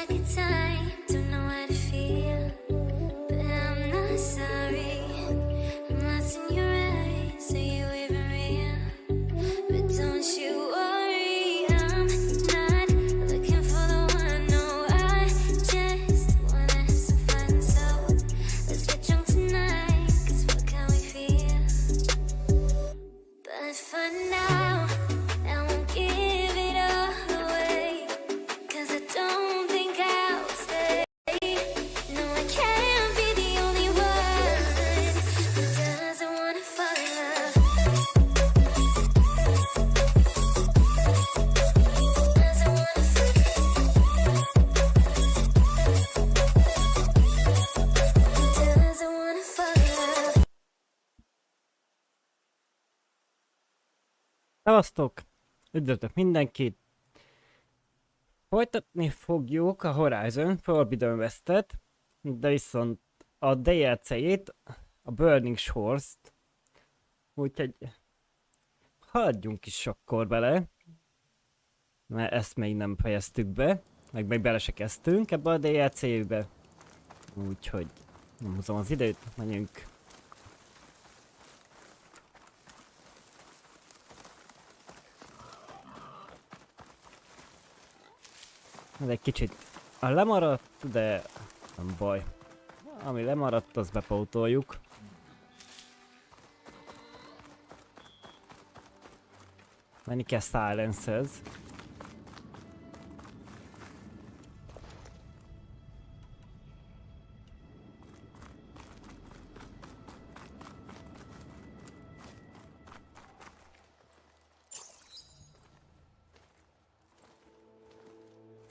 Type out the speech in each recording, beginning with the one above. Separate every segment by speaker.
Speaker 1: Every time, don't know how to feel, but I'm not sorry. I'm lost in your eyes, are you even real? But don't you worry, I'm not looking for the one. No, I just wanna have some fun. So let's get drunk tonight, 'cause fuck how we feel. But for now, I won't give it all away, 'cause I don't think I'll stay. No, I can't be the only one who doesn't wanna fall in love. Doesn't wanna fall in love. Doesn't wanna fall in love.
Speaker 2: Szevasztok! Üdvözlök mindenkit! Folytatni fogjuk a Horizon Forbidden West-et, de viszont a DLC-jét, a Burning Shores-t. Úgyhogy haladjunk is akkor bele, mert ezt még nem fejeztük be, meg bele se kezdtünk ebbe a DLC-be. Úgyhogy nem húzom az időt, menjünk. Ez egy kicsit lemaradt, de nem baj. Ami lemaradt, azt bepótoljuk. Menni kell Silence-hez.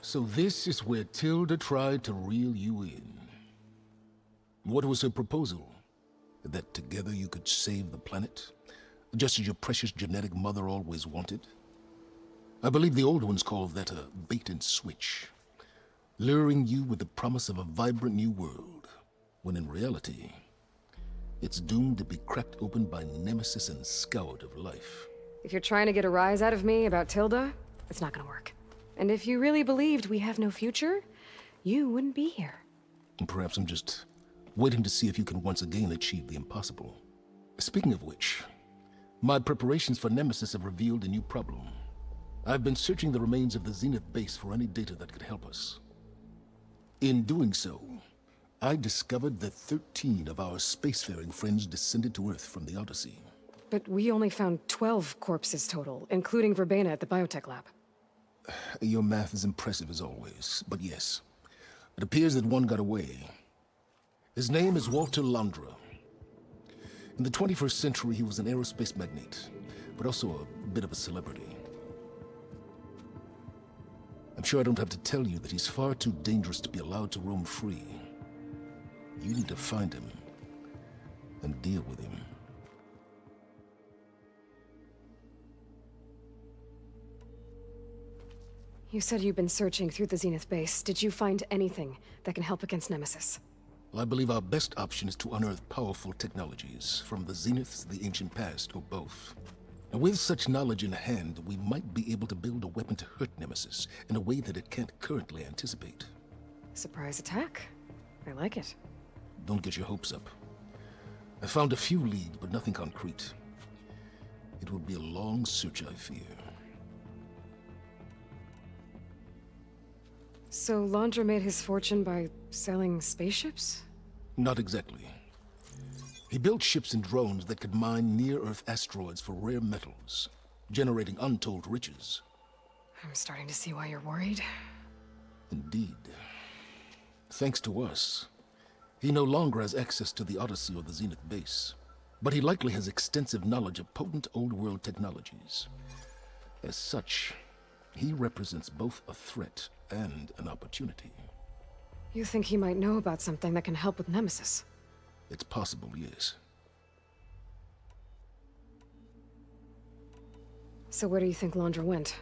Speaker 3: So this is where Tilda tried to reel you in. What was her proposal? That together you could save the planet? Just as your precious genetic mother always wanted? I believe the old ones called that a bait and switch, luring you with the promise of a vibrant new world, when in reality, it's doomed to be cracked open by nemesis and scoured of life.
Speaker 4: If you're trying to get a rise out of me about Tilda, it's not gonna work. And if you really believed we have no future, you wouldn't be here.
Speaker 3: And perhaps I'm just waiting to see if you can once again achieve the impossible. Speaking of which, my preparations for Nemesis have revealed a new problem. I've been searching the remains of the Zenith base for any data that could help us. In doing so, I discovered that 13 of our spacefaring friends descended to Earth from the Odyssey.
Speaker 4: But we only found 12 corpses total, including Verbena at the biotech lab.
Speaker 3: Your math is impressive as always, but yes, it appears that one got away. His name is Walter Londra. In the 21st century, he was an aerospace magnate, but also a bit of a celebrity. I'm sure I don't have to tell you that he's far too dangerous to be allowed to roam free. You need to find him and deal with him.
Speaker 4: You said you've been searching through the Zenith base. Did you find anything that can help against Nemesis?
Speaker 3: Well, I believe our best option is to unearth powerful technologies, from the Zeniths, the ancient past, or both. And with such knowledge in hand, we might be able to build a weapon to hurt Nemesis in a way that it can't currently anticipate.
Speaker 4: Surprise attack? I like it.
Speaker 3: Don't get your hopes up. I found a few leads, but nothing concrete. It will be a long search, I fear.
Speaker 4: So Londra made his fortune by selling spaceships?
Speaker 3: Not exactly. He built ships and drones that could mine near-Earth asteroids for rare metals, generating untold riches.
Speaker 4: I'm starting to see why you're worried.
Speaker 3: Indeed. Thanks to us, he no longer has access to the Odyssey or the Zenith base, but he likely has extensive knowledge of potent old-world technologies. As such, he represents both a threat and an opportunity.
Speaker 4: You think he might know about something that can help with Nemesis?
Speaker 3: It's possible, yes.
Speaker 4: So where do you think Londra went?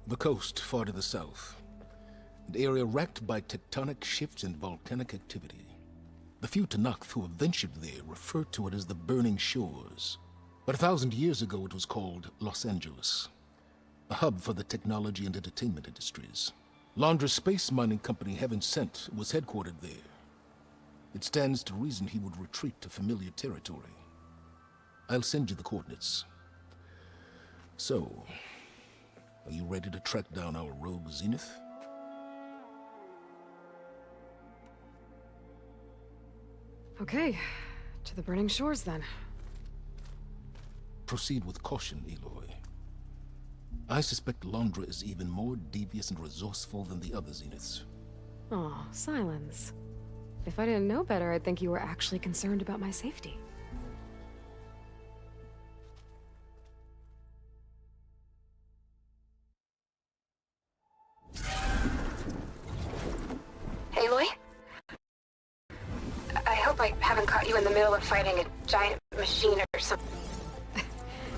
Speaker 3: The coast, far to the south. An area racked by tectonic shifts and volcanic activity. The few Tanakh who have ventured there refer to it as the Burning Shores. But 1,000 years ago it was called Los Angeles, a hub for the technology and entertainment industries. Londra's space mining company Heaven Sent was headquartered there. It stands to reason he would retreat to familiar territory. I'll send you the coordinates. So, are you ready to track down our rogue Zenith?
Speaker 4: Okay, to the burning shores then.
Speaker 3: Proceed with caution, Aloy. I suspect Londra is even more devious and resourceful than the other Zeniths.
Speaker 4: Oh, Silence. If I didn't know better, I'd think you were actually concerned about my safety.
Speaker 5: Aloy? I hope I haven't caught you in the middle of fighting a giant machine or something.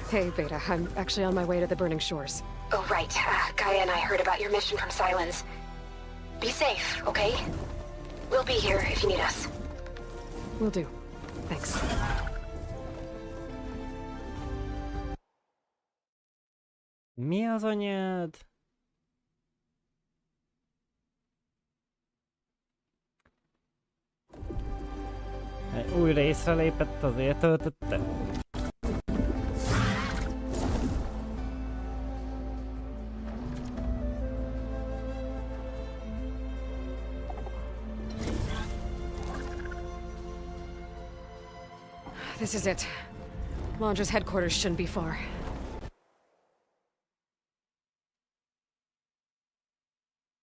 Speaker 4: Hey, Beta, I'm actually on my way to the burning shores.
Speaker 5: Oh, right. Gaia and I heard about your mission from Silence. Be safe, okay? We'll be here if you need us.
Speaker 4: Will do. Thanks.
Speaker 2: Mi az anyád? Újra észrelépett, azért töltötte.
Speaker 4: This is it. Londra's headquarters shouldn't be far.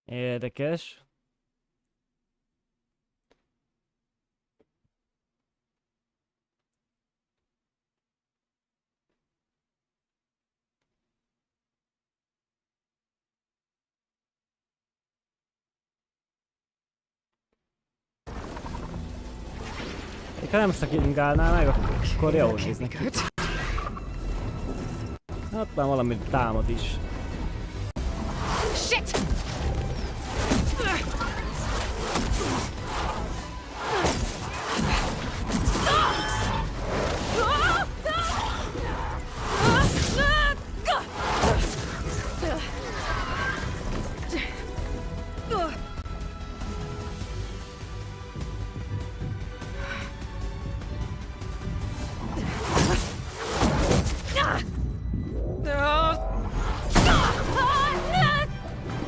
Speaker 2: Érdekes. Ha nem szakingálnál meg, akkor jól néz neki. Hát már valami támad is.
Speaker 4: Shit!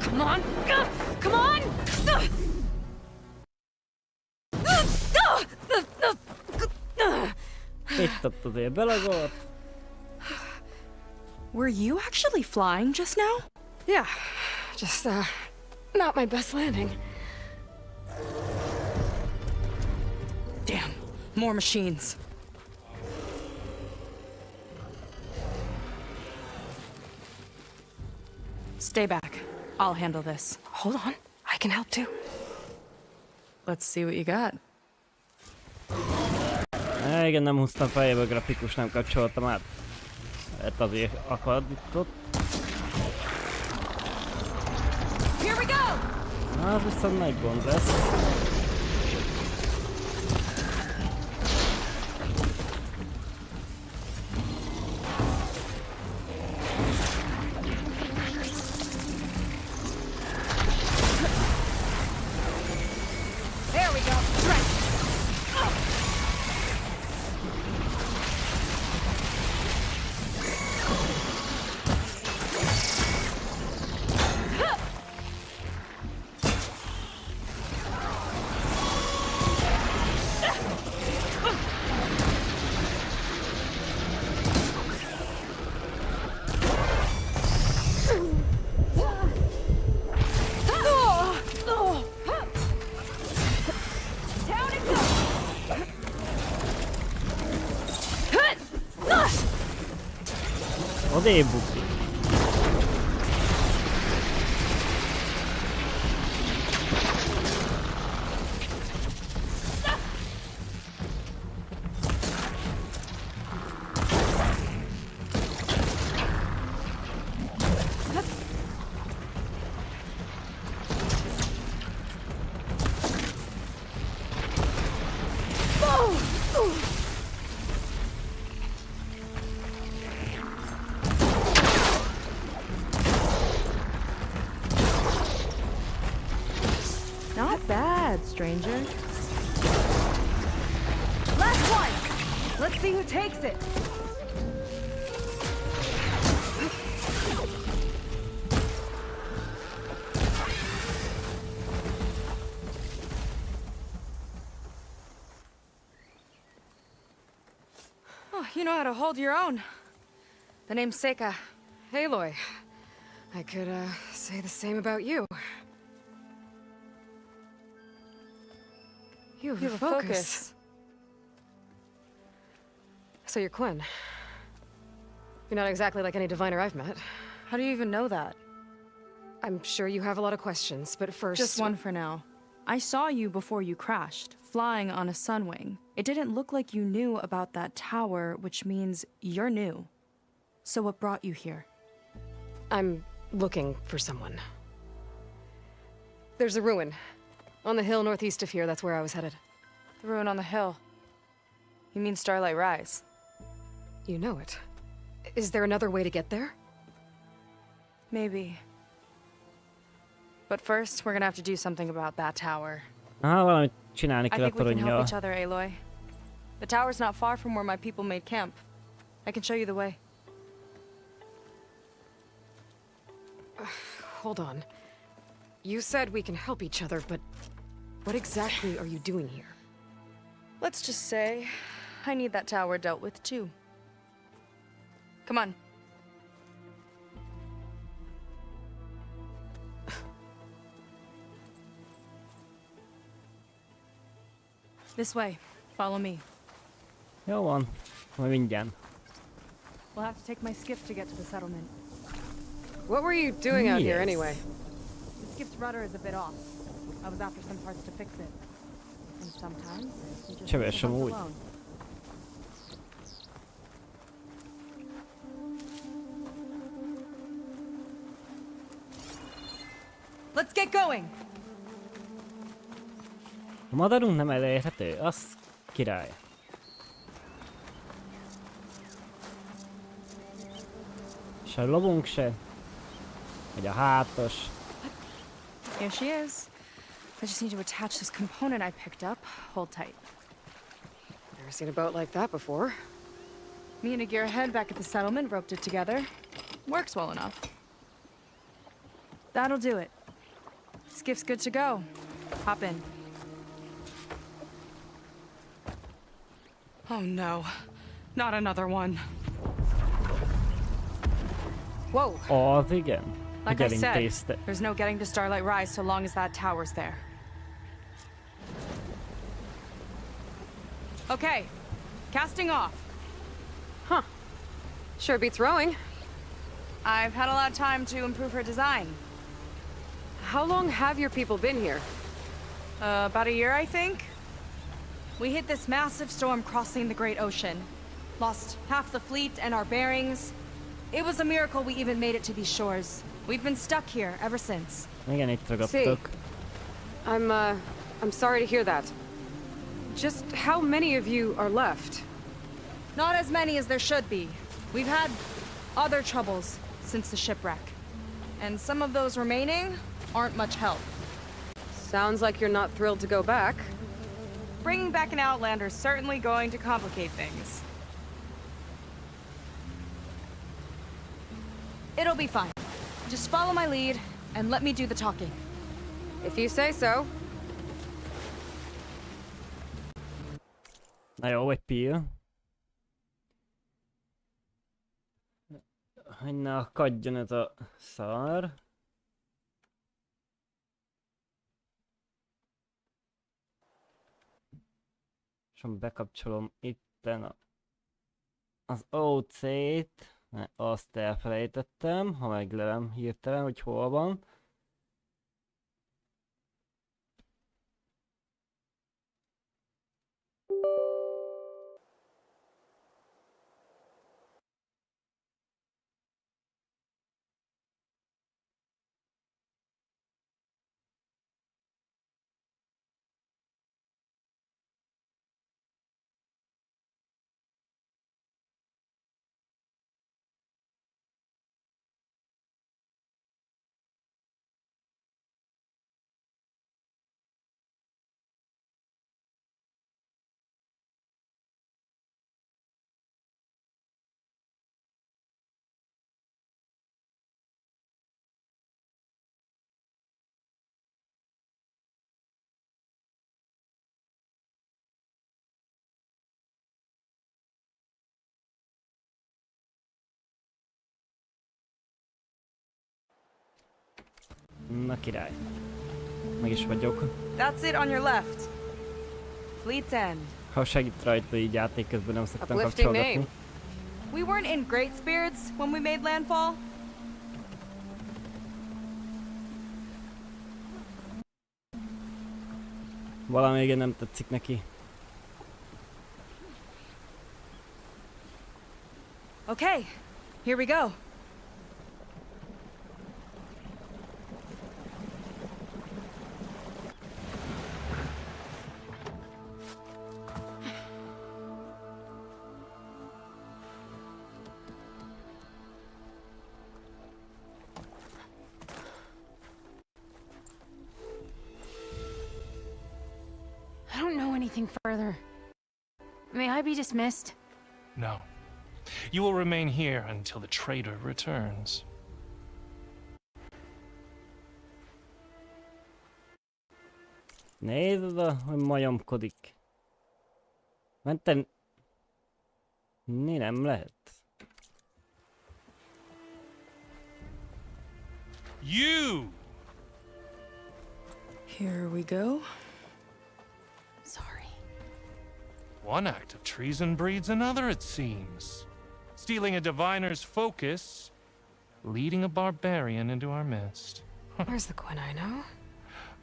Speaker 4: Come on! Come on!
Speaker 2: Itt ott azért belagolt.
Speaker 6: Were you actually flying just now?
Speaker 4: Yeah, just, not my best landing.
Speaker 6: Damn, more machines. Stay back. I'll handle this.
Speaker 4: Hold on, I can help too.
Speaker 6: Let's see what you got.
Speaker 2: Igen, nem húztam fejébe, grafikus nem kapcsoltam át. Hát azért akadott.
Speaker 6: Here we go!
Speaker 2: Az viszont nagy gond lesz.
Speaker 4: There we go. Right.
Speaker 2: Odébb bukni.
Speaker 6: ahead, stranger.
Speaker 4: Last one! Let's see who takes it.
Speaker 6: Oh, you know how to hold your own. The name's Seika.
Speaker 4: Aloy. I could, say the same about you. You have a focus. So you're Quen. You're not exactly like any diviner I've met.
Speaker 6: How do you even know that?
Speaker 4: I'm sure you have a lot of questions, but first...
Speaker 6: Just one for now. I saw you before you crashed, flying on a sunwing. It didn't look like you knew about that tower, which means you're new. So what brought you here?
Speaker 4: I'm looking for someone. There's a ruin. On the hill northeast of here, that's where I was headed.
Speaker 6: The ruin on the hill. You mean Starlight Rise?
Speaker 4: You know it. Is there another way to get there?
Speaker 6: Maybe. But first, we're gonna have to do something about that tower.
Speaker 2: Valamit csinálni
Speaker 6: I
Speaker 2: kell a
Speaker 6: think we can help
Speaker 2: toronnyal.
Speaker 6: each other, Aloy. The tower's not far from where my people made camp. I can show you the way.
Speaker 4: Hold on. You said we can help each other, but what exactly are you doing here?
Speaker 6: Let's just say, I need that tower dealt with too. Come on. This way. Follow me.
Speaker 2: Jó van, majd mindjárt.
Speaker 6: We'll have to take my skiff to get to the settlement.
Speaker 4: What were you doing out here
Speaker 2: Yes.
Speaker 4: anyway?
Speaker 6: The skiff's rudder is a bit off. I was after some parts to fix it. And sometimes you just
Speaker 2: Csöves
Speaker 6: leave the hunt
Speaker 2: amúgy.
Speaker 6: alone. Let's get going!
Speaker 2: A madarunk nem elérhető? Az király. És a lovunk se. Vagy a hátos.
Speaker 6: Here she is. I just need to attach this component I picked up. Hold tight.
Speaker 4: Never seen a boat like that before.
Speaker 6: Me and a gearhead back at the settlement roped it together. Works well enough. That'll do it. Skiff's good to go. Hop in. Oh no. Not another one. Whoa.
Speaker 2: Az igen.
Speaker 6: Like I
Speaker 2: Hogy
Speaker 6: said,
Speaker 2: elintézte.
Speaker 6: there's no getting to Starlight Rise so long as that tower's there. Okay. Casting off.
Speaker 4: Sure beats rowing.
Speaker 6: I've had a lot of time to improve her design.
Speaker 4: How long have your people been here?
Speaker 6: About a year, I think. We hit this massive storm crossing the Great Ocean. Lost half the fleet and our bearings. It was a miracle we even made it to these shores. We've been stuck here ever since.
Speaker 2: Igen, itt ragadtok.
Speaker 4: I'm sorry to hear that. Just how many of you are left?
Speaker 6: Not as many as there should be. We've had other troubles since the shipwreck. And some of those remaining aren't much help.
Speaker 4: Sounds like you're not thrilled to go back.
Speaker 6: Bringing back an Outlander's certainly going to complicate things. It'll be fine. Just follow my lead and let me do the talking.
Speaker 4: If you say so.
Speaker 2: Na jó, egy pill. Hogy ne akadjon ez a szar. És bekapcsolom itten az OC-t. Azt elfelejtettem, ha meglelem hirtelen, hogy hol van. Na király. Meg is vagyok.
Speaker 6: That's it on your left. Fleet's End.
Speaker 2: Ha segít rajta így játék közben nem szoktam
Speaker 4: Uplifting
Speaker 2: kapcsolgatni.
Speaker 4: name.
Speaker 6: We weren't in great spirits when we made landfall.
Speaker 2: Valami igen nem tetszik neki.
Speaker 6: Okay, here we go.
Speaker 7: I don't know anything further. May I be dismissed?
Speaker 8: No. You will remain here until the traitor returns.
Speaker 2: Nézd oda, hogy majomkodik. Mentem... Nem lehet.
Speaker 8: You!
Speaker 6: Here we go.
Speaker 7: Sorry.
Speaker 8: One act of treason breeds another, it seems. Stealing a diviner's focus, leading a barbarian into our midst.
Speaker 4: Where's the Quen I know?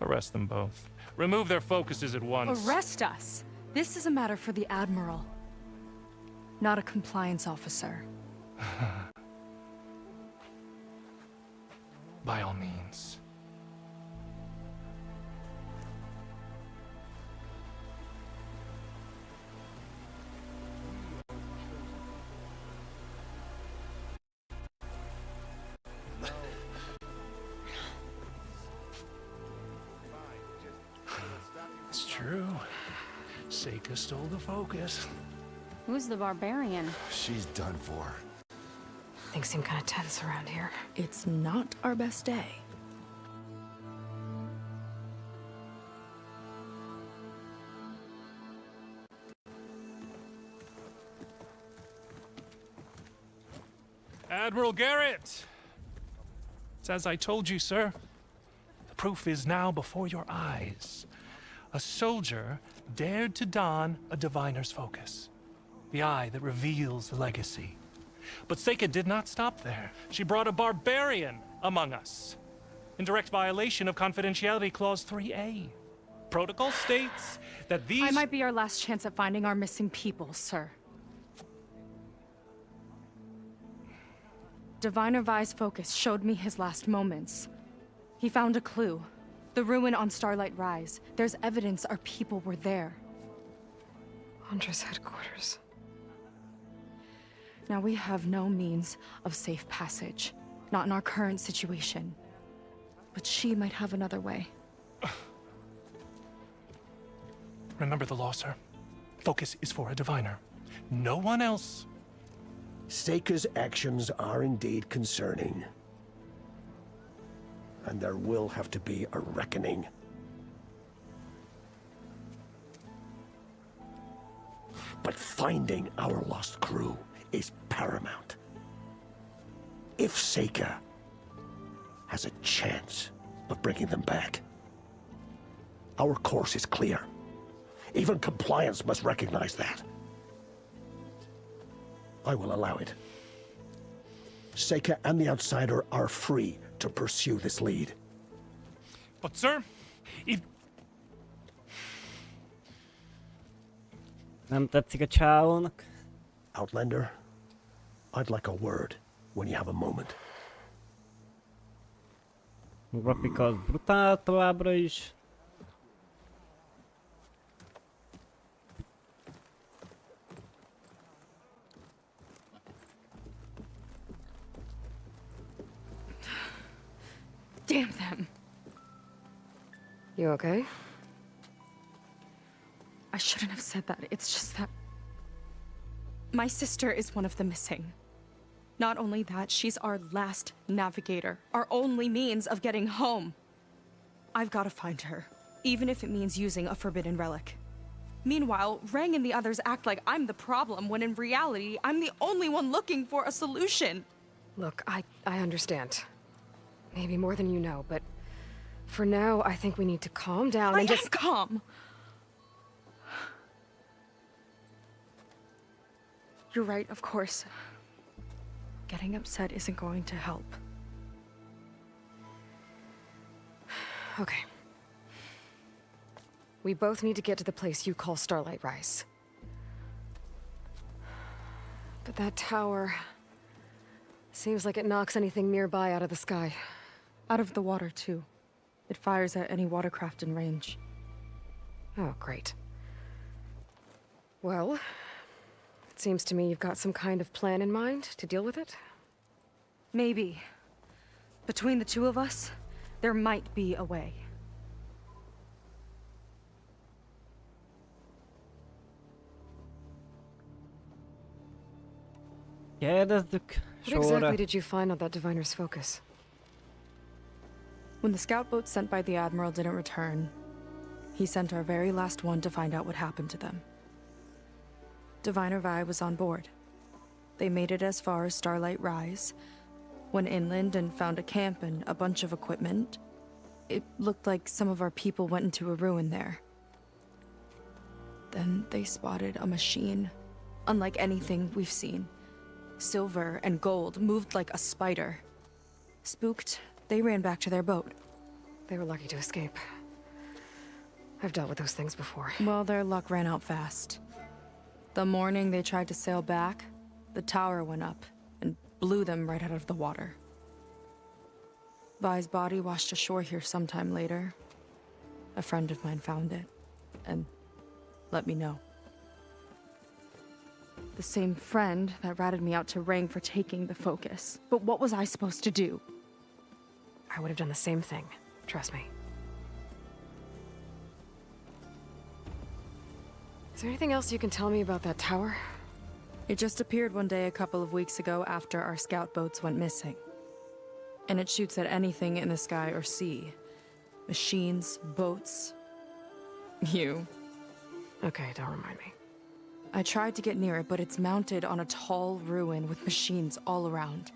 Speaker 8: Arrest them both. Remove their focuses at once.
Speaker 6: Arrest us. This is a matter for the Admiral, not a compliance officer.
Speaker 8: By all means. It's true. Seika stole the focus.
Speaker 7: Who's the barbarian?
Speaker 9: She's done for.
Speaker 4: Things seem kind of tense around here.
Speaker 6: It's not our best day.
Speaker 8: Admiral Garrett! It's as I told you, sir. The proof is now before your eyes. A soldier dared to don a diviner's focus. The eye that reveals the legacy. But Seika did not stop there. She brought a barbarian among us. In direct violation of Confidentiality Clause 3A. Protocol states that these...
Speaker 6: I might be our last chance at finding our missing people, sir. Diviner Vi's focus showed me his last moments. He found a clue. The ruin on Starlight Rise. There's evidence our people were there.
Speaker 4: Hunter's headquarters.
Speaker 6: Now we have no means of safe passage. Not in our current situation. But she might have another way.
Speaker 8: Remember the law, sir. Focus is for a diviner. No one else.
Speaker 9: Seika's actions are indeed concerning. And there will have to be a reckoning. But finding our lost crew is paramount. If Seika has a chance of bringing them back, our course is clear. Even compliance must recognize that. I will allow it. Seika and the Outsider are free to pursue this lead.
Speaker 8: But, sir, if...
Speaker 2: Nem tetszik a csávónak.
Speaker 9: Outlander, I'd like a word when you have a moment.
Speaker 2: A grafika az brutál továbbra is.
Speaker 6: Damn them.
Speaker 4: You okay?
Speaker 6: I shouldn't have said that. It's just that... my sister is one of the missing. Not only that, she's our last navigator. Our only means of getting home. I've got to find her. Even if it means using a forbidden relic. Meanwhile, Rang and the others act like I'm the problem, when in reality, I'm the only one looking for a solution.
Speaker 4: Look, I understand. Maybe more than you know, but For now, I think we need to calm down
Speaker 6: I
Speaker 4: and
Speaker 6: am
Speaker 4: just...
Speaker 6: calm. You're right, of course. Getting upset isn't going to help.
Speaker 4: Okay. We both need to get to the place you call Starlight Rise. But that tower... seems like it knocks anything nearby out of the sky.
Speaker 6: Out of the water, too. It fires at any watercraft in range.
Speaker 4: Oh, great. Well, it seems to me you've got some kind of plan in mind to deal with it.
Speaker 6: Maybe. Between the two of us, there might be a way.
Speaker 2: Kérdezzük
Speaker 4: What exactly
Speaker 2: sorra.
Speaker 4: did you find on that diviner's focus?
Speaker 6: When the scout boat sent by the Admiral didn't return, he sent our very last one to find out what happened to them. Diviner Vi was on board. They made it as far as Starlight Rise, went inland and found a camp and a bunch of equipment. It looked like some of our people went into a ruin there. Then they spotted a machine, unlike anything we've seen. Silver and gold, moved like a spider. Spooked, they ran back to their boat.
Speaker 4: They were lucky to escape. I've dealt with those things before.
Speaker 6: Well, their luck ran out fast. The morning they tried to sail back, the tower went up and blew them right out of the water. Vi's body washed ashore here sometime later. A friend of mine found it and let me know. The same friend that ratted me out to Rang for taking the focus. But what was I supposed to do?
Speaker 4: I would have done the same thing. Trust me. Is there anything else you can tell me about that tower?
Speaker 6: It just appeared one day a couple of weeks ago after our scout boats went missing. And it shoots at anything in the sky or sea. Machines, boats. You.
Speaker 4: Okay, don't remind me.
Speaker 6: I tried to get near it, but it's mounted on a tall ruin with machines all around.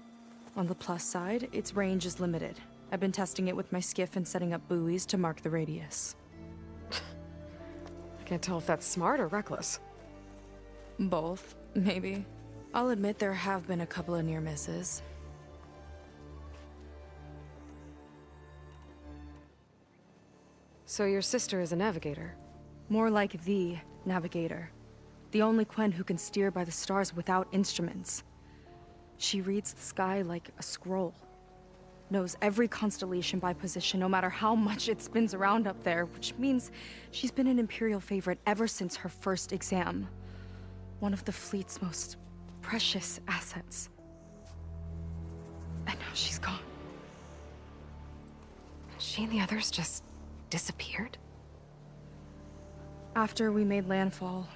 Speaker 6: On the plus side, its range is limited. I've been testing it with my skiff and setting up buoys to mark the radius.
Speaker 4: I can't tell if that's smart or reckless.
Speaker 6: Both, maybe. I'll admit there have been a couple of near misses.
Speaker 4: So your sister is a navigator?
Speaker 6: More like the navigator. The only Quen who can steer by the stars without instruments. She reads the sky like a scroll. Knows every constellation by position, no matter how much it spins around up there, which means she's been an Imperial favorite ever since her first exam. One of the fleet's most precious assets. And now she's gone.
Speaker 4: She and the others just disappeared?
Speaker 6: After we made landfall,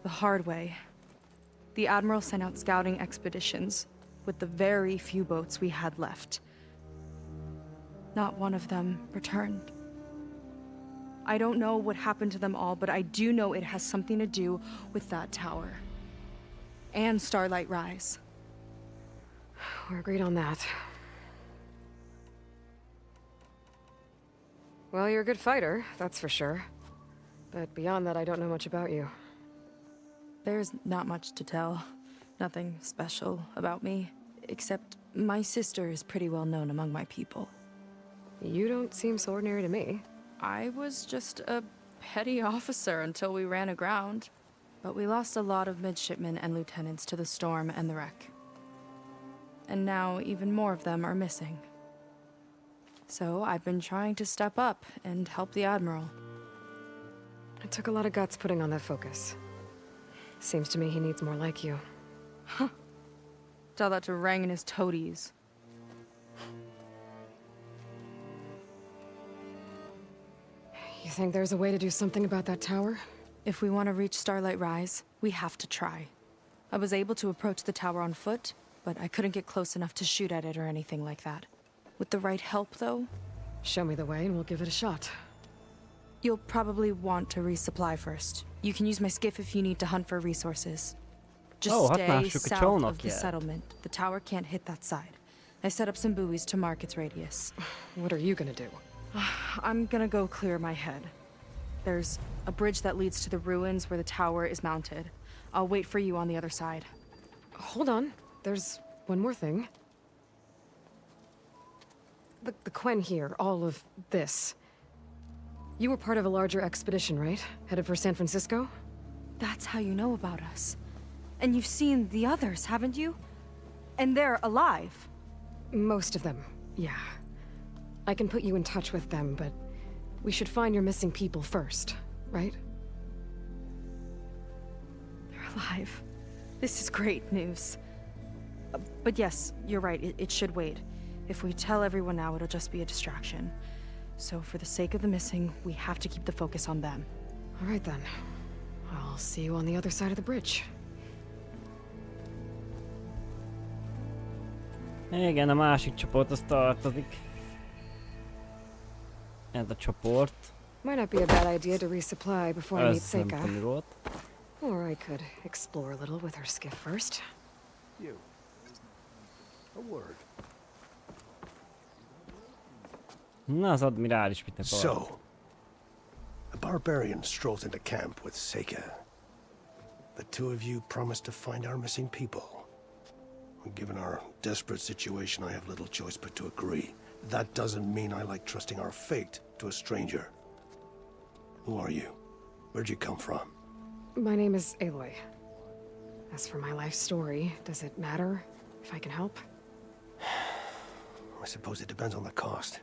Speaker 6: the hard way, the Admiral sent out scouting expeditions with the very few boats we had left. Not one of them returned. I don't know what happened to them all, but I do know it has something to do with that tower. And Starlight Rise.
Speaker 4: We're agreed on that. Well, you're a good fighter, that's for sure. But beyond that, I don't know much about you.
Speaker 6: There's not much to tell. Nothing special about me. Except my sister is pretty well known among my people.
Speaker 4: You don't seem so ordinary to me.
Speaker 6: I was just a petty officer until we ran aground. But we lost a lot of midshipmen and lieutenants to the storm and the wreck. And now even more of them are missing. So I've been trying to step up and help the Admiral.
Speaker 4: It took a lot of guts putting on that focus. Seems to me he needs more like you.
Speaker 6: Tell that to Rang and his toadies.
Speaker 4: You think there's a way to do something about that tower?
Speaker 6: If we want to reach Starlight Rise, we have to try. I was able to approach the tower on foot, but I couldn't get close enough to shoot at it or anything like that. With the right help, though,
Speaker 4: Show me the way and we'll give it a shot.
Speaker 6: you'll probably want to resupply first. You can use my skiff if you need to hunt for resources. Just
Speaker 2: Oh,
Speaker 6: stay
Speaker 2: használjuk a
Speaker 6: south
Speaker 2: csónak
Speaker 6: of the
Speaker 2: jel.
Speaker 6: settlement. The tower can't hit that side. I set up some buoys to mark its radius.
Speaker 4: What are you gonna do?
Speaker 6: I'm gonna go clear my head. There's a bridge that leads to the ruins where the tower is mounted. I'll wait for you on the other side.
Speaker 4: Hold on. There's one more thing. The Quen here, all of this. You were part of a larger expedition, right? Headed for San Francisco?
Speaker 6: That's how you know about us. And you've seen the others, haven't you? And they're alive.
Speaker 4: Most of them, yeah. I can put you in touch with them, but we should find your missing people first, right?
Speaker 6: They're alive. This is great news. But yes, you're right, it should wait. If we tell everyone now, it'll just be a distraction. So for the sake of the missing, we have to keep the focus on them.
Speaker 4: All right then. I'll see you on the other side of the bridge.
Speaker 2: Igen, a másik csoporthoz tartozik. Ez a csoport.
Speaker 4: Might not be a bad idea to resupply before I meet
Speaker 2: Ez nem
Speaker 4: Seika.
Speaker 2: tudom, mi volt.
Speaker 4: Or I could explore a little with her skiff first.
Speaker 9: You. A word.
Speaker 2: Na, az Admiral is mit akar.
Speaker 9: So, a barbarian strolls into camp with Seika. The two of you promised to find our missing people. Given our desperate situation, I have little choice but to agree. That doesn't mean I like trusting our fate to a stranger. Who are you? Where'd you come from?
Speaker 4: My name is Aloy. As for my life story, does it matter if I can help?
Speaker 9: I suppose it depends on the cost.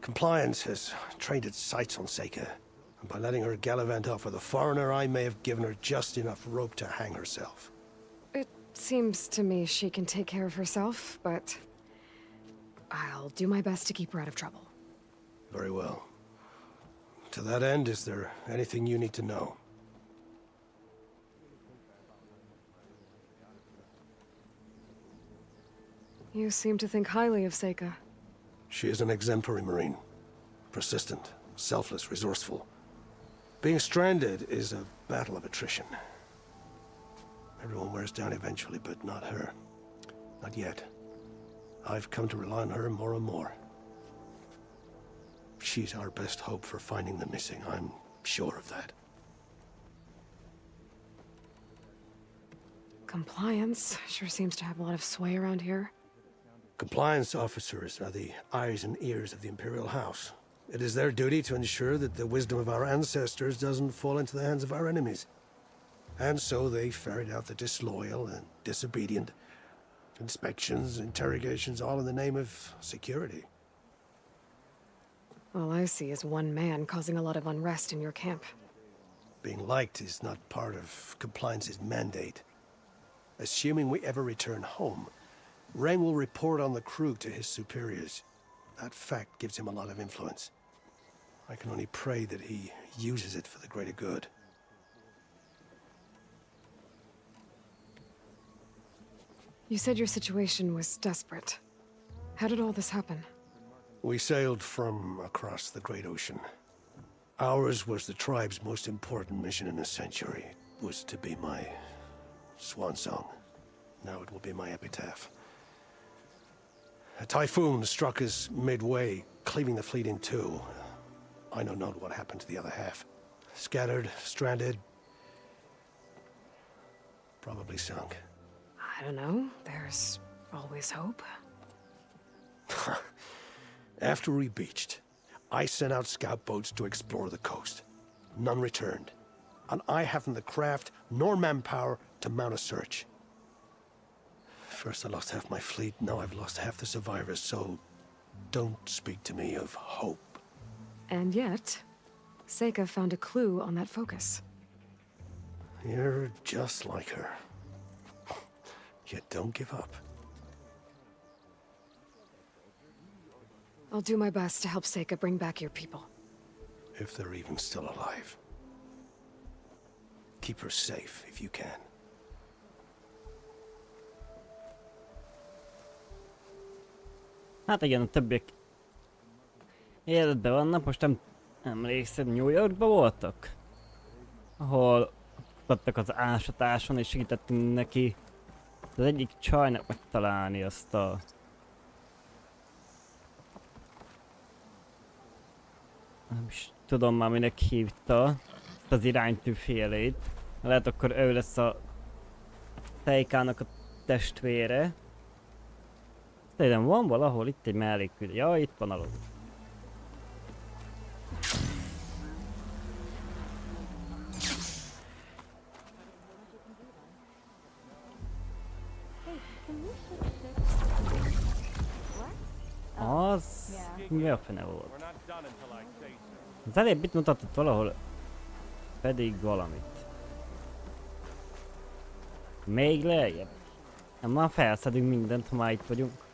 Speaker 9: Compliance has trained its sights on Seika, and by letting her gallivant off with a foreigner, I may have given her just enough rope to hang herself.
Speaker 4: It seems to me she can take care of herself, but I'll do my best to keep her out of trouble.
Speaker 9: Very well. To that end, is there anything you need to know?
Speaker 4: You seem to think highly of Seika.
Speaker 9: She is an exemplary Marine. Persistent, selfless, resourceful. Being stranded is a battle of attrition. Everyone wears down eventually, but not her. Not yet. I've come to rely on her more and more. She's our best hope for finding the missing, I'm sure of that.
Speaker 4: Compliance sure seems to have a lot of sway around here.
Speaker 9: Compliance officers are the eyes and ears of the Imperial House. It is their duty to ensure that the wisdom of our ancestors doesn't fall into the hands of our enemies. And so they ferret out the disloyal and disobedient. Inspections, interrogations, all in the name of security.
Speaker 4: All I see is one man causing a lot of unrest in your camp.
Speaker 9: Being liked is not part of Compliance's mandate. Assuming we ever return home, Reng will report on the crew to his superiors. That fact gives him a lot of influence. I can only pray that he uses it for the greater good.
Speaker 4: You said your situation was desperate. How did all this happen?
Speaker 9: We sailed from across the Great Ocean. Ours was the tribe's most important mission in a century. It was to be my swan song. Now it will be my epitaph. A typhoon struck us midway, cleaving the fleet in two. I know not what happened to the other half. Scattered, stranded, probably sunk.
Speaker 4: I don't know. There's always hope.
Speaker 9: After we beached, I sent out scout boats to explore the coast. None returned. And I haven't the craft nor manpower to mount a search. First I lost half my fleet, now I've lost half the survivors, so don't speak to me of hope.
Speaker 4: And yet, Seika found a clue on that focus.
Speaker 9: You're just like her. Yet don't give up.
Speaker 4: I'll do my best to help Seika bring back your people.
Speaker 9: If they're even still alive. Keep her safe if you can.
Speaker 2: Hát igen, a többiek életben vannak, most nem emlékszem, New Yorkban voltak? Ahol kutattak az ásatáson és segítettünk neki az egyik csajnak megtalálni azt a Nem is tudom már minek hívta. Az iránytűfélét. Lehet akkor ő lesz a Tejkának a testvére. Szerintem van valahol itt egy mellékküld. Ja, itt van alul. Az... Mi a fene volt? Az előbb itt mutatott valahol pedig valamit. Még lejjebb. Nem, már felszedünk mindent, ha már itt vagyunk.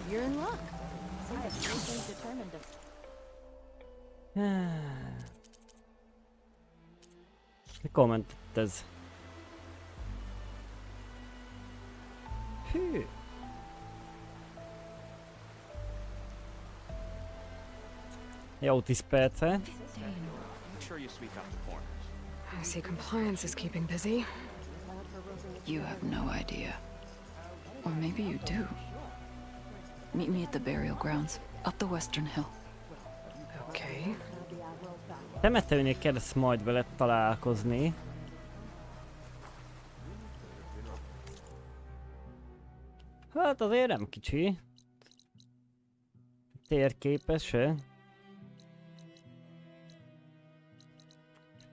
Speaker 7: You're in luck. Seems everything's determined to...
Speaker 2: Mi komment itt ez? Hű. Jó 10 perce.
Speaker 4: I see compliance is keeping busy.
Speaker 10: You have no idea. Or maybe you do. Meet me at the burial grounds, up the western hill.
Speaker 4: Okay.
Speaker 2: Temetőnél kezd majd veled találkozni. Hát azért nem kicsi. Térképes se.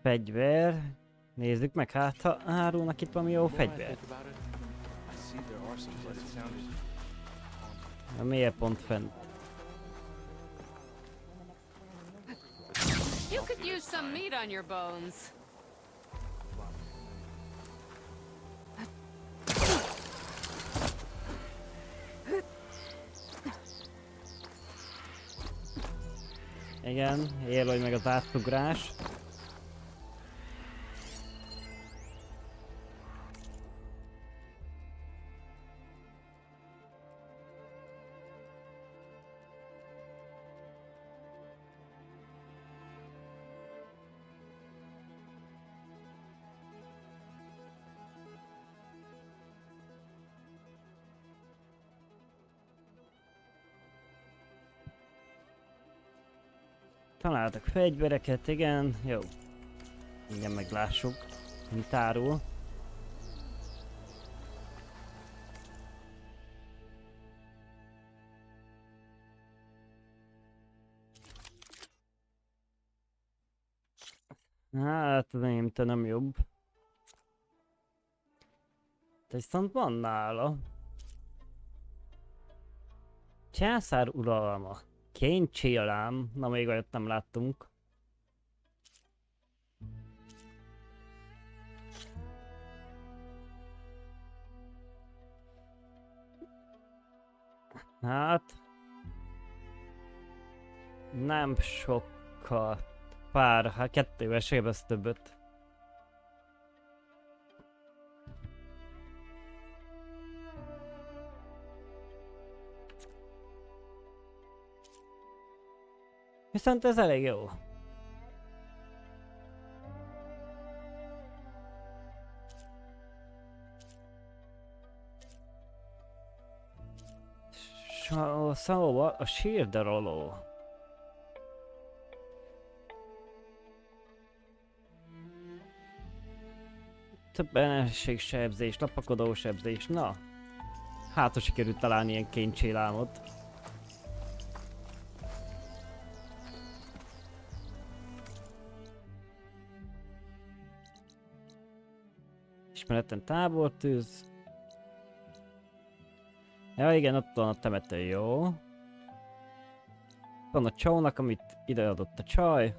Speaker 2: Fegyver. Nézzük meg, hát ha árulnak itt valami jó fegyver. Miért pont fent?
Speaker 7: You could use some meat on your bones.
Speaker 2: Igen, élj meg az átugrás. Találtak fegyvereket, igen, jó. Igen, meglássuk, mint árul. Hát, az enyémtől nem jobb. De viszont van nála. Császár uralma. Kénycsélám. Na, még olyat nem láttunk. Hát... nem sokkal. Pár, hát kettővel sebez többet. Viszont ez elég jó. Szóval a sírdaroló. Több ellenségsebzés, lapakodó sebzés, na. Hát, ha sikerült találni ilyen kénycsélámot. Ismeretlen tábortűz. Ja igen, ott van a temető, jó. Van a csónak, amit ide adott a csaj.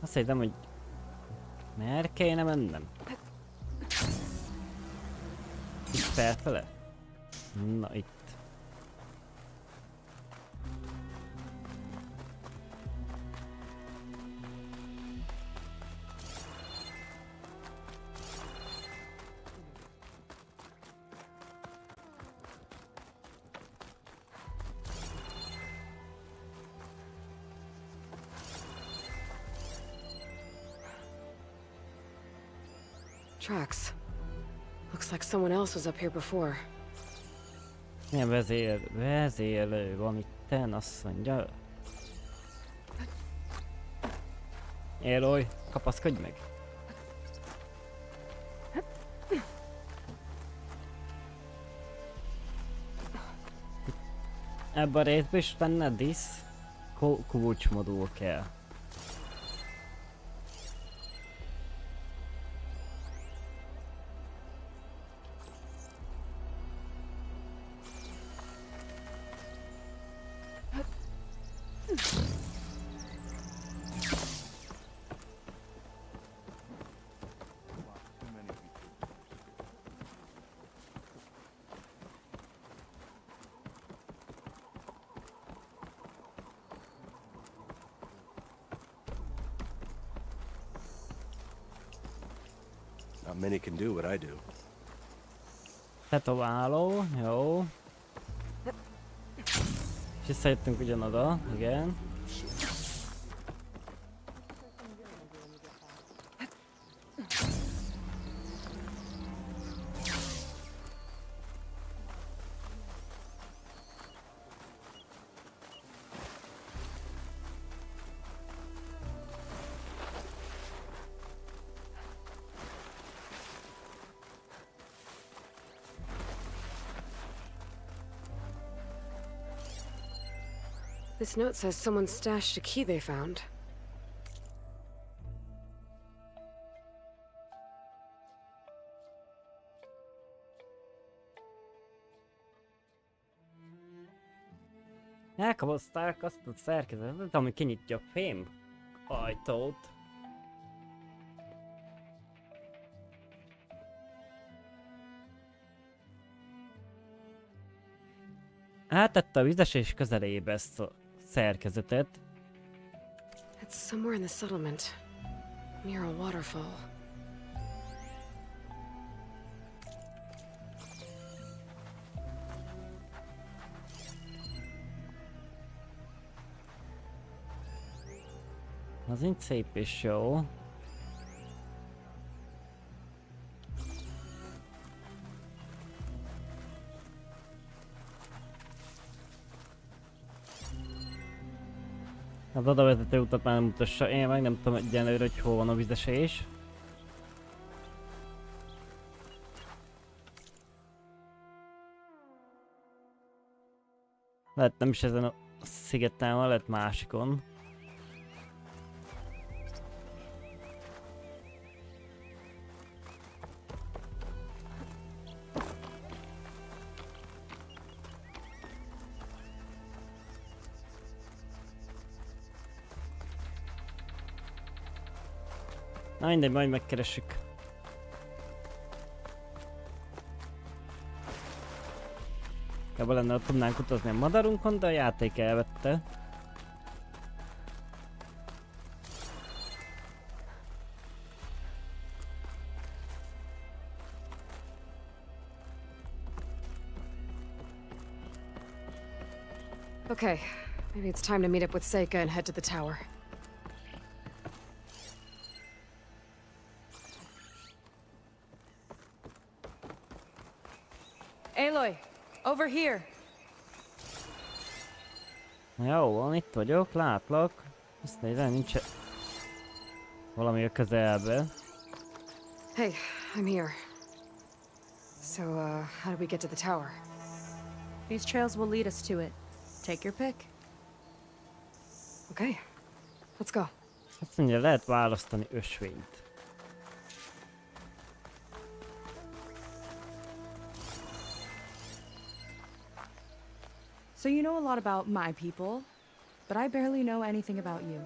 Speaker 2: Azt hiszem, hogy merre kéne mennem? Itt felfele? Na itt.
Speaker 4: Tracks. Looks like someone else was up here before.
Speaker 2: Milyen vezérlő van itten, azt mondja. Aloy, kapaszkodj meg! Ebben a részben is lenne disz, kulcsmodul kell.
Speaker 11: Not many can do what I do.
Speaker 2: Tetováló, jó. És visszajöttünk ugyanoda, igen.
Speaker 4: This note says someone stashed a key they found.
Speaker 2: Elkapozták azt a szerkezetet, ami kinyitja a fém ajtót. Átette a vizesés közelébe ezt a szerkezetet.
Speaker 4: It's somewhere in the settlement, near a waterfall.
Speaker 2: Az így szép és jó. Az odavezető utat már nem mutassa, én meg nem tudom egyenlőre, hogy hol van a vizesés. Lehet nem is ezen a szigeten van, lehet másikon. Na mindegy, majd megkeressük. Jobban lenne, ha tudnánk utazni a madarunkon, de a játék elvette.
Speaker 4: Okay, maybe it's time to meet up with Seika and head to the tower.
Speaker 6: Aloy, over here.
Speaker 2: Jó, van, itt vagyok, látlak. Azt nézem, nincs valami a közelben.
Speaker 4: Hey, I'm here. So, how do we get to the tower?
Speaker 6: These trails will lead us to it. Take your pick.
Speaker 4: Okay, let's go.
Speaker 2: Azt mondja, lehet választani ösvényt.
Speaker 6: So you know a lot about my people, but I barely know anything about you.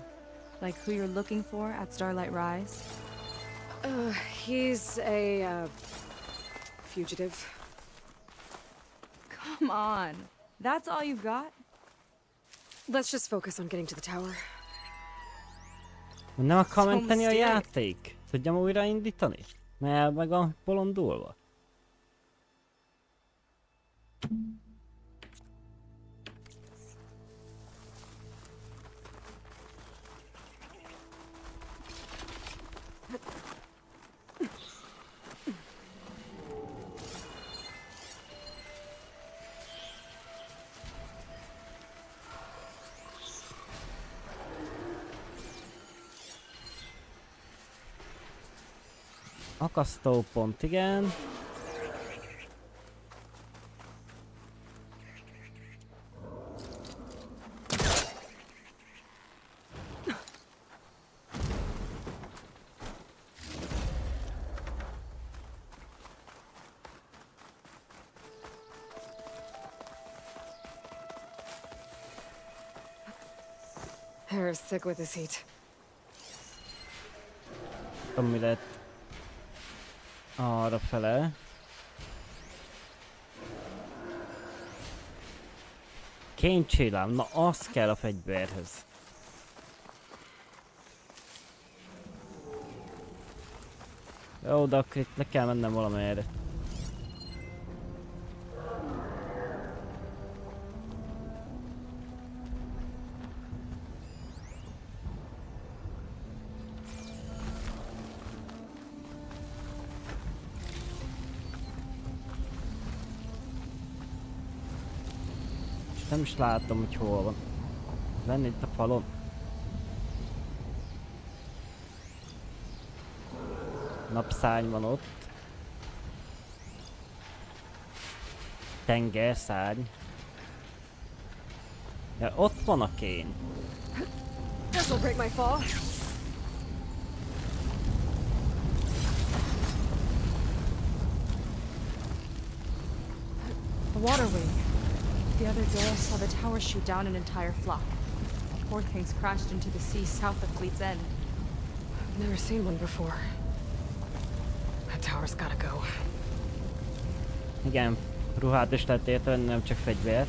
Speaker 6: Like who you're looking for at Starlight Rise.
Speaker 4: He's a, fugitive.
Speaker 6: Come on. That's all you've got?
Speaker 4: Let's just focus on getting to the tower.
Speaker 2: Nem akar
Speaker 6: So
Speaker 2: menteni a
Speaker 6: mysterious.
Speaker 2: játék? Tudjam újraindítani? Mert meg a bolondulva. Akasztópont, igen.
Speaker 4: Hair is thick with this heat.
Speaker 2: Tudom, mi lett arra fele. Kénycsélám, na az kell a fegyverhez. Jó, de akkor itt le kell mennem valamelyre. Nem is látom, hogy hol van. Lenni itt a falon. Napszárny van ott. Tengerszárny. Ja, ott van a kén.
Speaker 4: This'll break my fall.
Speaker 6: The water wing. The other day I saw the tower shoot down an entire flock. Poor things crashed into the sea south of Fleet's End.
Speaker 4: I've never seen one before. That tower's gotta go.
Speaker 2: Igen, ruhát is lehet érte venni, nem csak fegyver.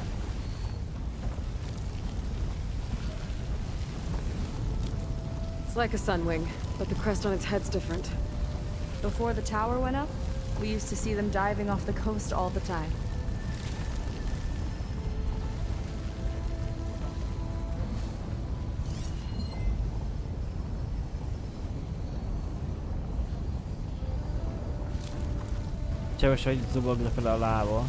Speaker 4: It's like a sun wing, but the crest on its head's different.
Speaker 6: Before the tower went up, we used to see them diving off the coast all the time.
Speaker 2: Cseves, hogy zubog lefele a lába.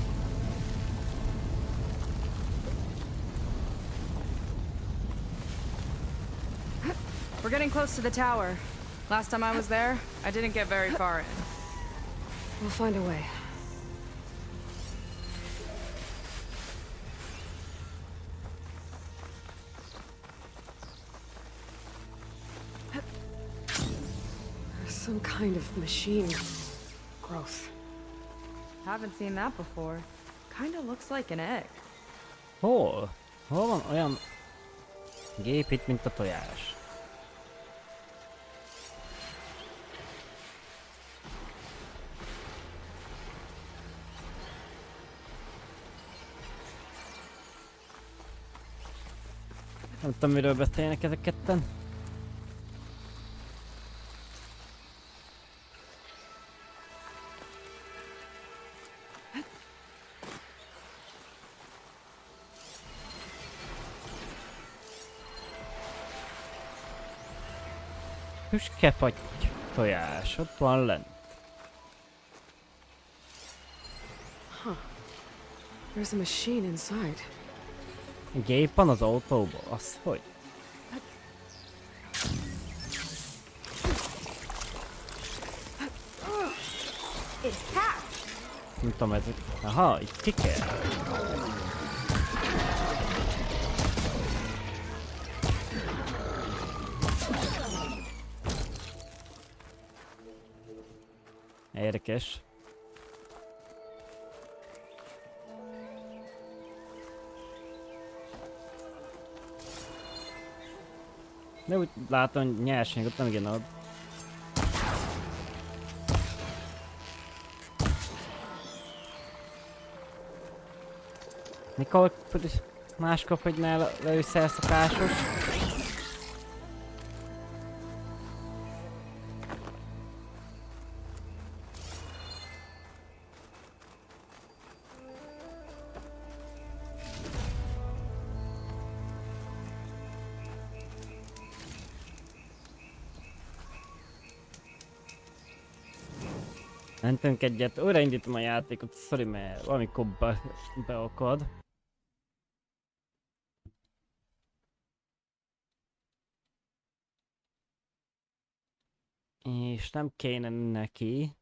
Speaker 6: We're getting close to the tower. Last time I was there, I didn't get very far in.
Speaker 4: We'll find a way. Some kind of machine growth.
Speaker 6: Haven't seen that before. Kinda looks like an egg.
Speaker 2: Hol? Hol van olyan gép itt, mint a tojás? Nem tudom, miről beszélnek ezek ketten. Tüskefagy tojás, ott van lent.
Speaker 4: Huh. There's a machine inside.
Speaker 2: Gép van az autóban, az hogy? Nem tudom, ez... Aha, itt ki kell. Érdekes. De úgy látom, hogy nyersanyagot nem igen ad. Mikor máskor, hogy ne leülsz el szokásos? Mentünk egyet, újraindítom a játékot, sorry, mert valamikor beakad. És nem kéne neki.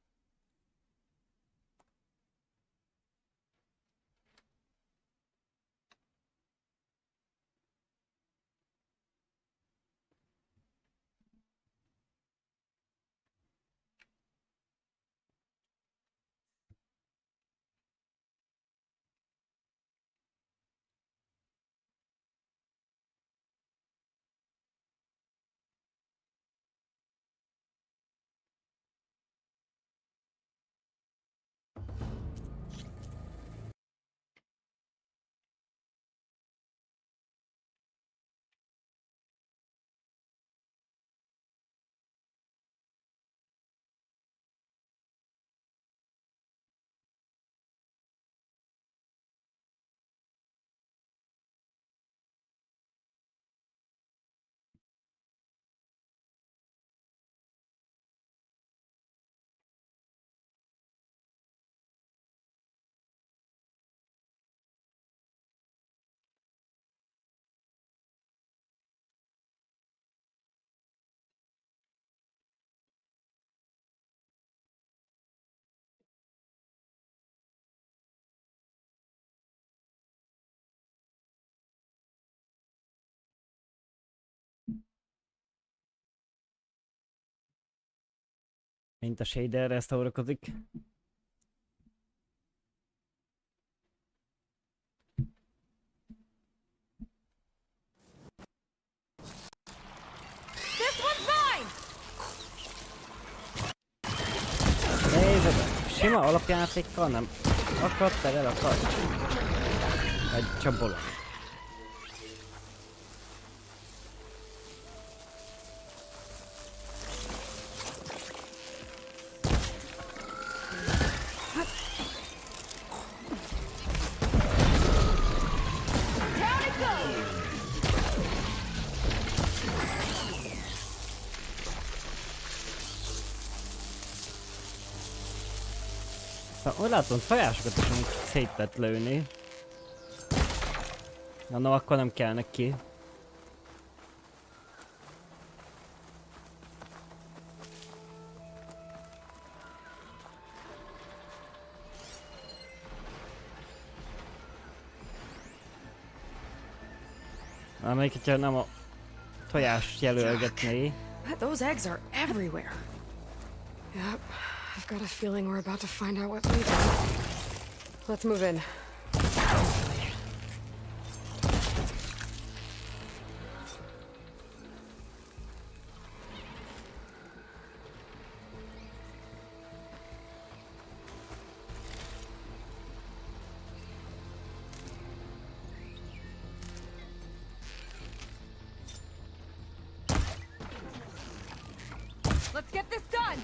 Speaker 2: Mint a shaderre szórakozik.
Speaker 6: This one's mine!
Speaker 2: Nézd, sima alapjátékkal nem akadt el a kagy. Vagy csabolak. Úgy látom, tojásokat is amúgy szét lehet lőni. Na, akkor nem kell neki. Amelyik, hogyha nem a tojás jelölgetné.
Speaker 4: Those eggs are everywhere. Yep, I've got a feeling we're about to find out what leads them. Let's move in.
Speaker 6: Let's get this done!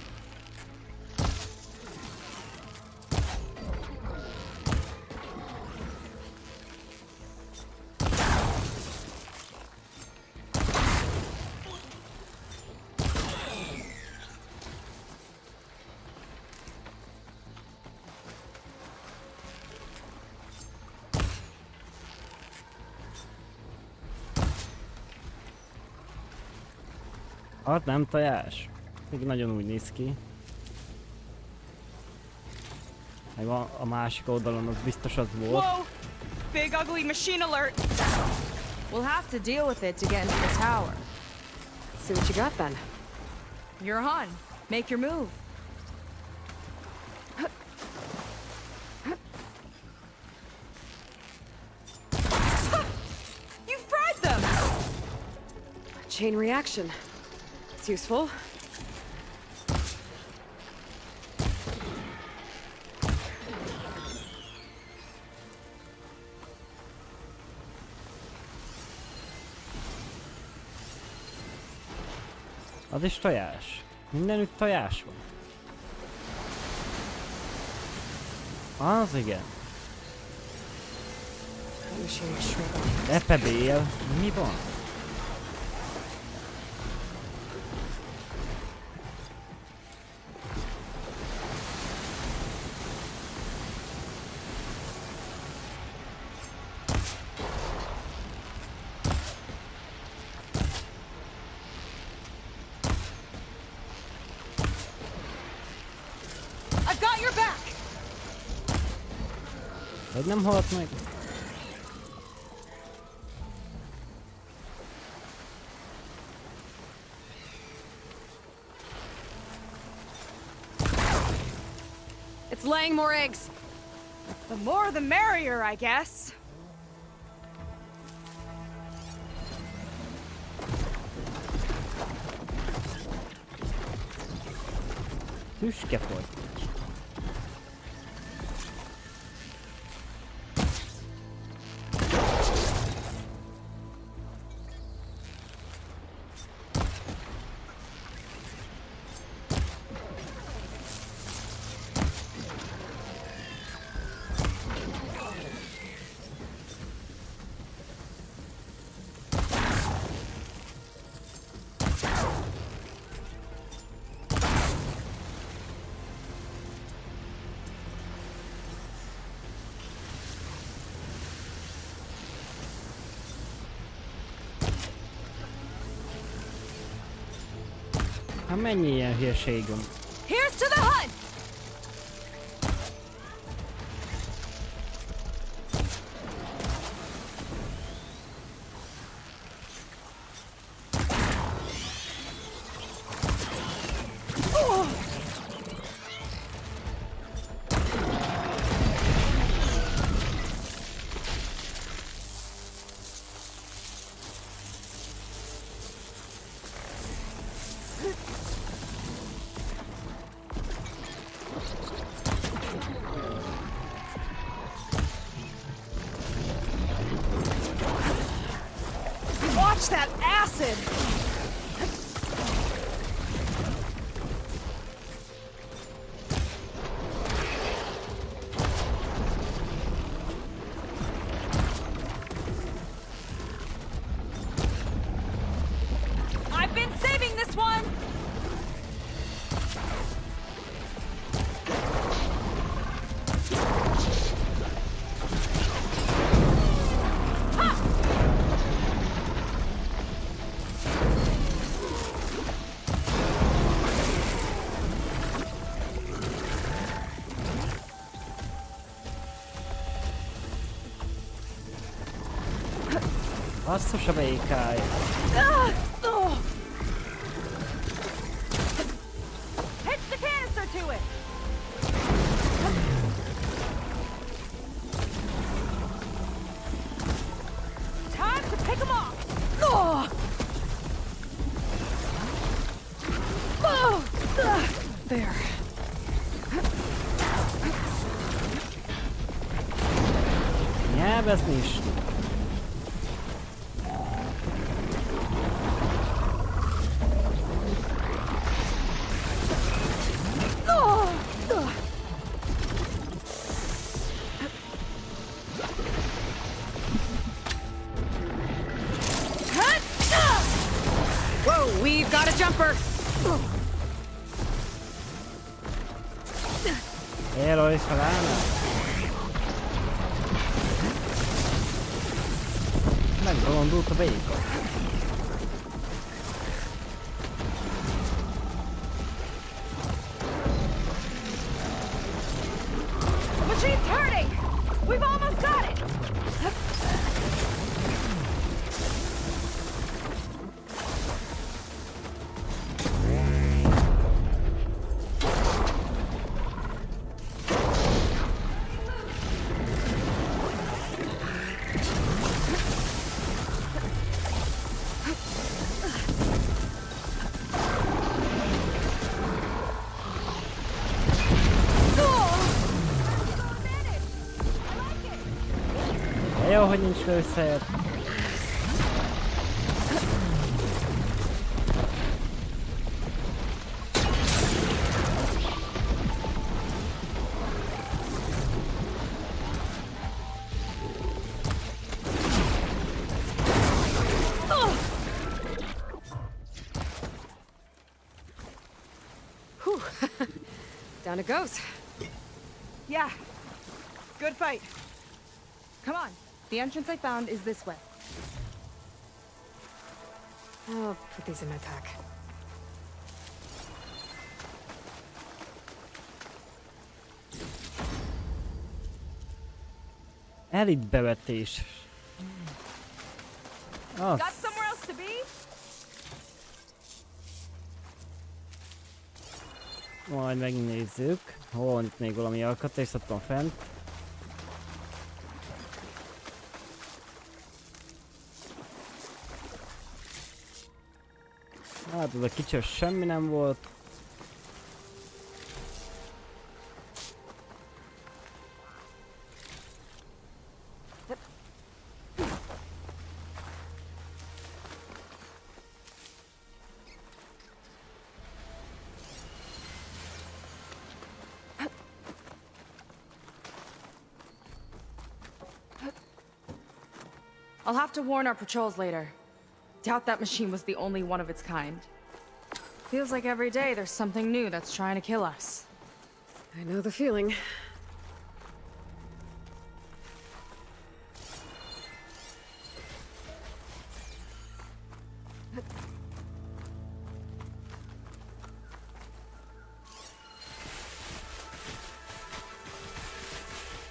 Speaker 2: Hát nem tojás. Még nagyon úgy néz ki. Meg a másik oldalon az biztos az volt.
Speaker 6: Whoa! Big ugly machine alert! We'll have to deal with it to get into the tower.
Speaker 4: See what you got then.
Speaker 6: You're on. Make your move. You fried them!
Speaker 4: Chain reaction. It's useful.
Speaker 2: Az is tojás. Mindenütt tojás van. Az igen. Epebél. Mi van? Vagy nem halt meg?
Speaker 4: It's laying more eggs.
Speaker 6: The more the merrier, I guess.
Speaker 2: Tüskefolt. Hát mennyi ilyen hülyeségem?
Speaker 6: Here's to the hunt! Watch that acid! I've been saving this one!
Speaker 2: Basszus a békája.
Speaker 6: Hitch the canister to it! Time to pick them off! There.
Speaker 2: Nyelvezni is.
Speaker 4: Whoa, we've got a jumper.
Speaker 2: L'ho risparato. Megbolondult a béka.
Speaker 6: The machine's turning! We've almost got it!
Speaker 2: Jó, hogy nincs lőszer.
Speaker 4: Whew. Down it goes.
Speaker 6: Yeah. Good fight. Come on. The entrance I found is this way.
Speaker 4: I'll put these in my pack.
Speaker 2: Elit bevetés. Az.
Speaker 6: Got somewhere else to be?
Speaker 2: Majd megnézzük. Hol van itt még valami alkatrész, ott van fent. Hát az a kicsi, semmi nem volt.
Speaker 6: I'll have to warn our patrols later. Doubt that machine was the only one of its kind. Feels like every day there's something new that's trying to kill us.
Speaker 4: I know the feeling.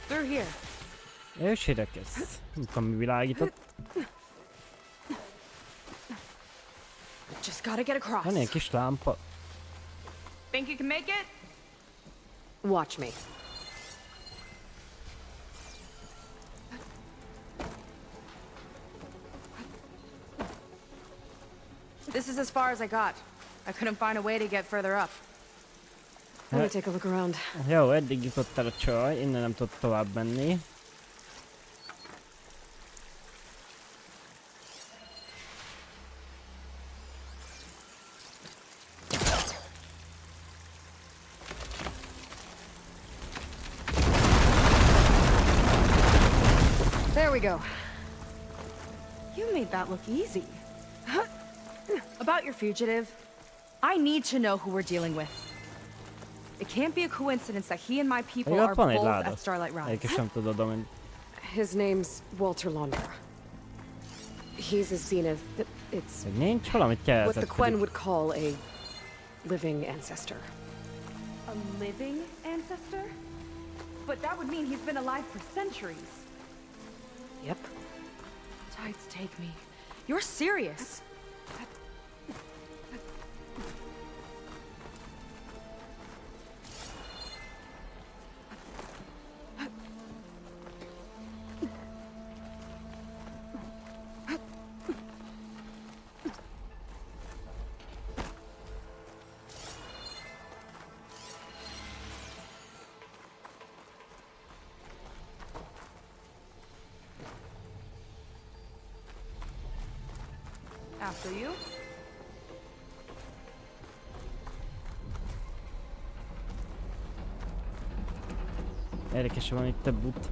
Speaker 6: Through here.
Speaker 2: Ősérek ez. Nem tudom, mi világított.
Speaker 6: Just gotta get across.
Speaker 2: Van ilyen kis lámpa.
Speaker 6: Think you can make it?
Speaker 4: Watch me.
Speaker 6: This is as far as I got. I couldn't find a way to get further up.
Speaker 4: Let me take a look around.
Speaker 2: Jó, eddig jutott el a csaj, innen nem tud tovább menni.
Speaker 4: There we go.
Speaker 6: You made that look easy. About your fugitive, I need to know who we're dealing with. It can't be a coincidence that he and my people
Speaker 2: Jó,
Speaker 6: are
Speaker 2: van egy
Speaker 6: both
Speaker 2: láda.
Speaker 6: at Starlight Rise.
Speaker 2: Egyébként sem tudod oda menni.
Speaker 4: His name's Walter Laundra. He's a zenith. It's
Speaker 2: Hogy nincs valamit
Speaker 4: what the
Speaker 2: jelzett
Speaker 4: Quen
Speaker 2: pedig.
Speaker 4: would call a living ancestor.
Speaker 6: A living ancestor? But that would mean he's been alive for centuries.
Speaker 4: Yep.
Speaker 6: Tides take me. You're serious. After you.
Speaker 2: Érdekes, van itt több út.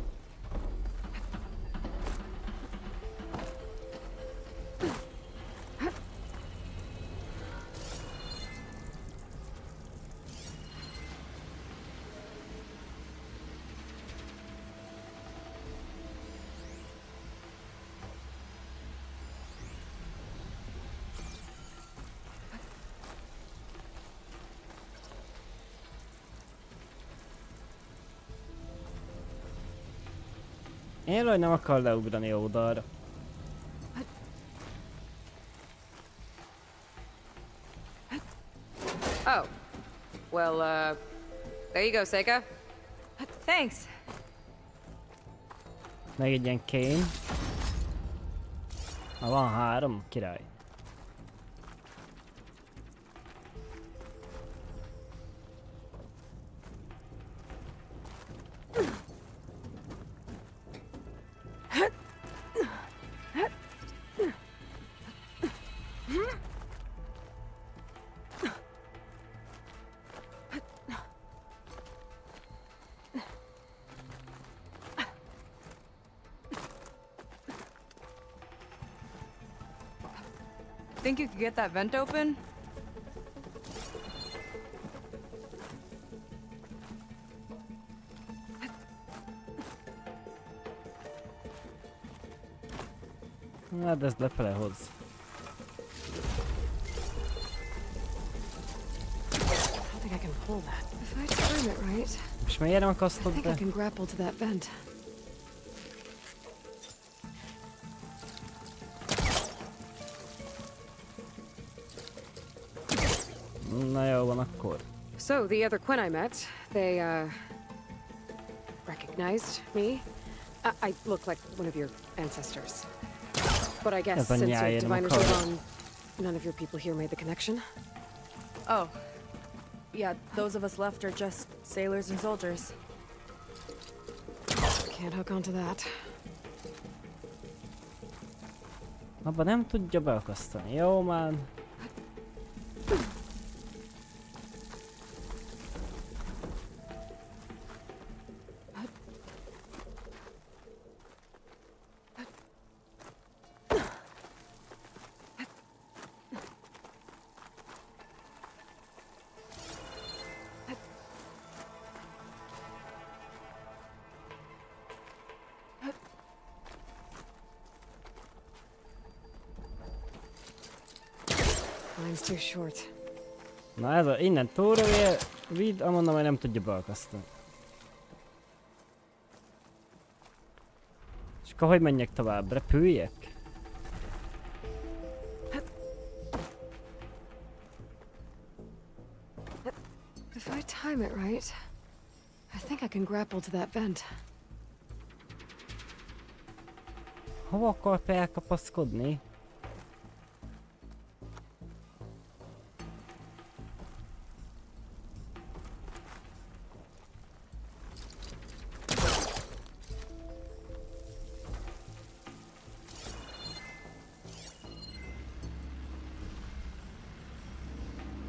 Speaker 2: Én hogy nem akar leugrani oldalra.
Speaker 4: Oh. Well, there you go, Seika.
Speaker 6: Thanks.
Speaker 2: Meg egy ilyen Quen. Ha van 3, király.
Speaker 6: Think you could get that vent open?
Speaker 2: Hát ez lefele hoz.
Speaker 4: I don't think I can pull that. If I turn it right,
Speaker 2: És miért nem akasztod
Speaker 4: I think I
Speaker 2: be?
Speaker 4: can grapple to that vent.
Speaker 2: Na jó van akkor.
Speaker 4: So, the other Quen I met, they, recognized me. I look like one of your ancestors. But I guess
Speaker 2: Ez a
Speaker 4: since your
Speaker 2: nyájén
Speaker 4: diviners
Speaker 2: akarok.
Speaker 4: are gone, none of your people here made the connection?
Speaker 6: Oh. Yeah, those of us left are just sailors and soldiers.
Speaker 4: Can't hook onto that.
Speaker 2: Abba nem tudja beakasztani. Jó már.
Speaker 4: Mine's too short.
Speaker 2: Na ez a innen túlra vidd, amondom, hogy nem tudja beakasztani. És akkor hogy menjek tovább? Repüljek?
Speaker 4: If I time it right, I think I can grapple to that vent.
Speaker 2: Hova akar elkapaszkodni?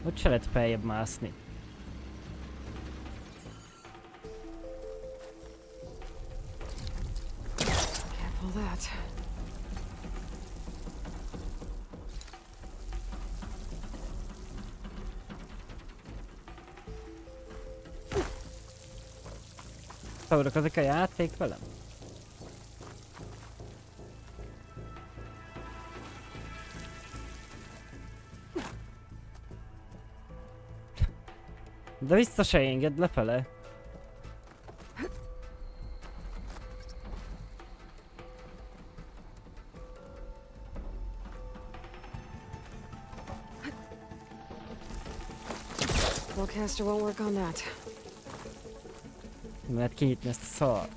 Speaker 2: Hogy se lehet feljebb mászni?
Speaker 4: Can't pull that.
Speaker 2: Szórakozik a játék velem? De vissza se enged lefele.
Speaker 4: Spellcaster won't work on that.
Speaker 2: Nem lehet kinyitni ezt a szart.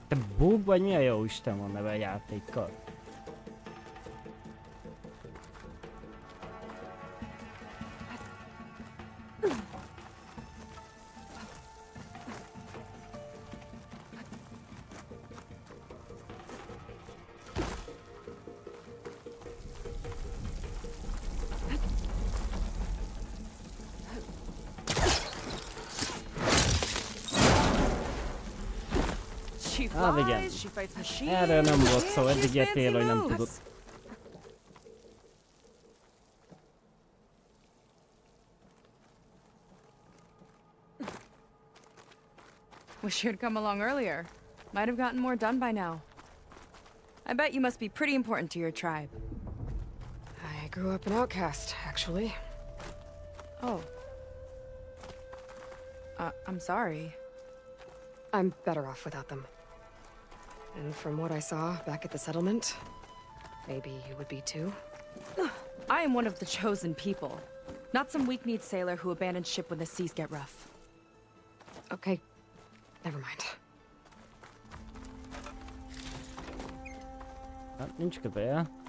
Speaker 2: Te bug vagy mi a jó Isten van neve a játékkal?
Speaker 6: She
Speaker 2: Ah, igen.
Speaker 6: flies, she fights machines.
Speaker 2: Erről nem volt szó,
Speaker 6: and
Speaker 2: eddig
Speaker 6: she's
Speaker 2: ilyet él, hogy nem
Speaker 6: fancy
Speaker 2: tudod.
Speaker 6: moves. Wish you'd come along earlier. Might have gotten more done by now. I bet you must be pretty important to your tribe.
Speaker 4: I grew up an outcast, actually.
Speaker 6: Oh. I'm sorry.
Speaker 4: I'm better off without them. And from what I saw back at the settlement, maybe you would be too.
Speaker 6: I am one of the chosen people. Not some weak-kneed sailor who abandons ship when the seas get rough.
Speaker 4: Okay, never mind.
Speaker 2: Hát nincs köbél.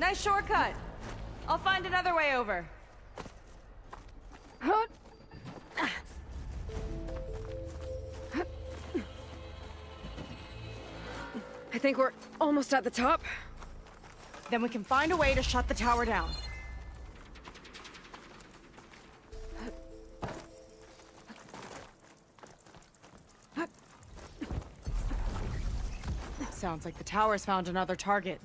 Speaker 6: Nice shortcut. I'll find another way over.
Speaker 4: I think we're almost at the top.
Speaker 6: Then we can find a way to shut the tower down. Sounds like the tower's found another target.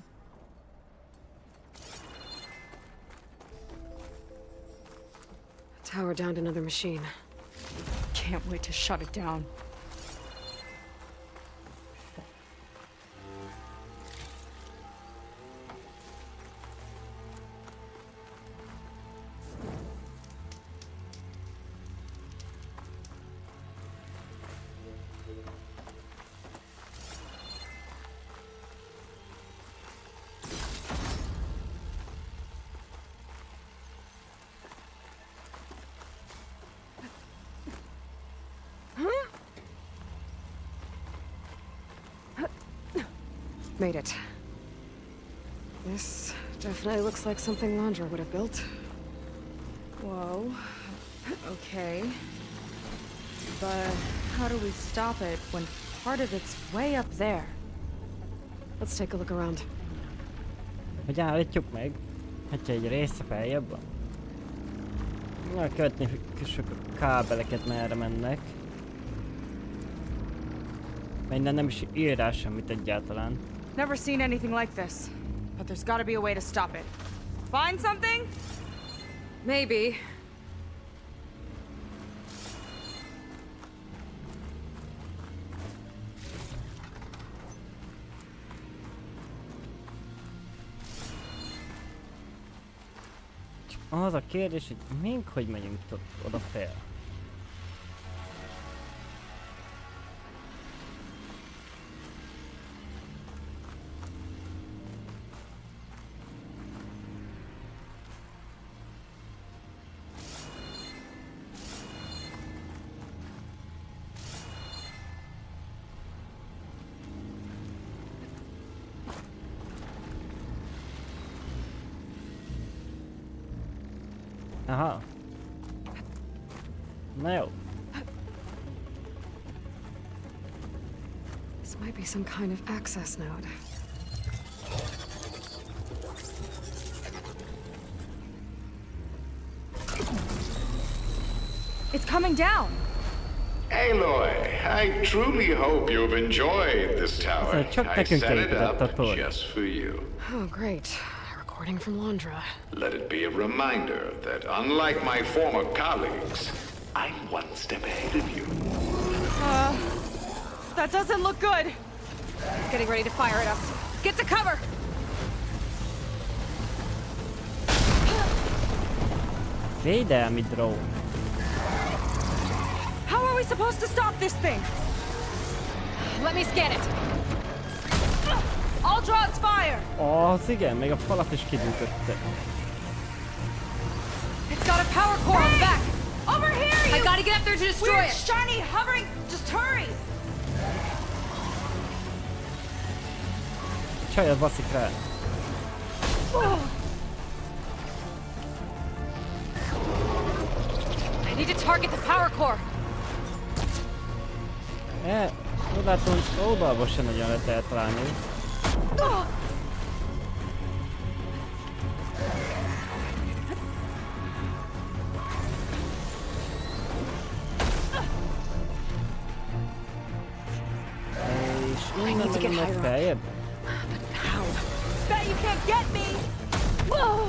Speaker 4: Tower downed another machine.
Speaker 6: Can't wait to shut it down.
Speaker 4: Made it. This definitely looks like something Landra would have built.
Speaker 6: Whoa. Okay. But how do we stop it when part of it's way up there?
Speaker 4: Let's take a look around.
Speaker 2: Hogy állítjuk meg? Hát egy része feljebb van. Na, követni a kábeleket merre mennek. Minden nem is ír rá semmit egyáltalán.
Speaker 6: Never seen anything like this, but there's gotta be a way to stop it. Find something?
Speaker 4: Maybe.
Speaker 2: Az a kérdés, hogy mink hogy megyünk oda fel. Aha. Na jó.
Speaker 4: This might be some kind of access node.
Speaker 6: It's coming down!
Speaker 12: Aloy, I truly hope you've enjoyed this tower.
Speaker 2: Csak
Speaker 12: I
Speaker 2: nekünk
Speaker 12: set it
Speaker 2: épített a
Speaker 12: up
Speaker 2: torony.
Speaker 12: just for you.
Speaker 4: Oh, great. Recording from Landra.
Speaker 12: Let it be a reminder that unlike my former colleagues, I'm one step ahead of you.
Speaker 6: That doesn't look good! It's getting ready to fire at us. Get to cover!
Speaker 2: Védelmi drón.
Speaker 6: How are we supposed to stop this thing? Let me scan it. I'll draw its fire.
Speaker 2: Az igen, még a falat is kidütötte.
Speaker 6: It's got a power core on the back. Over here, you!
Speaker 7: I gotta get up there to destroy
Speaker 6: Weird,
Speaker 7: it!
Speaker 6: shiny, hovering. Just hurry!
Speaker 2: Csaj, az baszik rá.
Speaker 7: I need to target the power core!
Speaker 2: Úgy látom, hogy oldalból sem nagyon lehet eltalálni. És innen megyünk meg feljebb?
Speaker 4: How?
Speaker 6: Bet you can't get me! Whoa!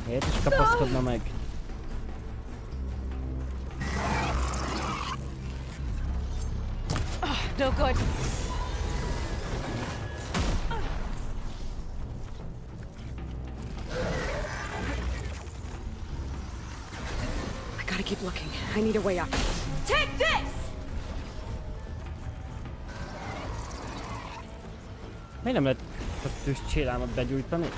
Speaker 2: Miért is kapaszkodna meg?
Speaker 6: No good.
Speaker 4: I gotta keep looking. I need a way up.
Speaker 6: Take this!
Speaker 2: Miért nem lehet a tűzcsillámot begyújtani?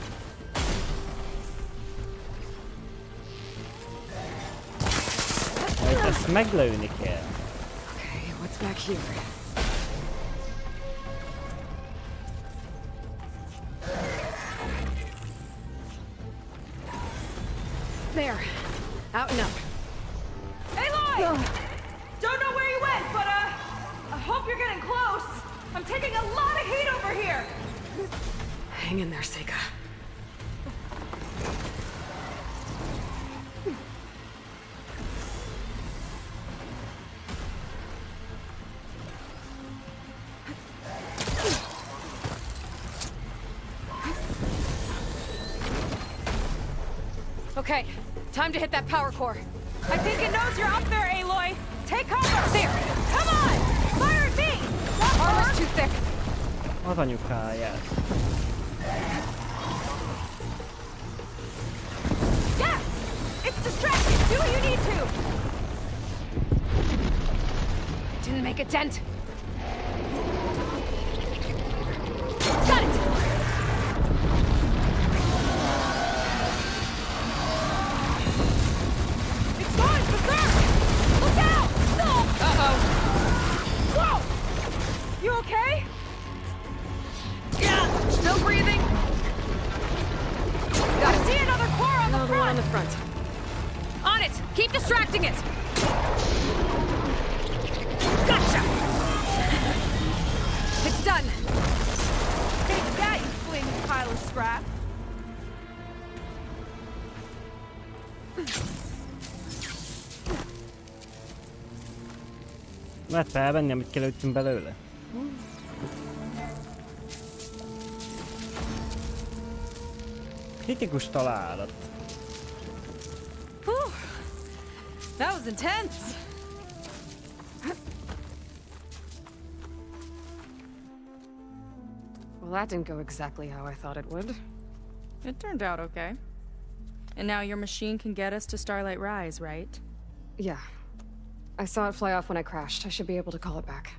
Speaker 2: Majd ezt meglőni kell.
Speaker 4: Okay, back here. There. Out and up.
Speaker 6: Aloy! Don't know where you went, but I hope you're getting close. I'm taking a lot of heat over here.
Speaker 4: Hang in there, Seika.
Speaker 6: Okay, time to hit that power core. I think it knows you're up there, Aloy. Take cover! There! Come on! Fire at me! Armor's too thick.
Speaker 2: Az anyukáját.
Speaker 6: Yes! It's distracted! Do what you need to! Didn't make a dent. Got it! It's going berserk! Look out! Uh-oh. Whoa! You okay? Yeah, still breathing. Got it. See another core on the
Speaker 4: Another
Speaker 6: front.
Speaker 4: one on the front.
Speaker 6: On it! Keep distracting it! Gotcha! It's done! Take that, you flaming pile of scrap!
Speaker 2: Lehet felvenni, amit kilőttünk belőle? Kritikus találat.
Speaker 6: Whew. That was intense!
Speaker 4: Well, that didn't go exactly how I thought it would.
Speaker 6: It turned out okay. And now your machine can get us to Starlight Rise, right?
Speaker 4: Yeah. I saw it fly off when I crashed. I should be able to call it back.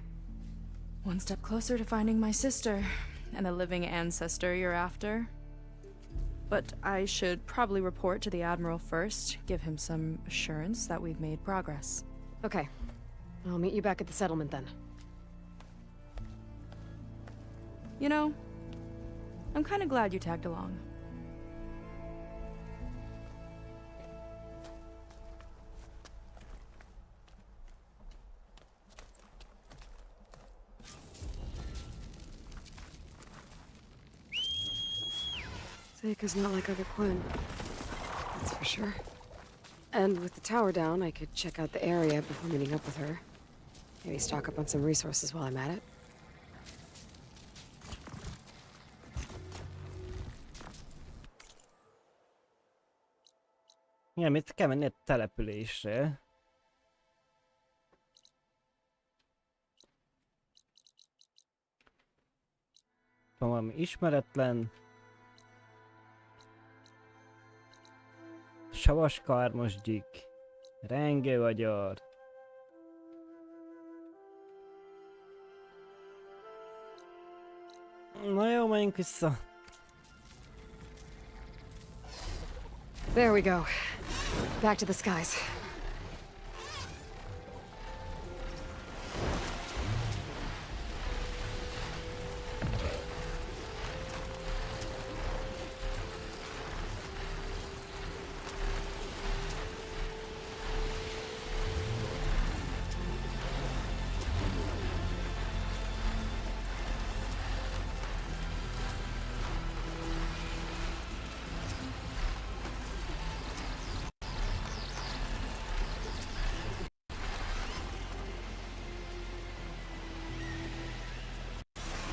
Speaker 6: One step closer to finding my sister, and the living ancestor you're after. But I should probably report to the Admiral first, give him some assurance that we've made progress.
Speaker 4: Okay. I'll meet you back at the settlement then.
Speaker 6: You know, I'm kind of glad you tagged along.
Speaker 4: Seika's not like other Quen. That's for sure. And with the tower down, I could check out the area before meeting up with her. Maybe stock up on some resources while I'm at it.
Speaker 2: Igen, mit kell menni egy településre. Van valami ismeretlen. Savas karmosgyik. Renge vagyar. Na jó, menjünk vissza.
Speaker 4: There we go. Back to the skies.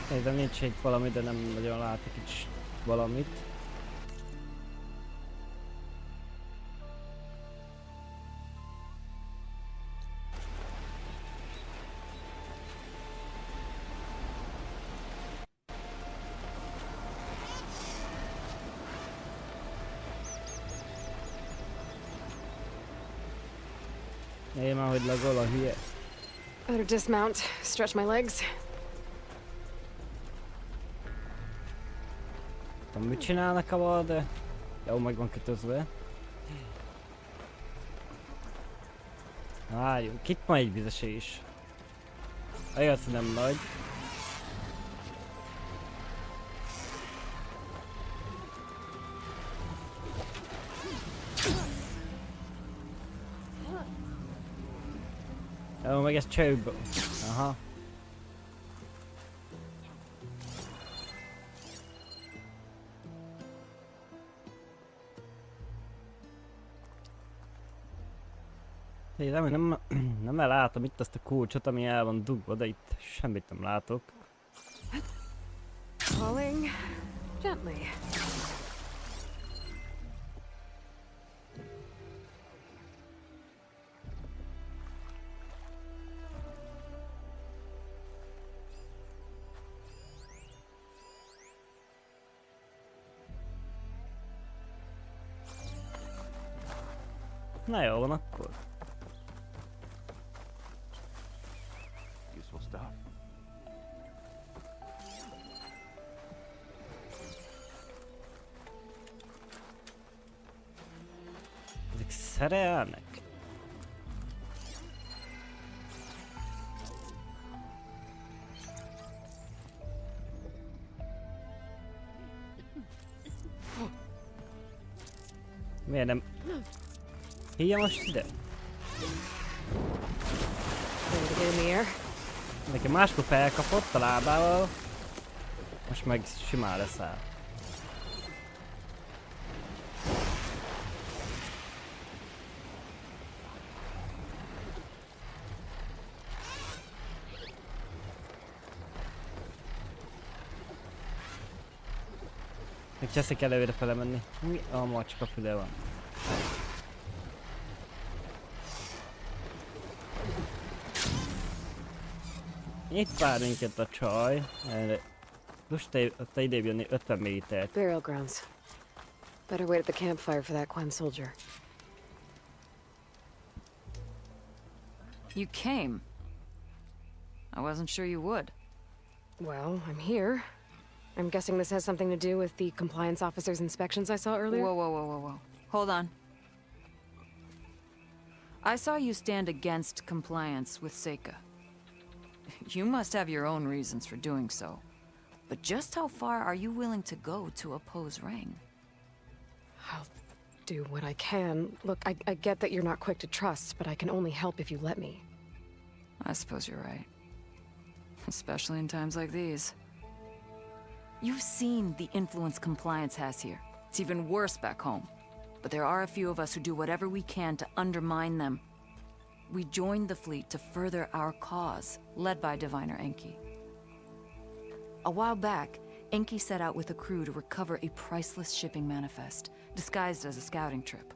Speaker 2: Szerintem nincs egy valami, de nem nagyon látok itt valamit. Én már hogy lagol a hülye.
Speaker 4: Better dismount, stretch my legs.
Speaker 2: Nem mit csinálnak a val, de jó, meg van kötözve. Várjunk, itt van egy vizesés. Igaz, nem nagy. Jó, meg ez csőbb. Aha. Én nem látom itt azt a kulcsot, ami el van dugva, de itt semmit nem látok.
Speaker 4: Falling gently.
Speaker 2: Na jó van akkor.
Speaker 11: Useful stuff.
Speaker 2: Ezek szerelnek? Miért nem? Hívja most ide?
Speaker 4: Ready to get in the air?
Speaker 2: Neki máskor felkapott a lábával, most meg simán leszáll. Még cseszik előre fele menni. Mi a macska füle van? Itt vár minket a csaj. Most te idébb jönni 50 métert.
Speaker 4: Burial grounds. Better wait at the campfire for that Quen soldier.
Speaker 10: You came. I wasn't sure you would.
Speaker 4: Well, I'm here. I'm guessing this has something to do with the compliance officer's inspections I saw earlier?
Speaker 10: Whoa, whoa, whoa, whoa, whoa. Hold on. I saw you stand against compliance with Seika. You must have your own reasons for doing so. But just how far are you willing to go to oppose Rang?
Speaker 4: I'll do what I can. Look, I get that you're not quick to trust, but I can only help if you let me.
Speaker 10: I suppose you're right. Especially in times like these. You've seen the influence compliance has here. It's even worse back home. But there are a few of us who do whatever we can to undermine them. We joined the fleet to further our cause, led by Diviner Enki. A while back, Enki set out with a crew to recover a priceless shipping manifest, disguised as a scouting trip.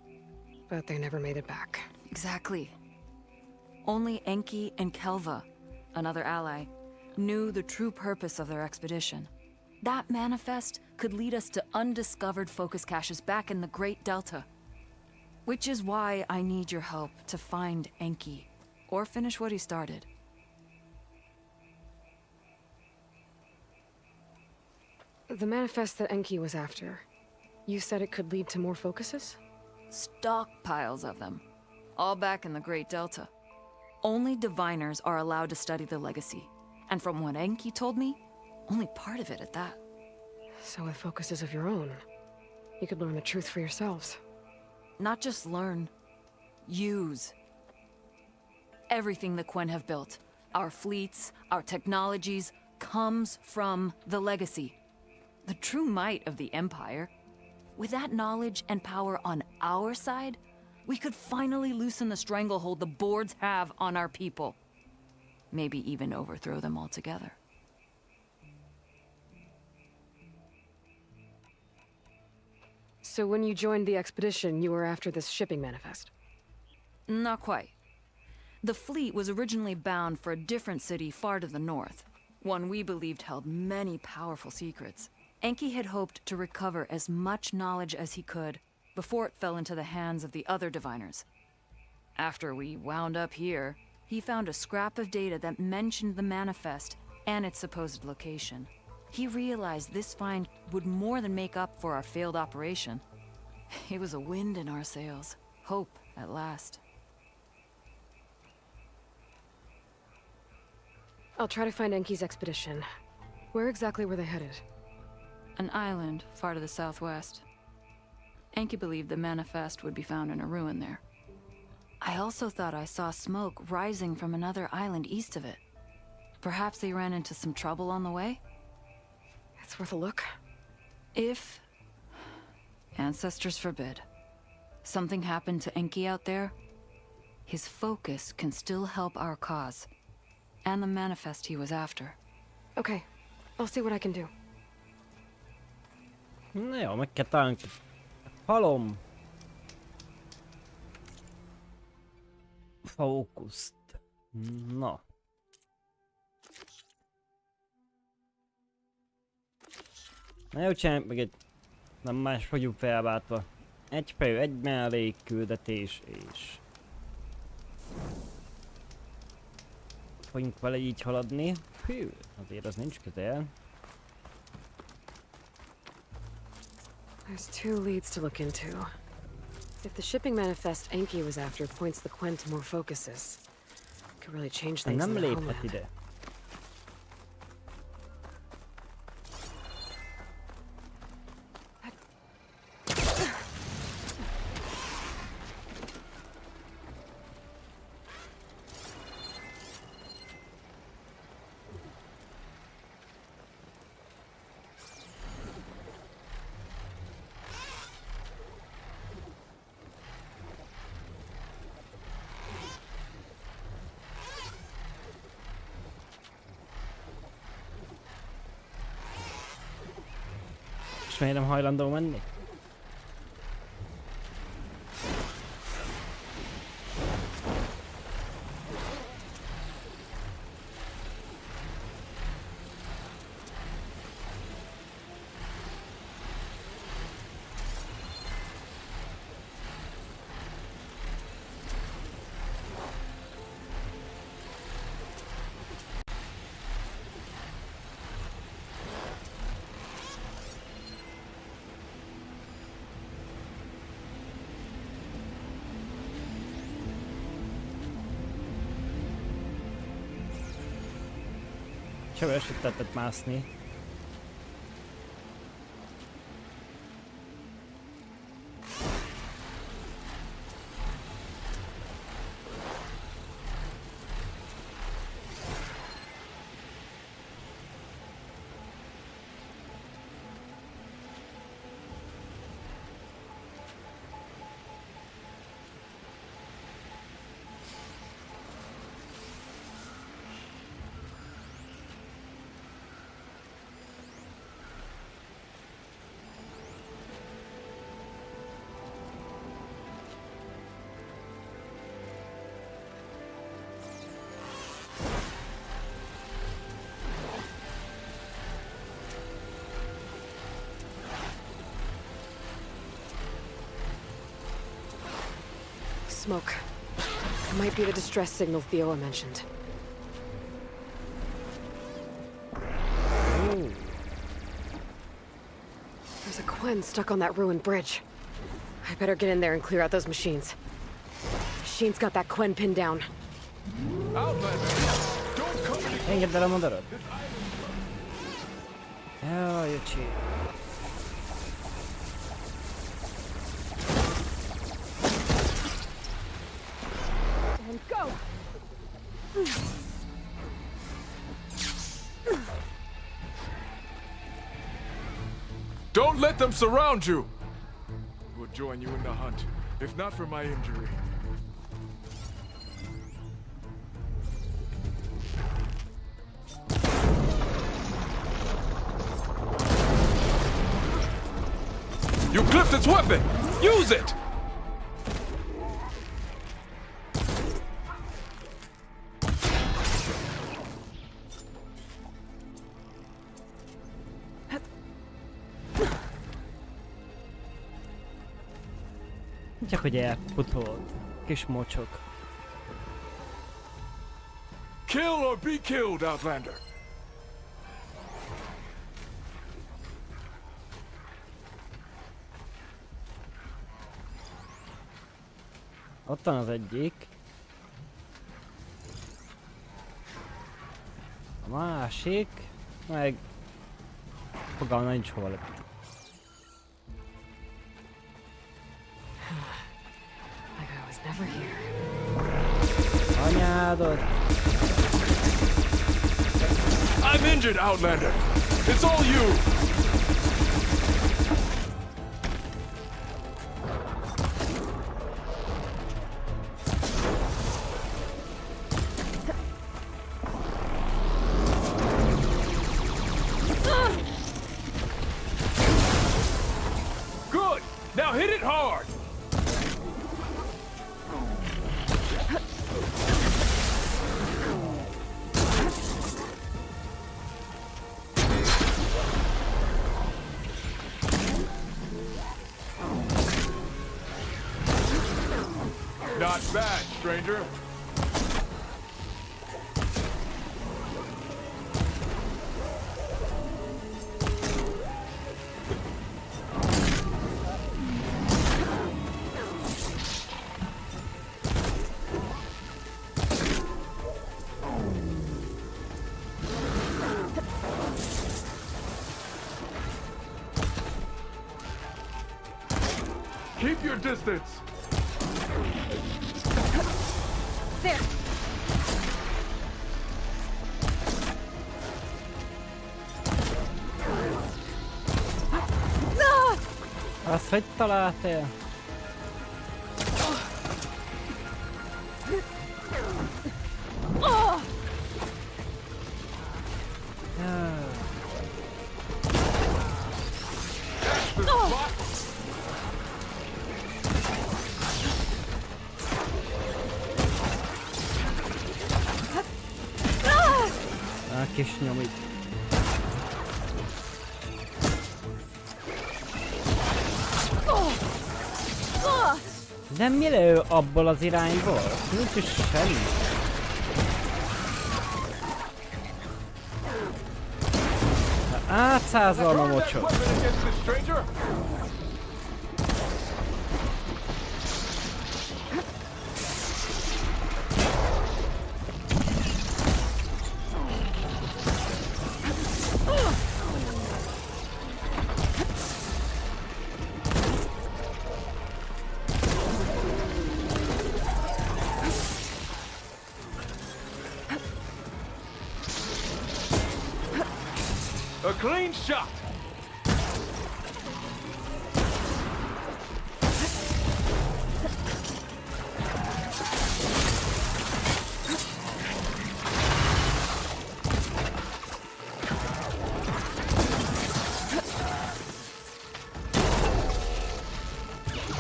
Speaker 4: But they never made it back.
Speaker 10: Exactly. Only Enki and Kelva, another ally, knew the true purpose of their expedition. That manifest could lead us to undiscovered focus caches back in the Great Delta. Which is why I need your help to find Enki, or finish what he started.
Speaker 4: The manifest that Enki was after, you said it could lead to more focuses?
Speaker 10: Stockpiles of them, all back in the Great Delta. Only diviners are allowed to study the legacy, and from what Enki told me, only part of it at that.
Speaker 4: So with focuses of your own, you could learn the truth for yourselves.
Speaker 10: Not just learn, use. Everything the Quen have built, our fleets, our technologies, comes from the legacy. The true might of the Empire. With that knowledge and power on our side, we could finally loosen the stranglehold the boards have on our people. Maybe even overthrow them altogether.
Speaker 4: So when you joined the expedition, you were after this shipping manifest?
Speaker 10: Not quite. The fleet was originally bound for a different city far to the north, one we believed held many powerful secrets. Enki had hoped to recover as much knowledge as he could before it fell into the hands of the other diviners. After we wound up here, he found a scrap of data that mentioned the manifest and its supposed location. He realized this find would more than make up for our failed operation. It was a wind in our sails. Hope, at last.
Speaker 4: I'll try to find Enki's expedition. Where exactly were they headed?
Speaker 10: An island far to the southwest. Enki believed the manifest would be found in a ruin there. I also thought I saw smoke rising from another island east of it. Perhaps they ran into some trouble on the way?
Speaker 4: It's worth a look.
Speaker 10: If... ancestors forbid. Something happened to Enki out there, his focus can still help our cause. And the manifest he was after.
Speaker 4: Okay. I'll see what I can do.
Speaker 2: Na jó, meg kell találnunk halom. Fókuszt. Na. Na jó, csináljuk meg egy... Nem más vagyunk felváltva. Egy fejű, egy mellék küldetés és... Fogunk vele így haladni. Hű, azért az nincs közel.
Speaker 4: There's two leads to look into. If the shipping manifest Enki was after points the Quen to more focuses, it could really change things in
Speaker 2: Nem
Speaker 4: the
Speaker 2: léphet
Speaker 4: homeland.
Speaker 2: ide. És miért nem hajlandó menni? Sehol se tettet mászni.
Speaker 4: Smoke. It might be the distress signal Theo mentioned.
Speaker 2: Ooh.
Speaker 4: There's a Quen stuck on that ruined bridge. I better get in there and clear out those machines. Machine's got that Quen pinned down.
Speaker 2: Engedd el a madarat. Jaj, öcsi.
Speaker 4: And go!
Speaker 13: Don't let them surround you! We'll join you in the hunt, if not for my injury. You clipped its weapon! Use it!
Speaker 2: Csak hogy elputolt. Kis mocsok.
Speaker 13: Kill or be killed, Outlander!
Speaker 2: Ott van az egyik. A másik, meg fogalma nincs hol lett.
Speaker 4: Like I was never here.
Speaker 2: Anyádod!
Speaker 13: I'm injured, Outlander. It's all you. Good. Now hit it hard. Not bad, stranger. Keep your distance.
Speaker 6: There!
Speaker 2: Azt hogy találtál? Kis nyomit. De mi lő abból az irányból? Nincs is semmi. Átszázolom a mocsot.
Speaker 13: A clean shot.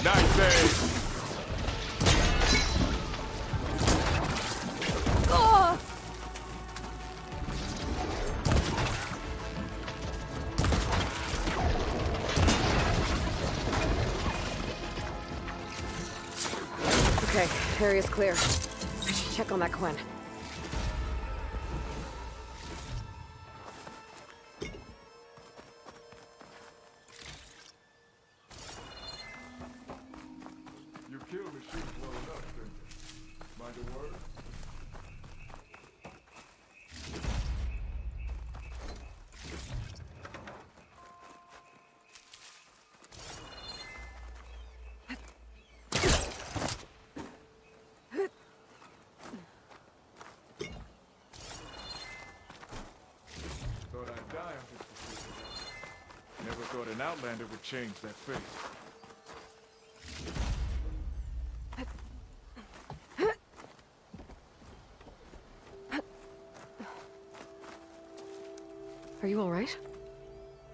Speaker 13: Nice save.
Speaker 4: Okay, area's clear. I should check on that Quen.
Speaker 13: You killed machines well enough, stranger. Mind a word? Thought I'd die on this decision. Never thought an Outlander would change that fate.
Speaker 4: Are you all right?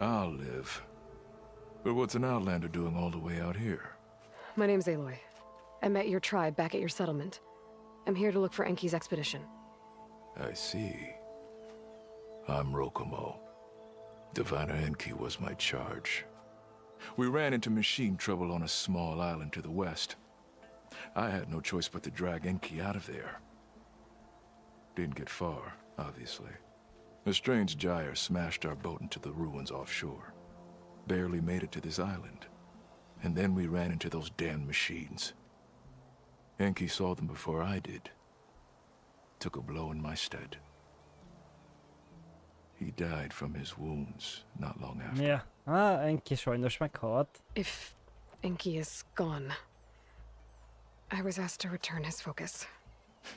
Speaker 13: I'll live. But what's an Outlander doing all the way out here?
Speaker 4: My name's Aloy. I met your tribe back at your settlement. I'm here to look for Enki's expedition.
Speaker 13: I see. I'm Rokomo. Diviner Enki was my charge. We ran into machine trouble on a small island to the west. I had no choice but to drag Enki out of there. Didn't get far, obviously. A strange gyre smashed our boat into the ruins offshore. Barely made it to this island. And then we ran into those damn machines. Enki saw them before I did. Took a blow in my stead. He died from his wounds not long after.
Speaker 2: Ja, Enki sajnos meghalt.
Speaker 4: If Enki is gone, I was asked to return his focus.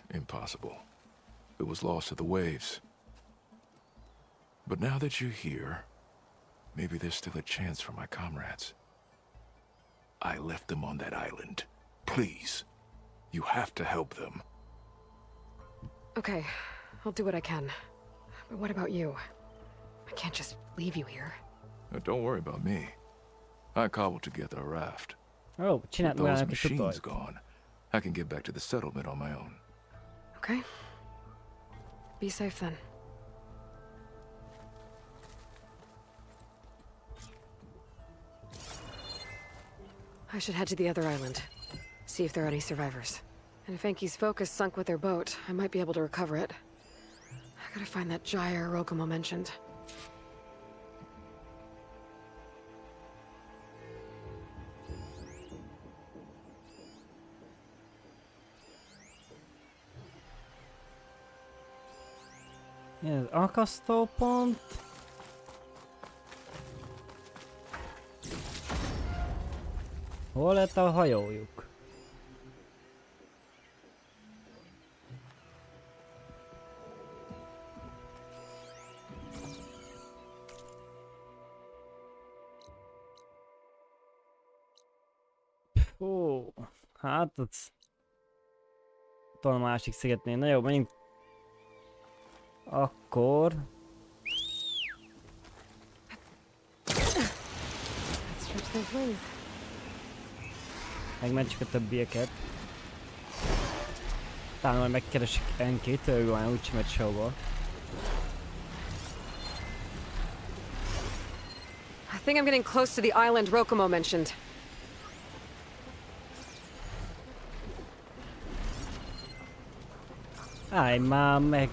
Speaker 13: Impossible. It was lost to the waves. But now that you're here, maybe there's still a chance for my comrades. I left them on that island. Please, you have to help them.
Speaker 4: Okay, I'll do what I can. But what about you? I can't just leave you here.
Speaker 13: Don't worry about me. I cobbled together a raft.
Speaker 2: Ó,
Speaker 13: With
Speaker 2: csinált
Speaker 13: those
Speaker 2: magának egy
Speaker 13: machines
Speaker 2: tudajt.
Speaker 13: gone, I can get back to the settlement on my own.
Speaker 4: Okay? Be safe then. I should head to the other island. See if there are any survivors. And if Enki's focus sunk with their boat, I might be able to recover it. I gotta find that gyre Rokumo mentioned.
Speaker 2: Ez akasztópont. Hol lett a hajójuk? Ó, hát az... Ott a másik szigetnél. Na jó, menjünk. Akkor... Megmentjük a többieket. Talán majd megkeresik Enkit, ő már úgysem megy sehova.
Speaker 4: I think I'm getting close to the island Rokumo mentioned.
Speaker 2: Állj már meg!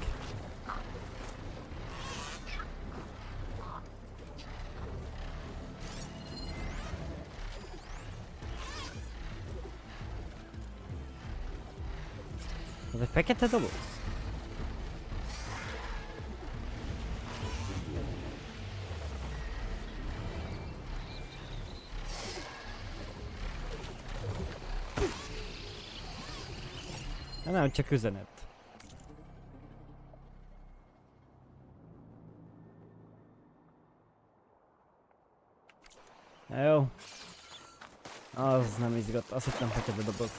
Speaker 2: Ez egy fekete doboz? Nem, csak üzenet. Jó. Az nem izgat, azt hittem fekete doboz.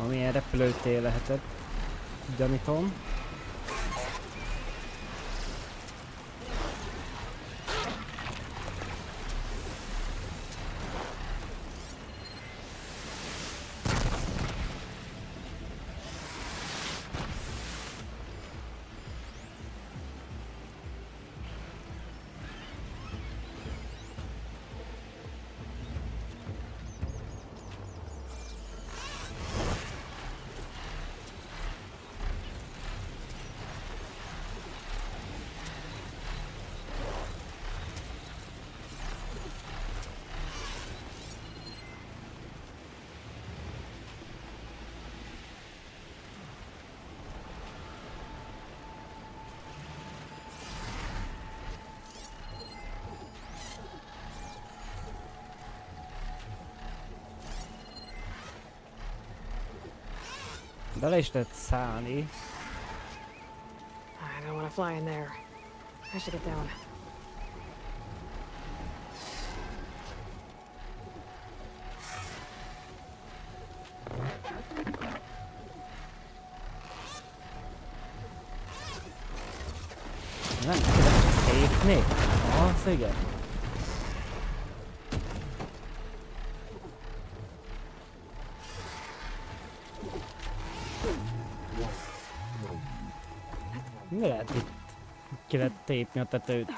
Speaker 2: Milyen repülőtér lehetett, gyanítom. Bele is lehet szállni.
Speaker 4: I don't want to fly in there. I should get down.
Speaker 2: Nem tudom szépni. Az igen. Mi lehet itt? Ki lehet tépni a tetőt?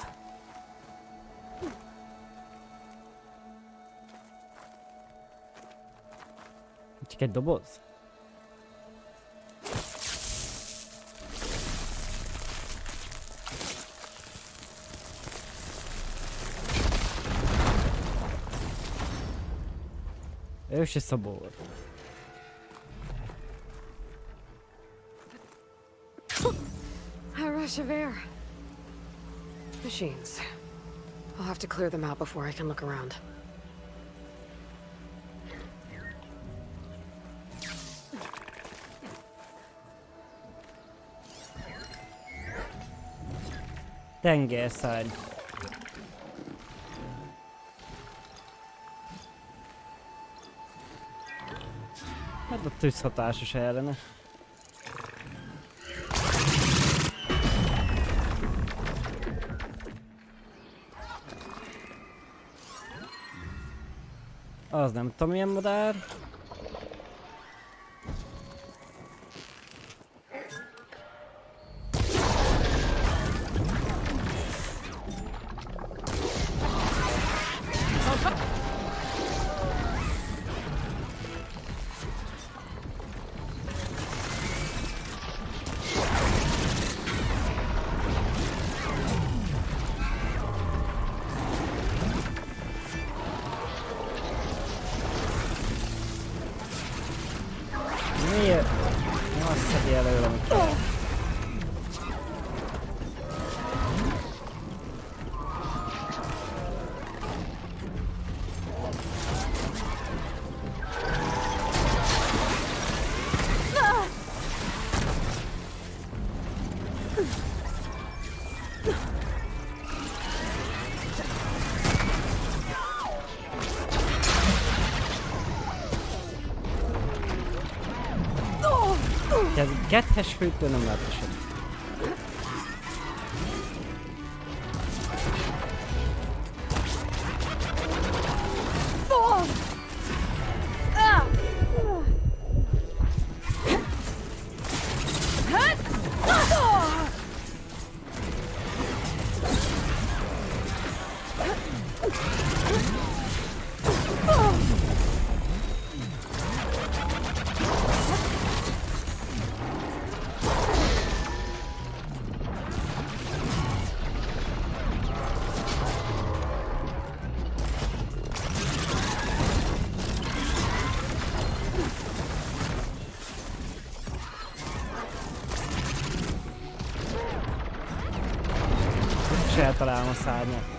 Speaker 2: Csak egy doboz? Ősi szobor.
Speaker 4: A rush of air. Machines. I'll have to clear them out before I can look around.
Speaker 2: Tengerszárny. Hát a tűzhatásos ellene. Az nem tudom milyen madár. Miért? Nem azt szedi előle, amit kell. Ez kethes főtől nem lehet esetni. És eltalálom a szárnyat.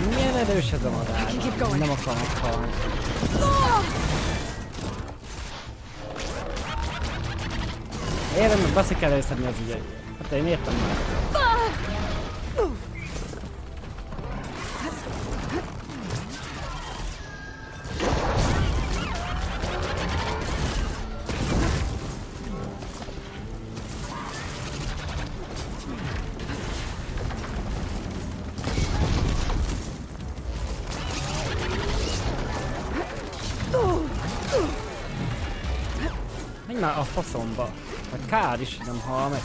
Speaker 2: Milyen erős ez a madár? Nem akarom meghalni. Érem, hogy baszik előszedni az ügyet. Hát én értem már. Menj már a faszomba. Hát kár is, hogy nem hal meg.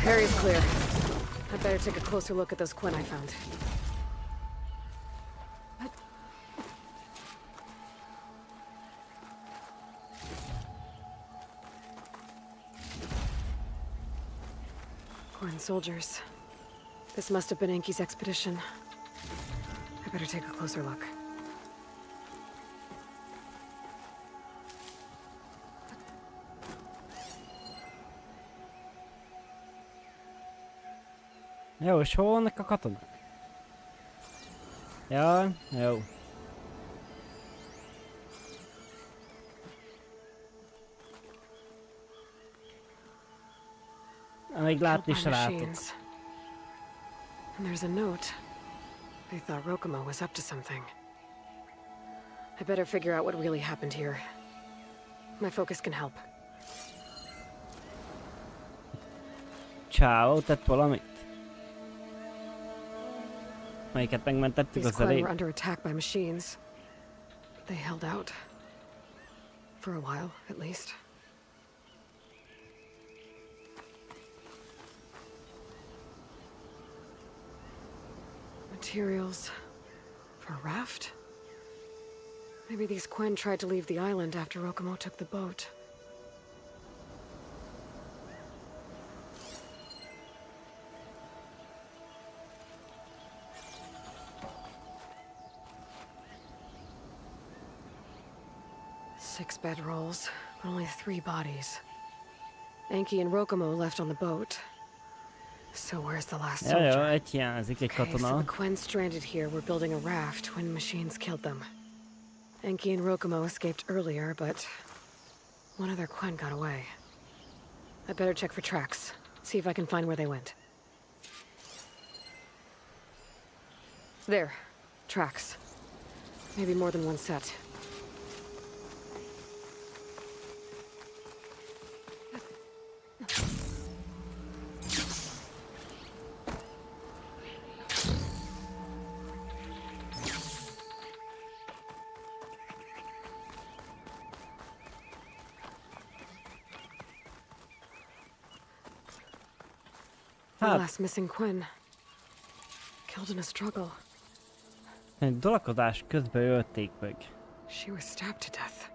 Speaker 4: area's clear. I'd better take a closer look at those Quen I found. Quen soldiers. This must have been Enki's expedition. I better take a closer look.
Speaker 2: Jó, és hol vannak a katonák? Ja, jó. Még látni se látok.
Speaker 4: And there's a note. They thought Rokomo was up to something. I better figure out what really happened here. My focus can help.
Speaker 2: Ciao, tett valamit? Melyiket megmentettük,
Speaker 4: These
Speaker 2: az
Speaker 4: Quen
Speaker 2: elég.
Speaker 4: were under attack by machines. They held out. For a while, at least. Materials for a raft? Maybe these Quen tried to leave the island after Rokomo took the boat. Six bedrolls, but only 3 bodies. Enki and Rokomo left on the boat. So where's the last
Speaker 2: Ja,
Speaker 4: soldier?
Speaker 2: jó, egy hiányzik, egy
Speaker 4: Okay, so
Speaker 2: katona.
Speaker 4: the Quen stranded here were building a raft when machines killed them. Enki and Rokomo escaped earlier, but one of their Quen got away. I better check for tracks, see if I can find where they went. There, tracks. Maybe more than one set. The last missing Quen. Killed in a struggle.
Speaker 2: Egy dolakodás közben ölték meg.
Speaker 4: She was stabbed to death.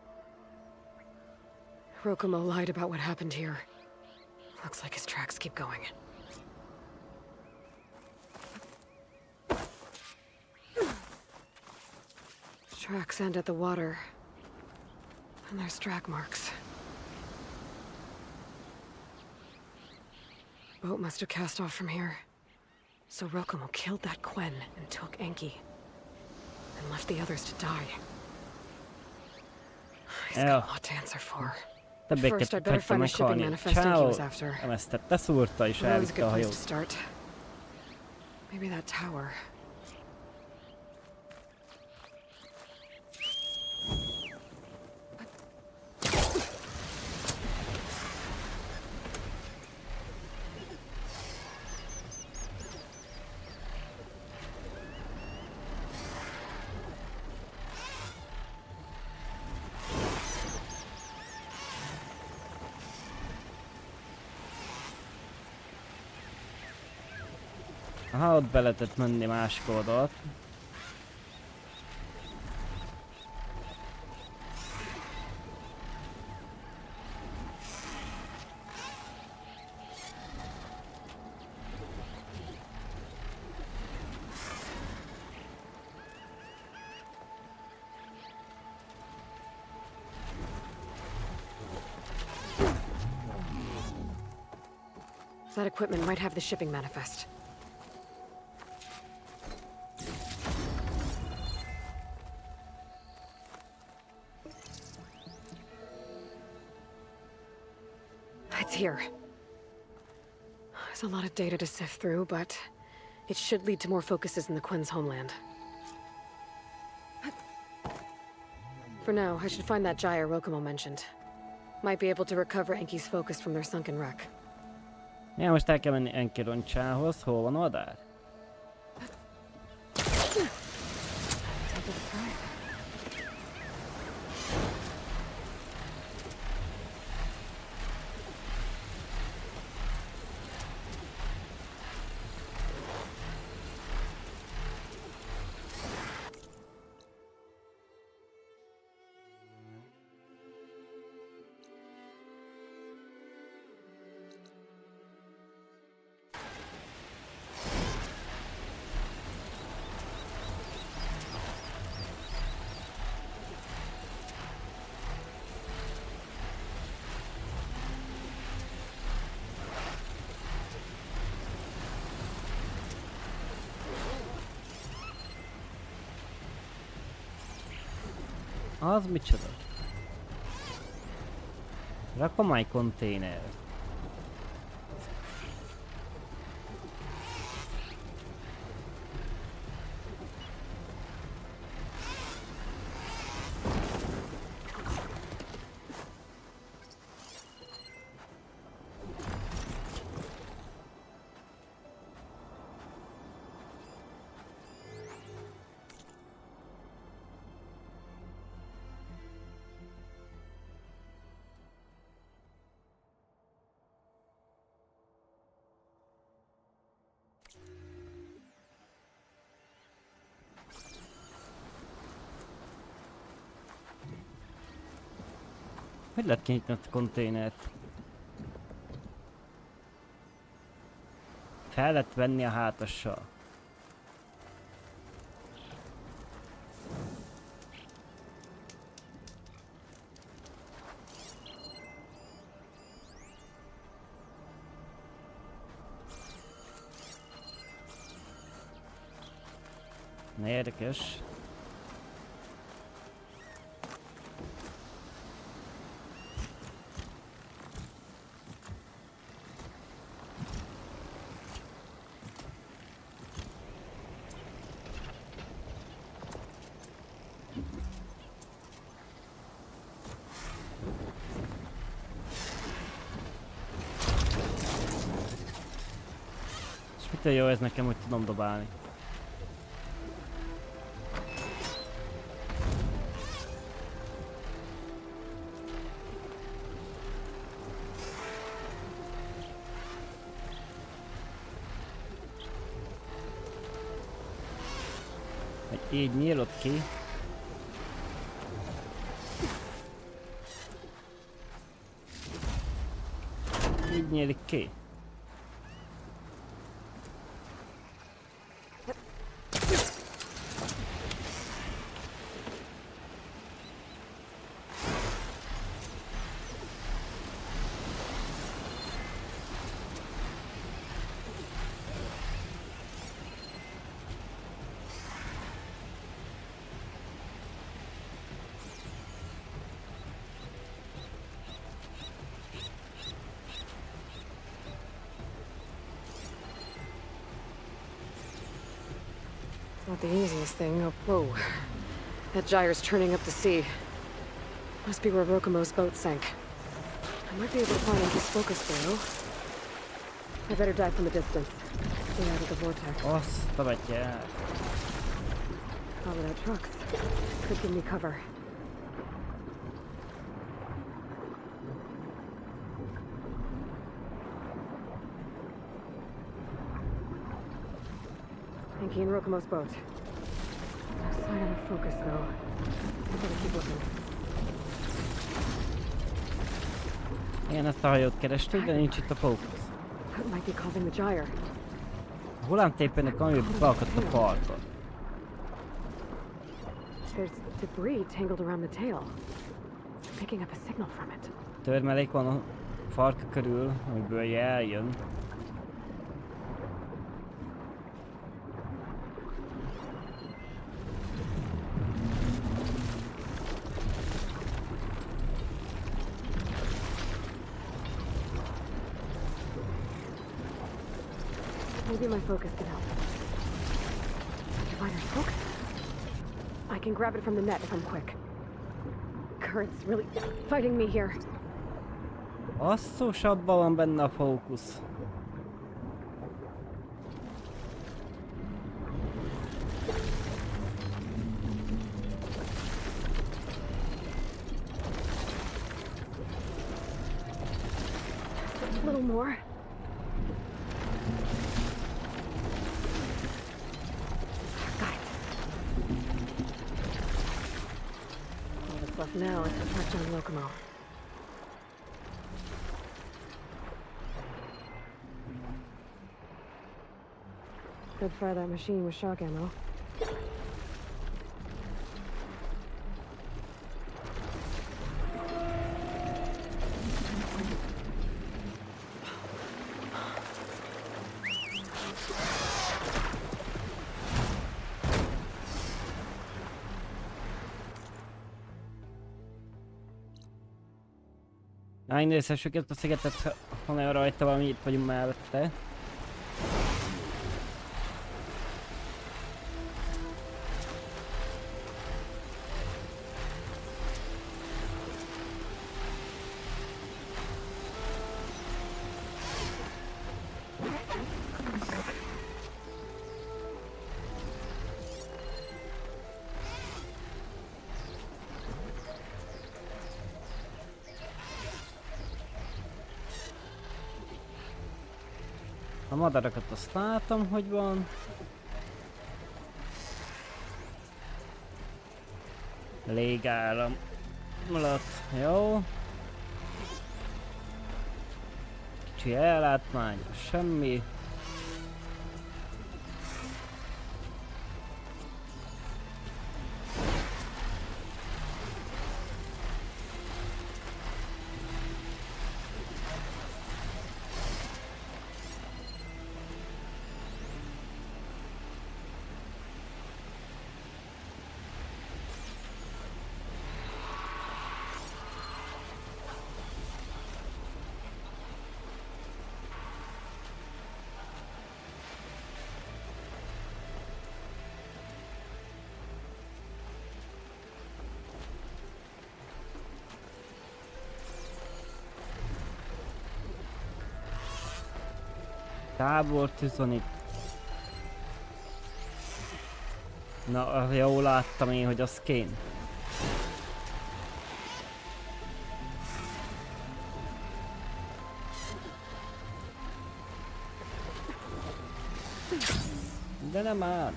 Speaker 4: Rokomo lied about what happened here. Looks like his tracks keep going. Tracks end at the water. And there's drag marks. Boat must have cast off from here. So Rokomo killed that Quen and took Enki. And left the others to die. He's got a lot to answer for.
Speaker 2: Többéket
Speaker 4: First, I'd better
Speaker 2: hagyta
Speaker 4: find a shipping
Speaker 2: meghalni.
Speaker 4: manifest Enki
Speaker 2: Ciao!
Speaker 4: was after.
Speaker 2: Emesztette, szúrta és
Speaker 4: Well, that was a
Speaker 2: elvitte a
Speaker 4: good place to
Speaker 2: hajót.
Speaker 4: start. Maybe that tower.
Speaker 2: Aha, ott be lehetett menni másik oldalt.
Speaker 4: That equipment might have the shipping manifest. It's here. There's a lot of data to sift through, but it should lead to more focuses in the Quen's homeland. For now, I should find that gyre Rokomo mentioned. Might be able to recover Enki's focus from their sunken wreck.
Speaker 2: Ja, most el kell menni Enki roncsához. Hol van oldal? Az micsoda? Rakomány konténer. Hogy lehet kinyitni a konténert? Fel lehet venni a hátassal. Na érdekes. Mitől jó ez nekem, hogy tudom dobálni. Hogy így nyílod ki. Így nyílik ki.
Speaker 4: Not the easiest thing. Oh, whoa. That gyre's turning up the sea. Must be where Rokomo's boat sank. I might be able to find Enki's focus below. I better dive from a distance. Stay out of the vortex.
Speaker 2: Azt a betyár.
Speaker 4: All without trucks. Could give me cover. Enki and Rokomo's boat. No sign of a focus, though. I better keep looking.
Speaker 2: Igen, ezt a hajót kerestük, de nincs itt a fókusz.
Speaker 4: That might be causing the gyre.
Speaker 2: A hullámtépének ami beakadt a farkon.
Speaker 4: There's debris tangled around the tail. Picking up a signal from it.
Speaker 2: Törmelék van a farka körül, amiből eljön.
Speaker 4: Maybe my focus can help. Diviner's focus. I can grab it from the net if I'm quick. Current's really fighting me here.
Speaker 2: Basszusabban van benne a fókusz.
Speaker 4: A little more. Left now is to touch on Rokomo. Could fire that machine with shock ammo.
Speaker 2: Megnézhessük ezt a szigetet, ha van olyan rajta valami, itt vagyunk mellette. A madarakat azt látom, hogy van. Légállam alatt, jó. Kicsi ellátmány, semmi. Tábortűz van itt. Na, jól láttam én, hogy az Quen. De nem áll.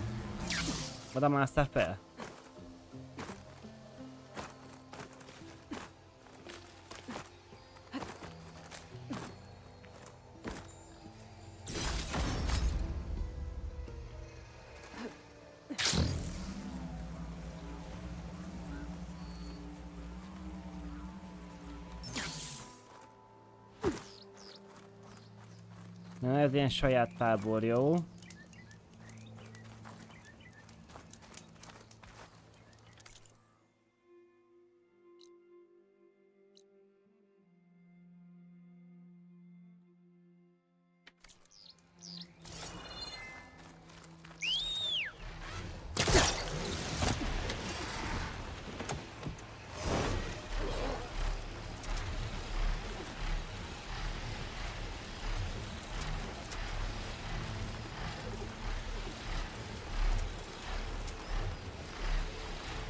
Speaker 2: Oda másztál fel. Na, ez ilyen saját tábor, jó?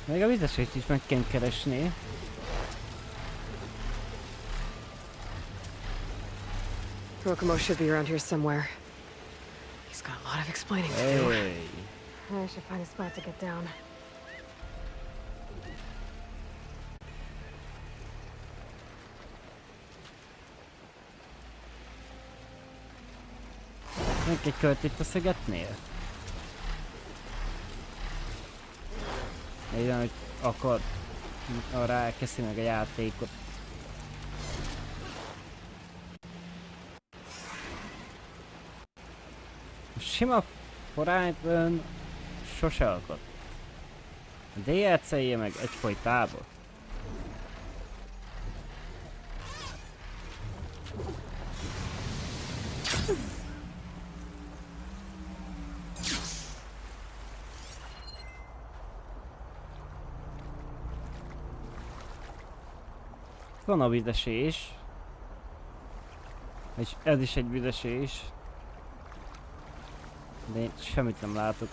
Speaker 2: Még a vizesét is meg kell keresni.
Speaker 4: Rokomo should be around here somewhere. He's got a lot of explaining to do.
Speaker 2: Hey.
Speaker 7: I should find a spot to get down.
Speaker 2: Még egy kört itt a szigetnél? Olyan, hogy akar arra elkezdi meg a játékot. A sima Horizon sose akad. A DLC-je meg egyfolytában. Van a vizesés. És ez is egy vizesés. De én semmit nem látok.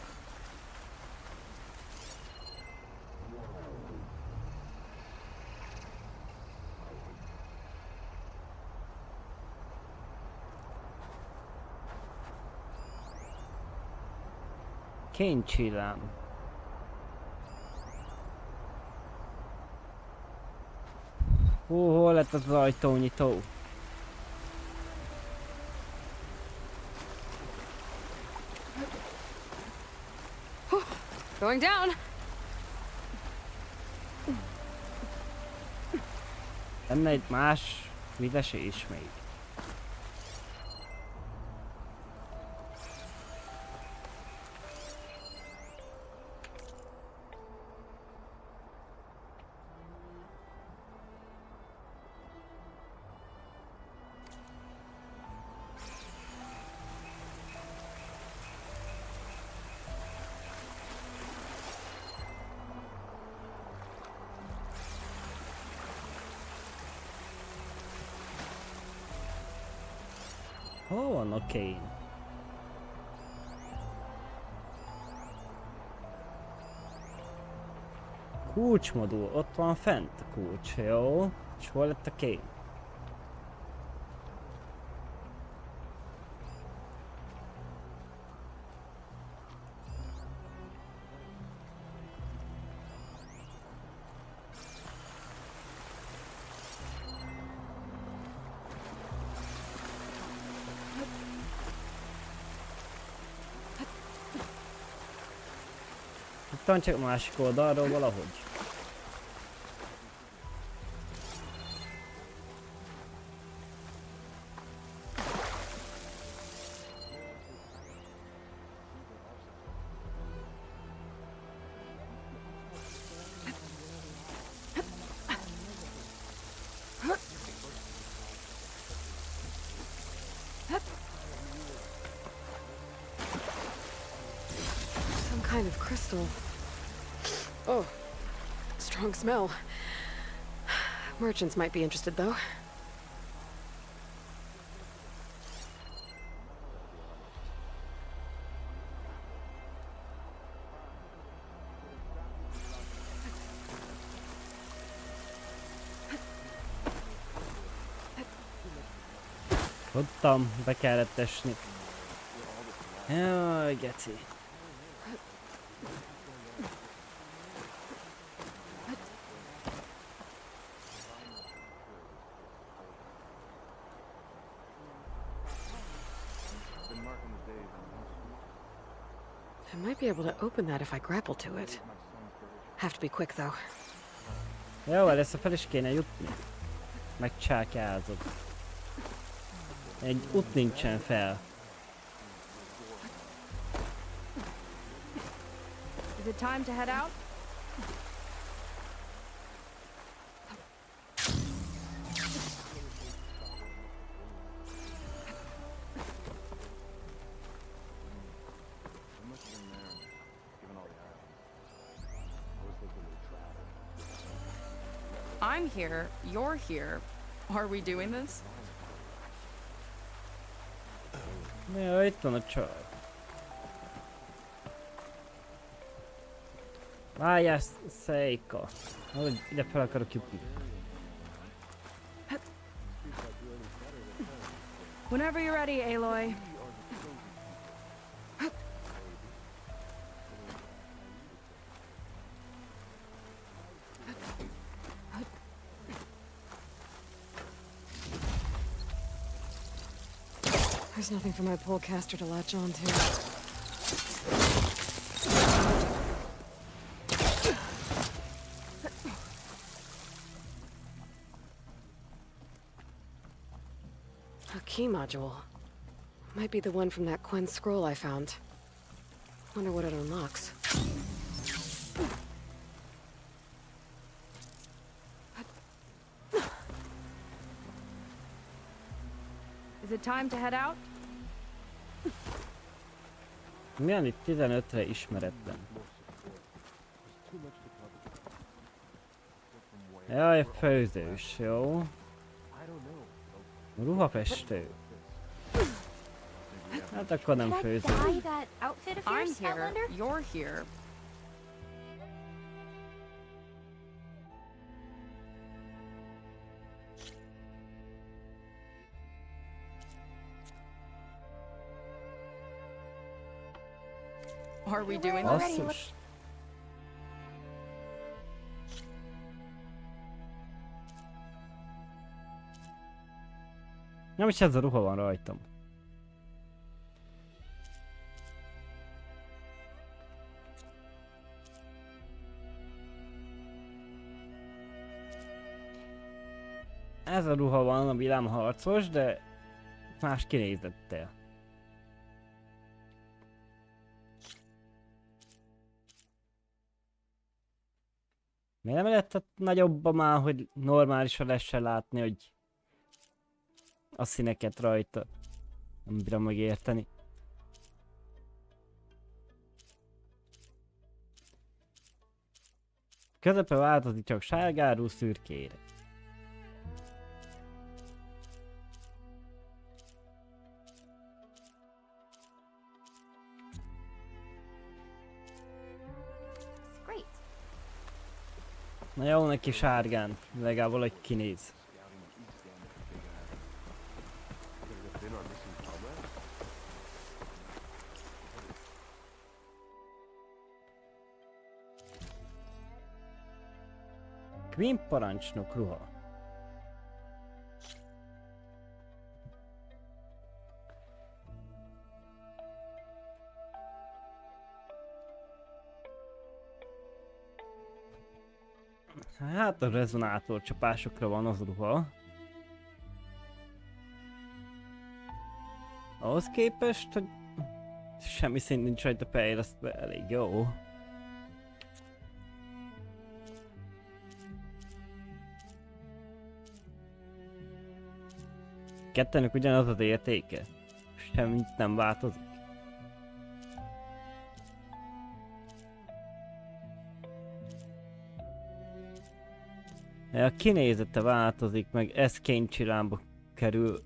Speaker 2: Kénycsillám. Hol lett az ajtónyitó?
Speaker 4: Going down.
Speaker 2: Lenne egy más vizesés még. Hol van a Quen? Kulcsmodul, ott van fent a kulcs, jó? És hol lett a Quen? Talán csak másik oldalról valahogy.
Speaker 4: Some kind of crystal. Oh, strong smell. Merchants might be interested, though.
Speaker 2: Tudtam, be kellett esni. Jaj, geci.
Speaker 4: I might be able to open that if I grapple to it. Have to be quick, though.
Speaker 2: Jó, először fel is kéne jutni. Megcsákázod. Egy út nincsen fel.
Speaker 6: Is it time to head out? I'm here, you're here. Are we doing this?
Speaker 2: Jó, itt van a csaj. Várjál, Seika. Hogy ide fel akarok jutni.
Speaker 6: Whenever you're ready, Aloy.
Speaker 4: There's nothing for my polecaster to latch on to. A key module. Might be the one from that Quen scroll I found. Wonder what it unlocks.
Speaker 6: Is it time to head out?
Speaker 2: Milyen itt 15-re ismeretlen? Jaj, főzős, jó? Ruhafestő. Hát akkor nem főző.
Speaker 6: I'm here, you're here. Are we doing this?
Speaker 2: Basszus. Nem is ez a ruha van rajtam. Ez a ruha van a villámharcos, de más kinézettel. Miért nem lett nagyobb már, hogy normálisan lehessen látni, hogy a színeket rajta? Nem bírom megérteni. Közepe változik csak sárgáról szürkére. Na jó, neki sárgán, legalább valahogy kinéz. Quen parancsnok ruha. Hát a rezonátor csapásokra van az ruha. Ahhoz képest, hogy semmi szint nincs rajta fejlesztve, elég jó. Kettőnek ugyanaz az értéke. Semmit nem változik. A kinézete változik, meg ez kénycsilámba kerül.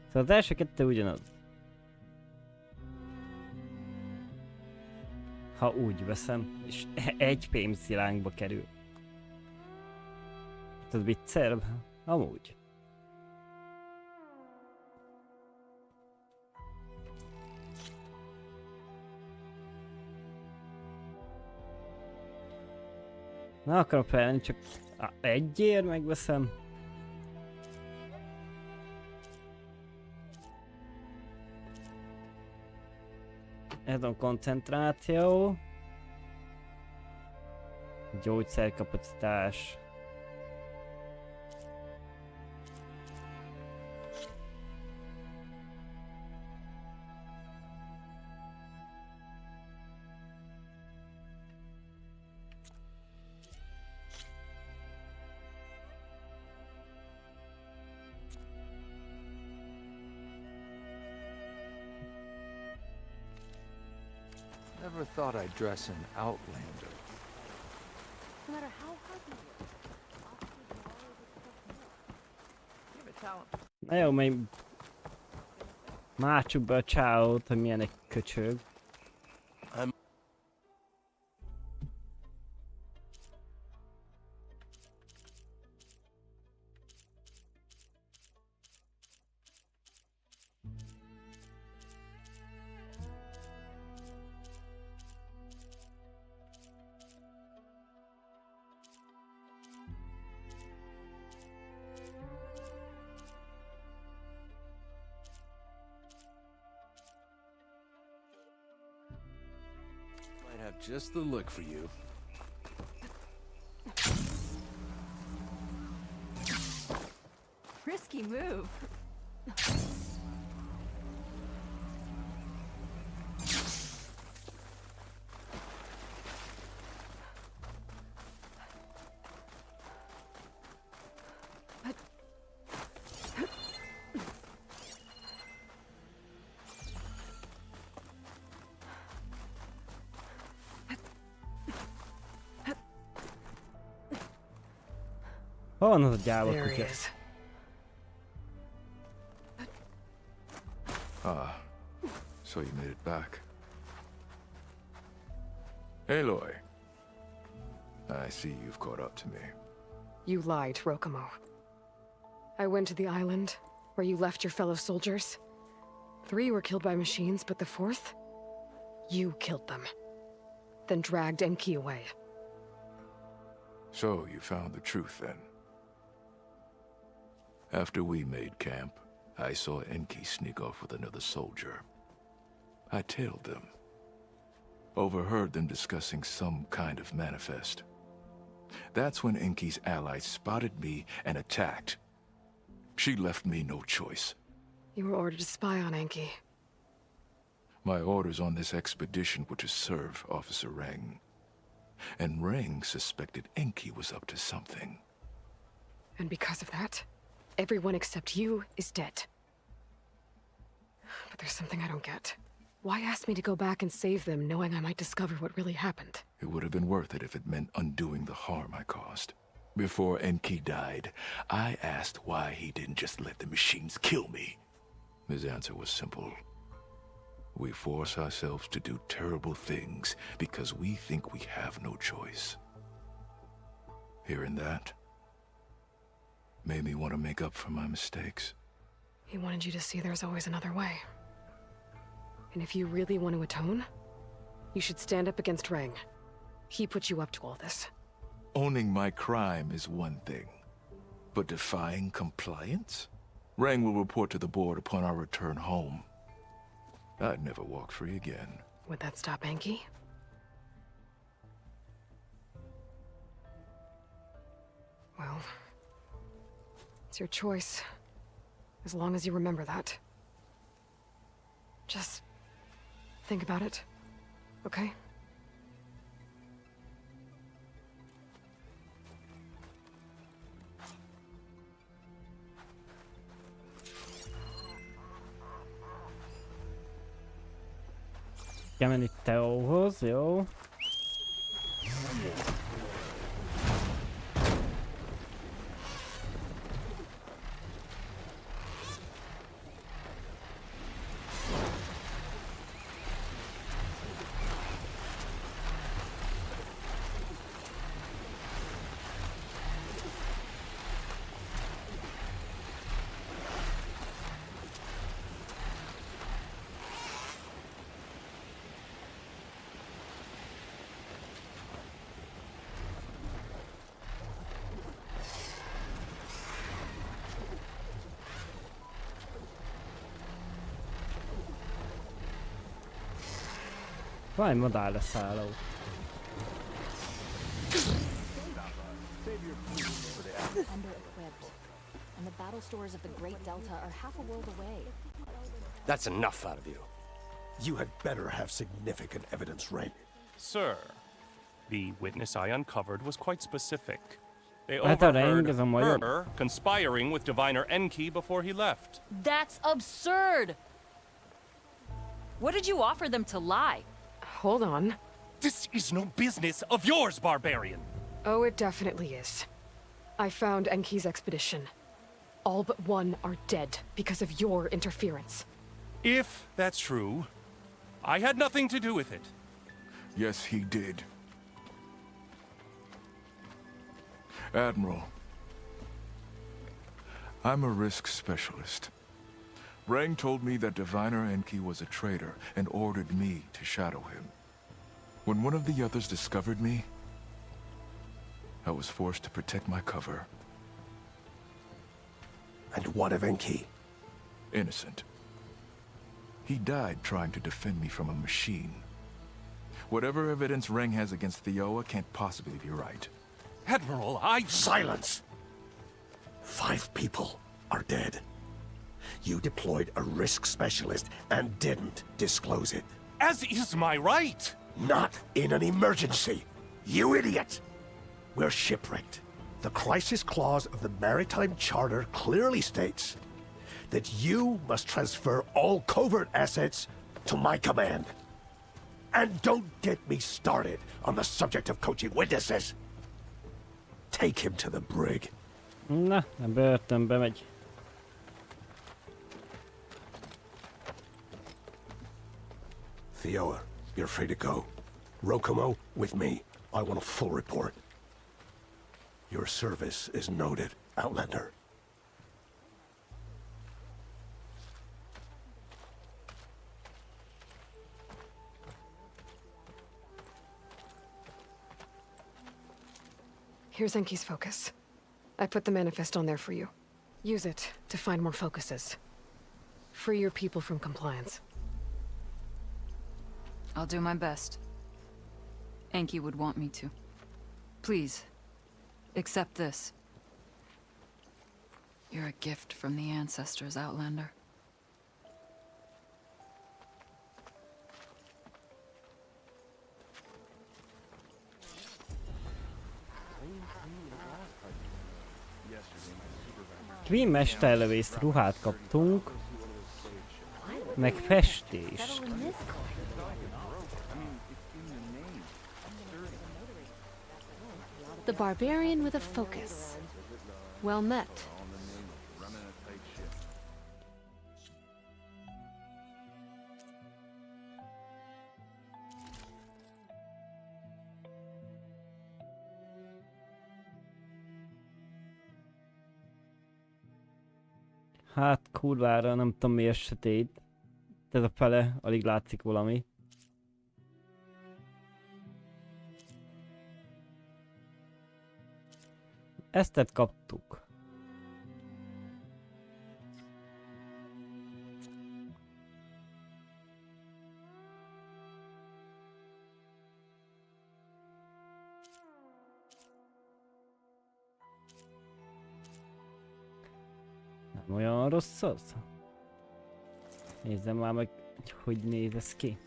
Speaker 2: Szóval az első kettő ugyanaz. Ha úgy veszem, és egy pénzszilánkba kerül. Ez viccer? Amúgy. Na akarom felvenni, csak egyért megveszem. Ez a koncentráció. Gyógyszerkapacitás.
Speaker 14: Never thought I'd dress an outlander.
Speaker 7: No matter how hard you work,
Speaker 6: You have a talent.
Speaker 2: Na jó, még mácsuk be a csáót, hogy milyen egy köcsög.
Speaker 11: Might have just the look for you.
Speaker 6: Risky move.
Speaker 2: Hol van az a gyáva
Speaker 4: There he
Speaker 2: kutya?
Speaker 4: is.
Speaker 13: Ah, so you made it back. Aloy. I see you've caught up to me.
Speaker 4: You lied, Rokomo. I went to the island, where you left your fellow soldiers. 3 were killed by machines, but the 4th? You killed them. Then dragged Enki away.
Speaker 13: So you found the truth then. After we made camp, I saw Enki sneak off with another soldier. I tailed them. Overheard them discussing some kind of manifest. That's when Enki's allies spotted me and attacked. She left me no choice.
Speaker 4: You were ordered to spy on Enki.
Speaker 13: My orders on this expedition were to serve Officer Reng. And Reng suspected Enki was up to something.
Speaker 4: And because of that, everyone except you is dead. But there's something I don't get. Why ask me to go back and save them, knowing I might discover what really happened?
Speaker 13: It would have been worth it if it meant undoing the harm I caused. Before Enki died, I asked why he didn't just let the machines kill me. His answer was simple. We force ourselves to do terrible things because we think we have no choice. Hearing that made me want to make up for my mistakes.
Speaker 4: He wanted you to see there's always another way. And if you really want to atone, you should stand up against Rang. He put you up to all this.
Speaker 13: Owning my crime is one thing, but defying compliance? Rang will report to the board upon our return home. I'd never walk free again.
Speaker 4: Would that stop Enki? Well, it's your choice. As long as you remember that. Just think about it, okay?
Speaker 2: Kell menni Teóhoz, jó? Valami madárleszálló.
Speaker 15: Under-equipped, and the battle stores of the Great Delta are half a world away.
Speaker 9: That's enough out of you. You had better have significant evidence, Rain.
Speaker 16: Sir, the witness I uncovered was quite specific. They
Speaker 2: Hát a Rain
Speaker 16: overheard
Speaker 2: az a majom.
Speaker 16: her conspiring with Diviner Enki before he left.
Speaker 10: That's absurd! What did you offer them to lie?
Speaker 4: Hold on.
Speaker 16: This is no business of yours, barbarian!
Speaker 4: Oh, it definitely is. I found Enki's expedition. All but one are dead because of your interference.
Speaker 16: If that's true, I had nothing to do with it.
Speaker 13: Yes, he did. Admiral, I'm a risk specialist. Rang told me that Diviner Enki was a traitor and ordered me to shadow him. When one of the others discovered me, I was forced to protect my cover.
Speaker 9: And what of Enki?
Speaker 13: Innocent. He died trying to defend me from a machine. Whatever evidence Rang has against Theoa can't possibly be right.
Speaker 16: Admiral,
Speaker 9: Silence! 5 people are dead. You deployed a risk specialist and didn't disclose it.
Speaker 16: As is my right!
Speaker 9: Not in an emergency, you idiot! We're shipwrecked. The crisis clause of the Maritime Charter clearly states that you must transfer all covert assets to my command. And don't get me started on the subject of coaching witnesses. Take him to the brig.
Speaker 2: Na, a börtönbe megy.
Speaker 9: Theoa, you're free to go. Rokomo, with me. I want a full report. Your service is noted, Outlander.
Speaker 4: Here's Enki's focus. I put the manifest on there for you. Use it to find more focuses. Free your people from compliance.
Speaker 10: I'll do my best. Enki would want me to. Please, accept this. You're a gift from the ancestors, Outlander.
Speaker 2: Quen mesterlövész ruhát kaptunk, meg festést.
Speaker 7: The barbarian with a focus. Well met.
Speaker 2: Hát kurvára nem tudom miért sötét. Ez a fele, alig látszik valami. Ezt kaptuk. Nem olyan rossz az? Nézzem már meg, hogy néz ez ki.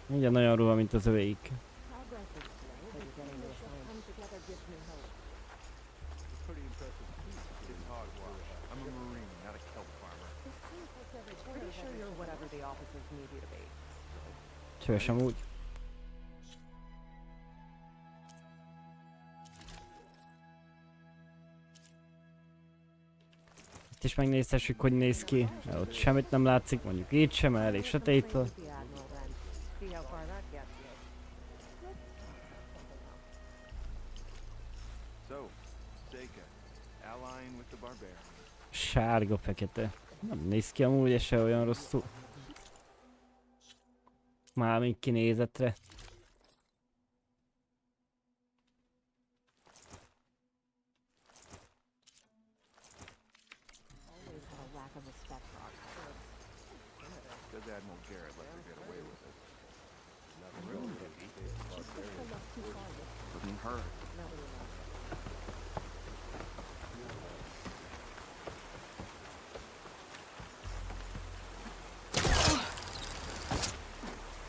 Speaker 2: Ugyanolyan ruha, mint az övéik. Csős amúgy. Itt is megnézhessük, hogy néz ki. Ott semmit nem látszik, mondjuk így sem, mert elég sötét van. Sárga-fekete. Nem néz ki amúgy, ez se olyan rosszul. Mármint kinézetre.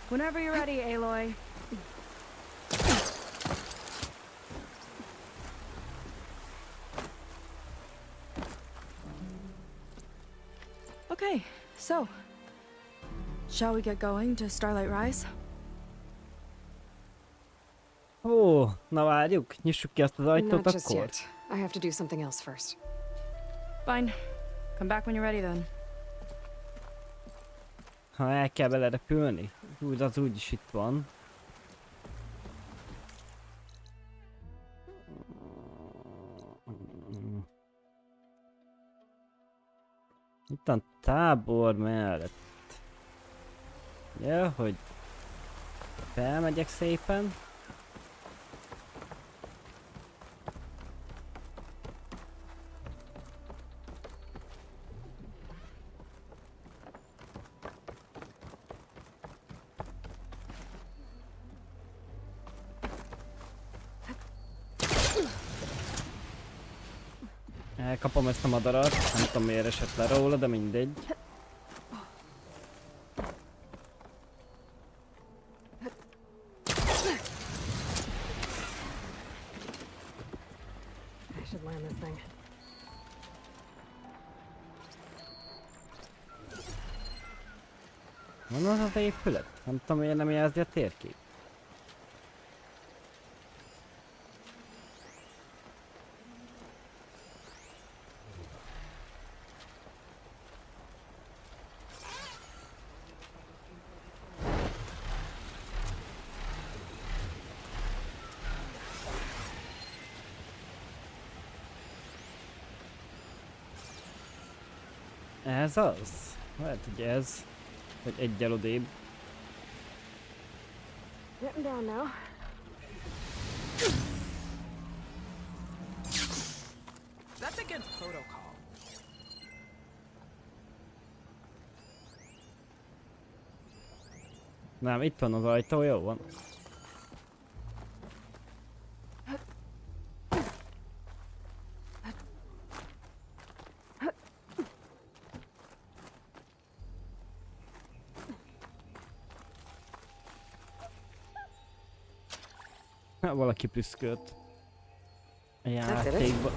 Speaker 6: Whenever you're ready, Aloy. Okay, so shall we get going to Starlight Rise?
Speaker 2: Ó, na várjuk, nyissuk ki azt az ajtót
Speaker 4: Not just
Speaker 2: akkor.
Speaker 4: yet. I have to do something else first.
Speaker 6: Fine. Come back when you're ready then.
Speaker 2: Ha el kell belerepülni, úgy az úgyis itt van. Itt a tábor mellett. Ja, hogy felmegyek szépen. Elkapom ezt a madarat, nem tudom miért esett le róla, de mindegy.
Speaker 4: I should land this thing.
Speaker 2: Van az az épület? Nem tudom miért nem jelzi a térkép. Ez az? Lehet, hogy ez. Vagy egyel odébb.
Speaker 4: Getting down now.
Speaker 17: That's against protocol.
Speaker 2: Nem, itt van az ajtó, jó van. Valaki prüszkölt a játékba.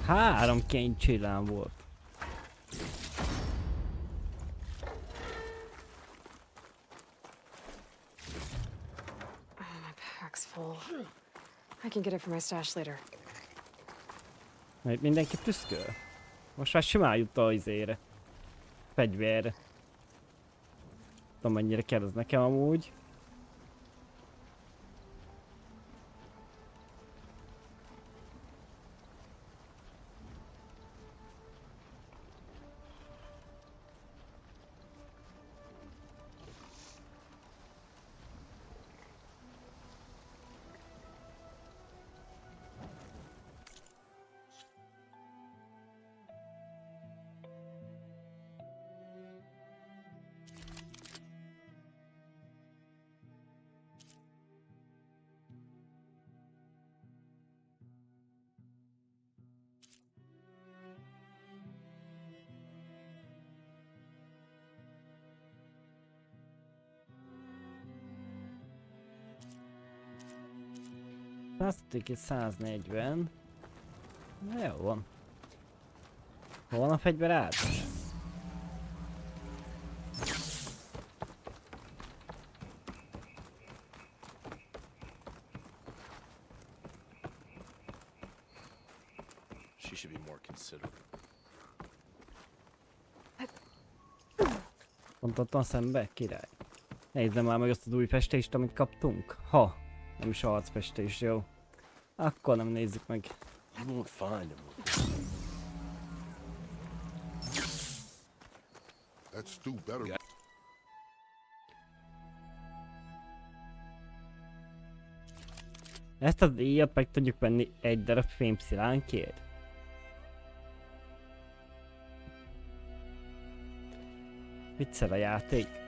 Speaker 2: Három kénycsillám volt.
Speaker 4: My pack's full. I can get it from my stash later.
Speaker 2: Mert mindenki prüszköl. Most már simán jut a izére. Fegyverre. Tudom mennyire kell ez nekem amúgy. Látszottuk itt 140. Na jó van. Hol van a fegyver át?
Speaker 11: She should be more considerate.
Speaker 2: Pont ott van szembe? Király. Nézzem már meg azt az új festést, amit kaptunk. Ha, nem is arcfestés, jó. Akkor nem nézzük meg.
Speaker 11: You won't find him.
Speaker 18: That's Stu better.
Speaker 2: Ezt az íjat meg tudjuk venni egy darab fémszilánkért. Viccel a játék.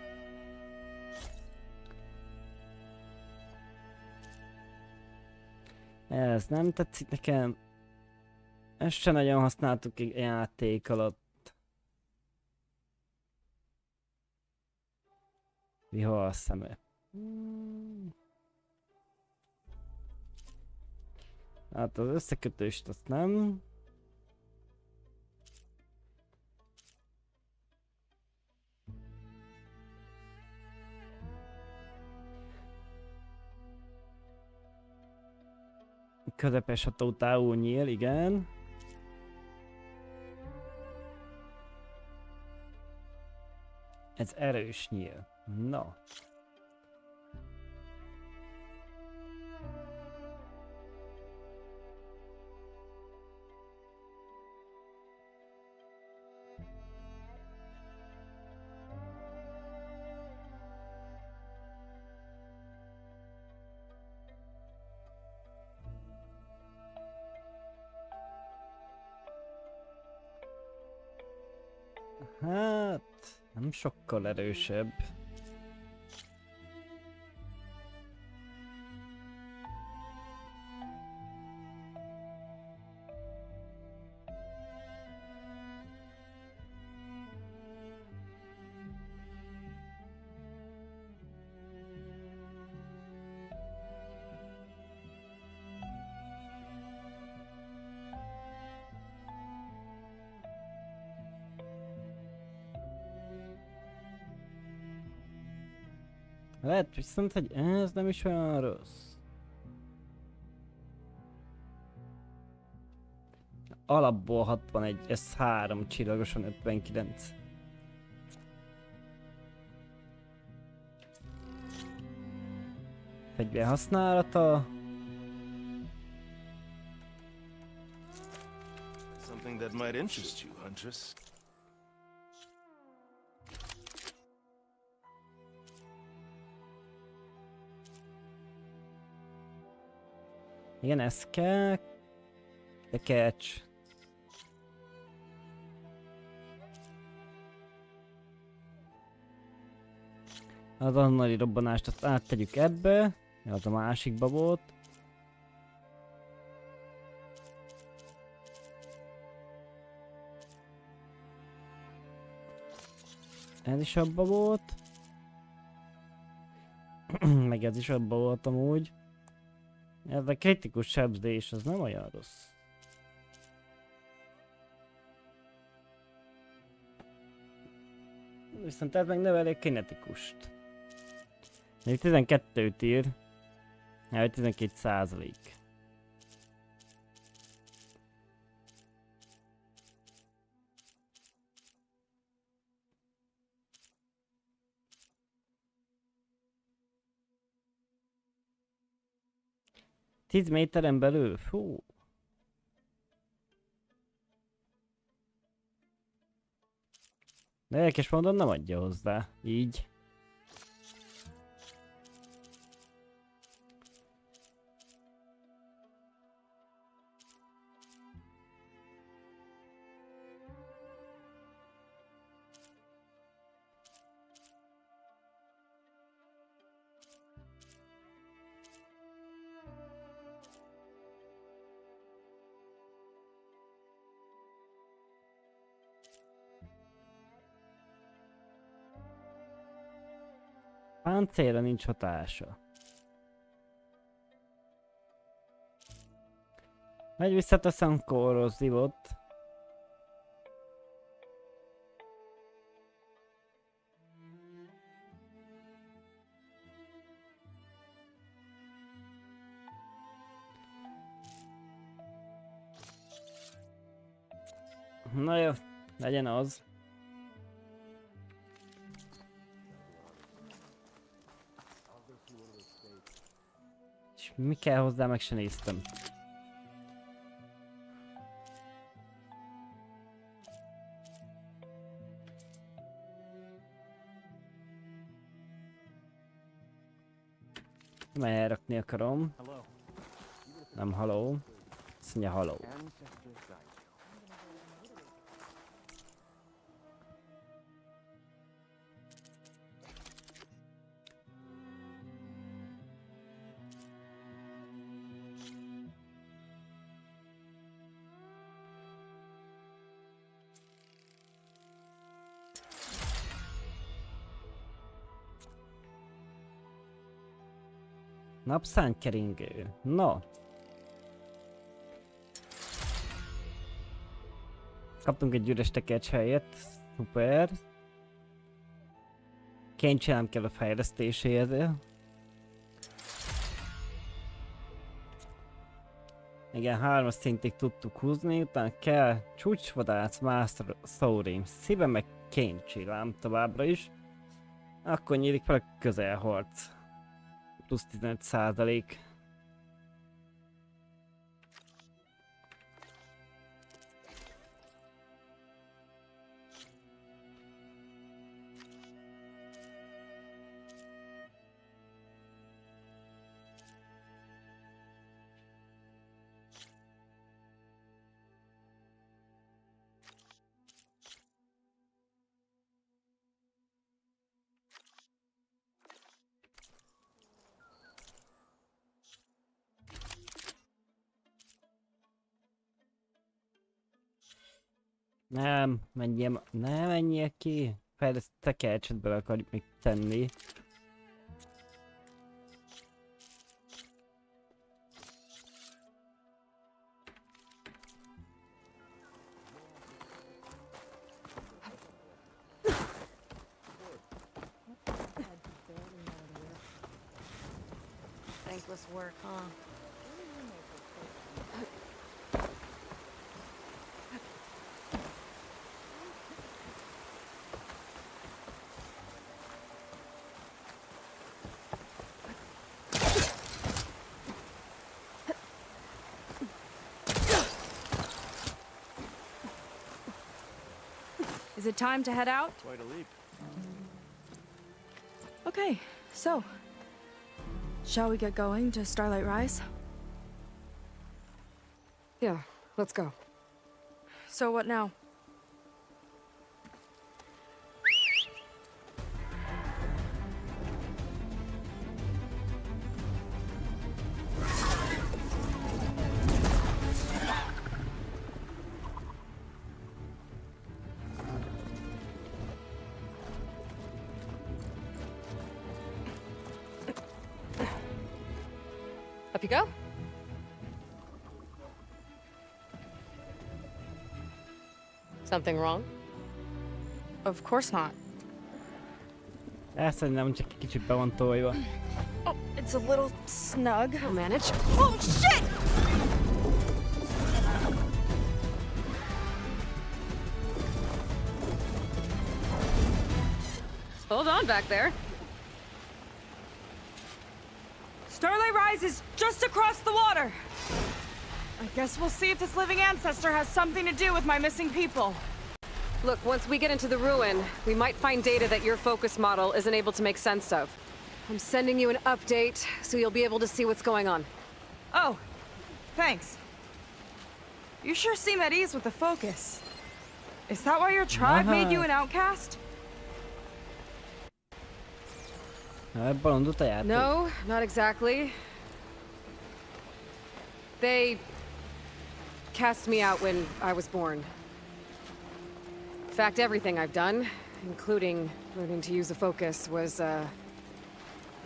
Speaker 2: Ez nem tetszik nekem. Ezt se nagyon használtuk egy játék alatt. Vihar szeme. Hát az összekötőst azt nem. Közepes hatótávú nyíl, igen. Ez erős nyíl. Na. Hát, nem sokkal erősebb. Lehet viszont, hogy ez nem is olyan rossz. Alapból 61, ez 3 csillagosan 59. Fegyver használata.
Speaker 11: Something that might interest you, Huntress.
Speaker 2: Igen, ez kell. De catch. Az azonnali robbanást azt áttegyük ebbe. Az a másikba volt. Ez is abba volt. Meg ez is abba volt amúgy. Ez a kritikus sebzés, az nem olyan rossz. Viszont ez meg növeli a kinetikust. Még 12-t ír. Ja, 12%. Tíz méteren belül? Fú. De érdekes módon nem adja hozzá. Így. Páncélra nincs hatása. Majd visszateszem korrozívot. Na jó, legyen az. És mi kell hozzá, meg se néztem. Nem elrakni akarom. Nem haló. Azt mondja haló. Napszánkeringő. No. Kaptunk egy üres tekercs helyet. Szuper. Kénycselem kell a fejlesztéséhez. Igen, 3 szintig tudtuk húzni, utána kell csúcsvadász, Master Soaring. Szíve meg kénycselem továbbra is. Akkor nyílik fel a közelharc. Plusz 15%. Nem, menjél ki. Fejleszt tekercset bele akarjuk még tenni.
Speaker 6: Thankless work, huh? Is it time to head out?
Speaker 14: Quite a leap.
Speaker 6: Okay, so shall we get going to Starlight Rise?
Speaker 4: Yeah, let's go.
Speaker 6: So what now?
Speaker 4: Up you go. Something wrong?
Speaker 6: Of course not.
Speaker 2: Ezt nem csak egy kicsit be van tolva.
Speaker 6: Oh, it's a little snug.
Speaker 4: I'll manage.
Speaker 6: Oh, shit!
Speaker 4: Hold on back there.
Speaker 6: Starlight Rise is just across the water. I guess we'll see if this living ancestor has something to do with my missing people.
Speaker 4: Look, once we get into the ruin, we might find data that your focus model isn't able to make sense of. I'm sending you an update, so you'll be able to see what's going on.
Speaker 6: Oh, thanks. You sure seem at ease with the focus. Is that why your tribe made you an outcast?
Speaker 4: No, not exactly. They cast me out when I was born. In fact, everything I've done, including learning to use a focus, was,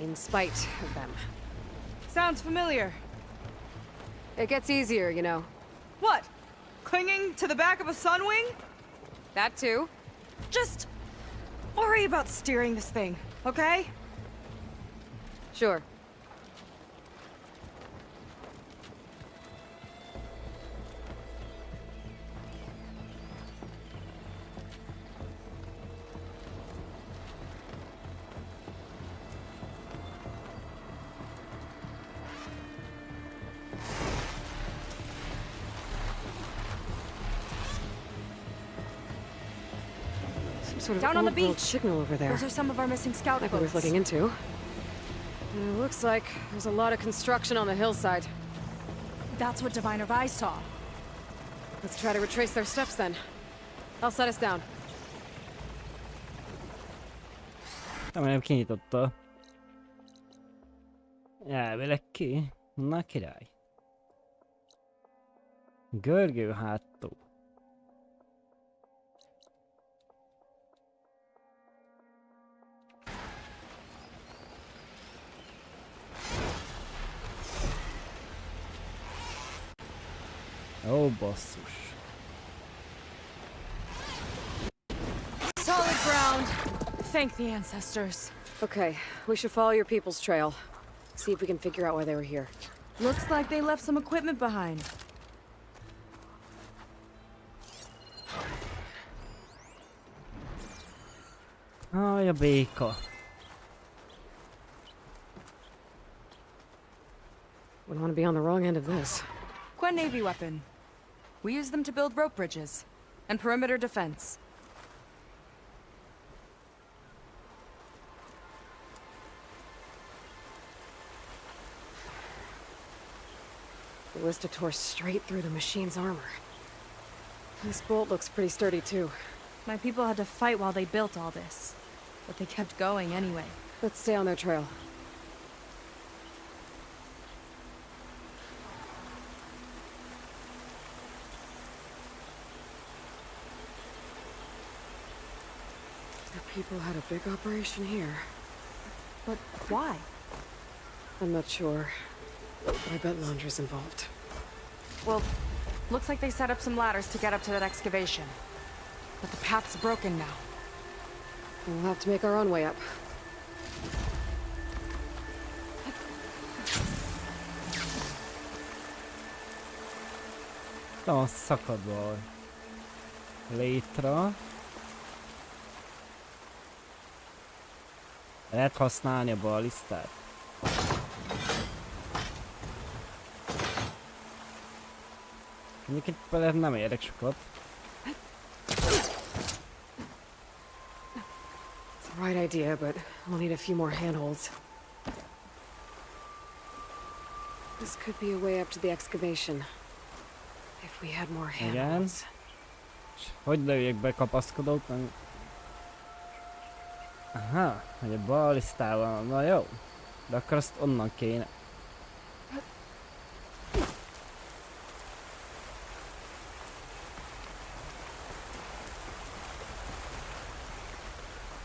Speaker 4: in spite of them.
Speaker 6: Sounds familiar.
Speaker 4: It gets easier, you know.
Speaker 6: What? Clinging to the back of a sunwing?
Speaker 4: That too?
Speaker 6: Just worry about steering this thing, okay?
Speaker 4: Sure. Sort of
Speaker 6: Down on the
Speaker 4: old world
Speaker 6: beach.
Speaker 4: signal over there.
Speaker 6: Those are some of our missing scout
Speaker 4: Might be worth
Speaker 6: boats.
Speaker 4: looking into. And it looks like there's a lot of construction on the hillside.
Speaker 6: That's what Diviner Vi saw.
Speaker 4: Let's try to retrace their steps then. I'll set us down.
Speaker 2: Remélem kinyitotta. Elvileg ki. Na király. Görgő háttó. Ó, basszus.
Speaker 6: Solid ground. Thank the ancestors.
Speaker 4: Okay, we should follow your people's trail. See if we can figure out why they were here.
Speaker 6: Looks like they left some equipment behind.
Speaker 2: Aj, a béka.
Speaker 4: Wouldn't want to be on the wrong end of this.
Speaker 6: Quen Navy weapon. We use them to build rope bridges and perimeter defense.
Speaker 4: The ballista tore straight through the machine's armor. This bolt looks pretty sturdy too.
Speaker 6: My people had to fight while they built all this, but they kept going anyway.
Speaker 4: Let's stay on their trail. The people had a big operation here.
Speaker 6: But why?
Speaker 4: I'm not sure, but I bet Laundra's involved.
Speaker 6: Well, looks like they set up some ladders to get up to that excavation. But the path's broken now.
Speaker 4: We'll have to make our own way up.
Speaker 2: Van szakadva a létra. Lehet használni a ballisztát. Mondjuk itt bele nem érek sokat.
Speaker 4: It's the right idea, but we'll need a few more handholds. This could be a way up to the excavation. If we had more
Speaker 2: Igen.
Speaker 4: handholds.
Speaker 2: És hogy lőjek be kapaszkodót? Nem... Aha, hogy a ballisztával, na jó. De akkor azt onnan kéne.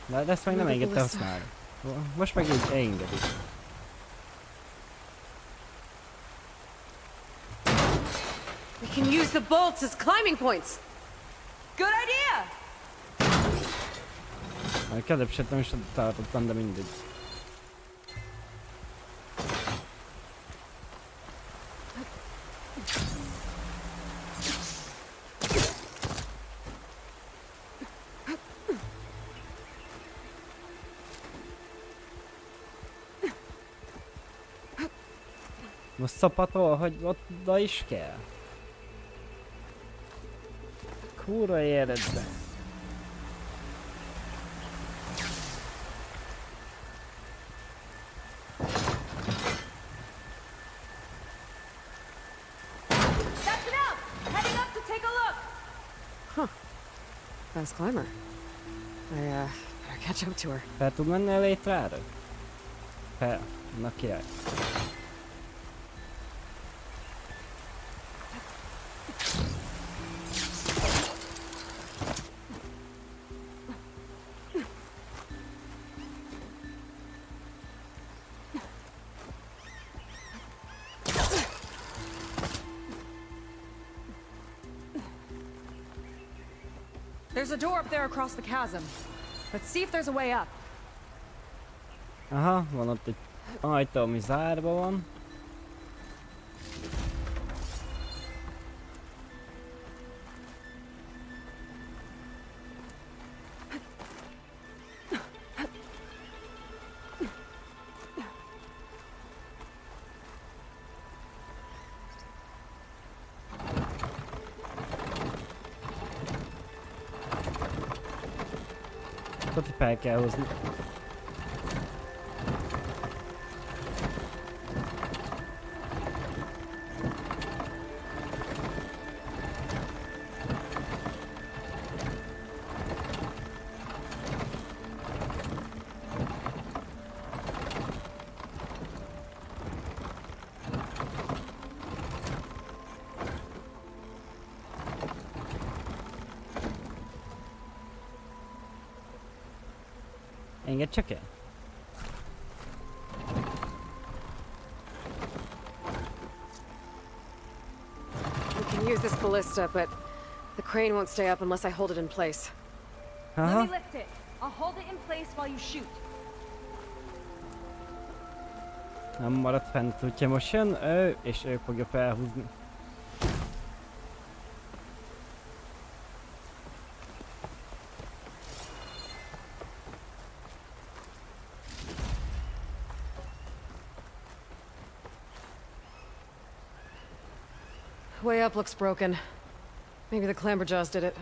Speaker 2: De ezt meg nem engedte használni. Most meg így engedik.
Speaker 4: We can use the bolts as climbing points!
Speaker 6: Good idea!
Speaker 2: Kedvebb sem is tartottam, de mindegy. Most szapatol, hogy oda is kell. Kurva életbe.
Speaker 4: Fast climber. I, better catch up to her.
Speaker 2: Fel tud menni a létrára? Fel. Na király.
Speaker 6: There's a door up there across the chasm. Let's see if there's a way up.
Speaker 2: Aha, van ott egy ajtó, ami zárva van. Ott fel kell hozni. Engedd csak el.
Speaker 4: We can use this ballista, but the crane won't stay up unless I hold it in place.
Speaker 6: Let
Speaker 2: Aha.
Speaker 6: me lift it. I'll hold it in place while you shoot.
Speaker 2: Nem maradt fent, úgyhogy most jön ő, és ő fogja felhúzni.
Speaker 4: Way up looks broken. Maybe the clamberjaws did it.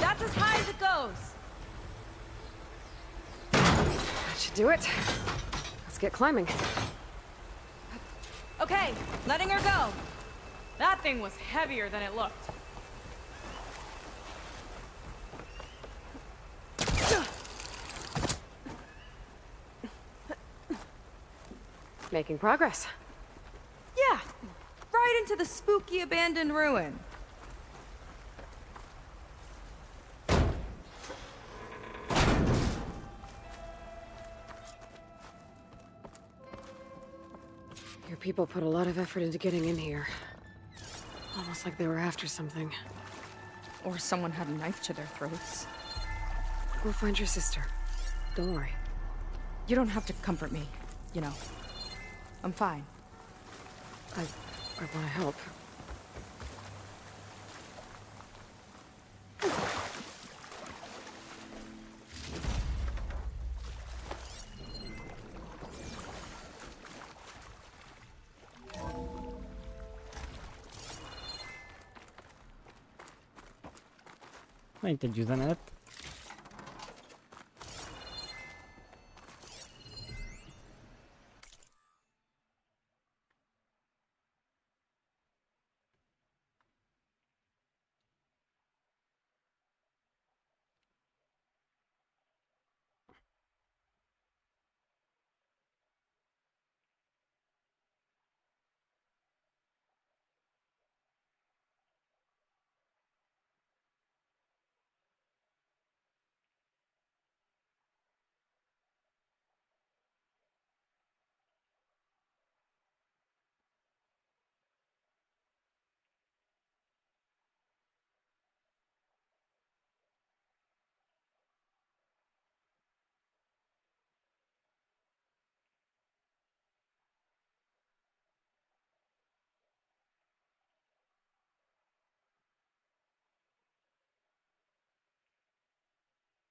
Speaker 6: That's as high as it goes.
Speaker 4: That should do it. Let's get climbing.
Speaker 6: Okay, letting her go. That thing was heavier than it looked.
Speaker 4: Making progress.
Speaker 6: Yeah, right into the spooky abandoned ruin.
Speaker 4: Your people put a lot of effort into getting in here. Almost like they were after something.
Speaker 6: Or someone had a knife to their throats.
Speaker 4: We'll find your sister. Don't worry.
Speaker 6: You don't have to comfort me, you know. I'm fine.
Speaker 4: I want to help.
Speaker 2: Van itt egy üzenet.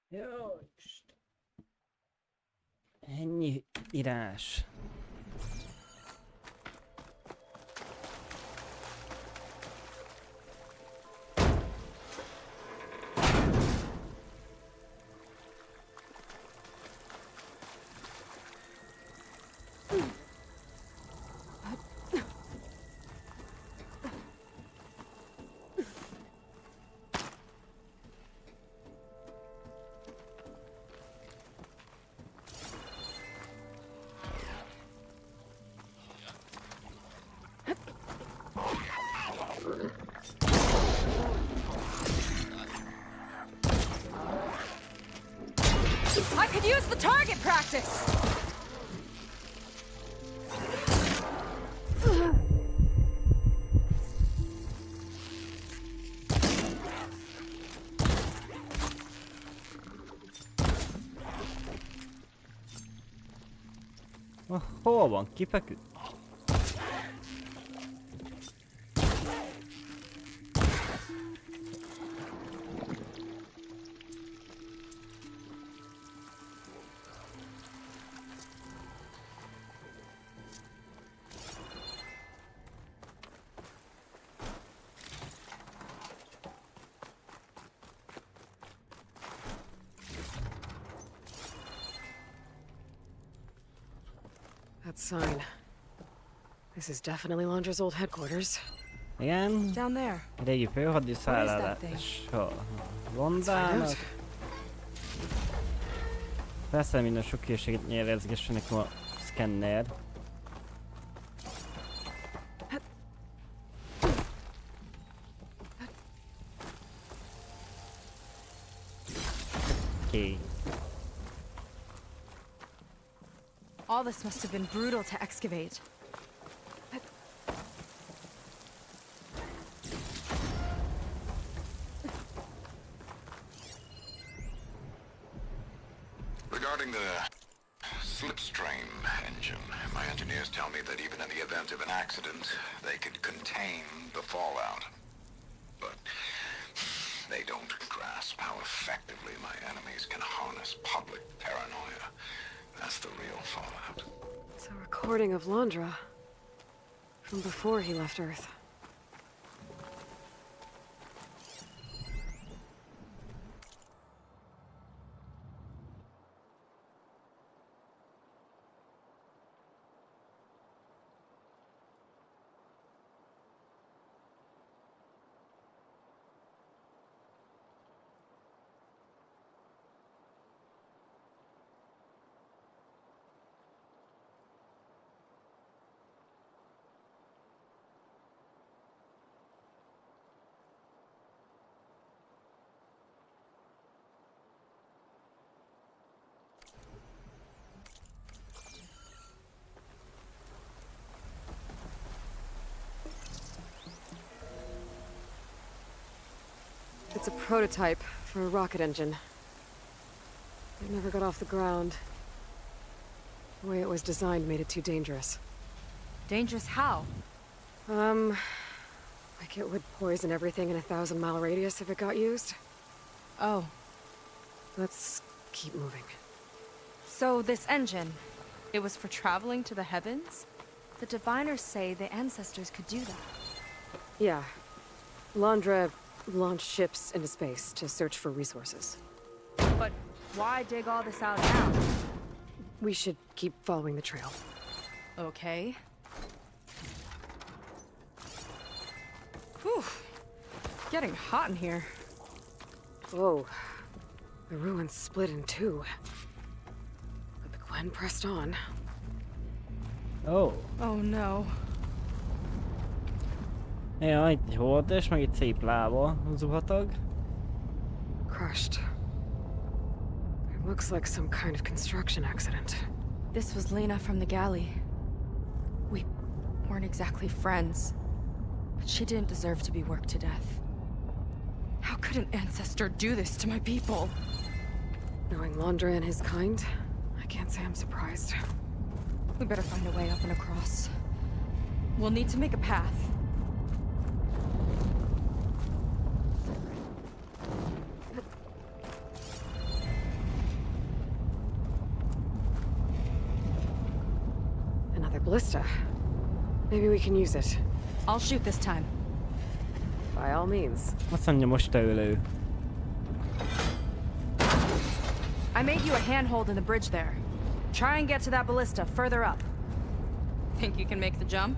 Speaker 2: Jó, ennyi írás.
Speaker 6: could use the target practice!
Speaker 2: Hol van? Kifeküdt?
Speaker 4: That sign. This is definitely Londra's old headquarters.
Speaker 2: Igen.
Speaker 6: Down there.
Speaker 2: Régi főhadiszállás a Londának. Persze minden sok hírséget nyerezgessenek a szkenner. Okay.
Speaker 6: All this must have been brutal to excavate.
Speaker 12: Regarding the slipstream engine, my engineers tell me that even in the event of an accident, they could contain the fallout. But they don't grasp how effectively my enemies can harness public paranoia. That's the real fallout.
Speaker 4: It's a recording of Londra from before he left Earth. It's a prototype for a rocket engine. It never got off the ground. The way it was designed made it too dangerous.
Speaker 6: Dangerous how?
Speaker 4: Like it would poison everything in a 1,000-mile radius if it got used.
Speaker 6: Oh.
Speaker 4: Let's keep moving.
Speaker 6: So this engine, it was for traveling to the heavens? The diviners say the ancestors could do that.
Speaker 4: Yeah. Londra launched ships into space to search for resources.
Speaker 6: But why dig all this out now?
Speaker 4: We should keep following the trail.
Speaker 6: Okay. Whew. Getting hot in here.
Speaker 4: Whoa. The ruins split in two. But the Quen pressed on.
Speaker 2: Oh.
Speaker 6: Oh no.
Speaker 2: Ja, itt egy holdes, meg egy szép lába zuhatag.
Speaker 4: Crushed. It looks like some kind of construction accident.
Speaker 6: This was Lena from the galley. We weren't exactly friends, but she didn't deserve to be worked to death. How could an ancestor do this to my people?
Speaker 4: Knowing Londra and his kind, I can't say I'm surprised.
Speaker 6: We better find a way up and across. We'll need to make a path.
Speaker 4: Another ballista. Maybe we can use it.
Speaker 6: I'll shoot this time.
Speaker 4: By all means.
Speaker 2: Azt mondja most tőlő.
Speaker 6: I made you a handhold in the bridge there. Try and get to that ballista further up. Think you can make the jump?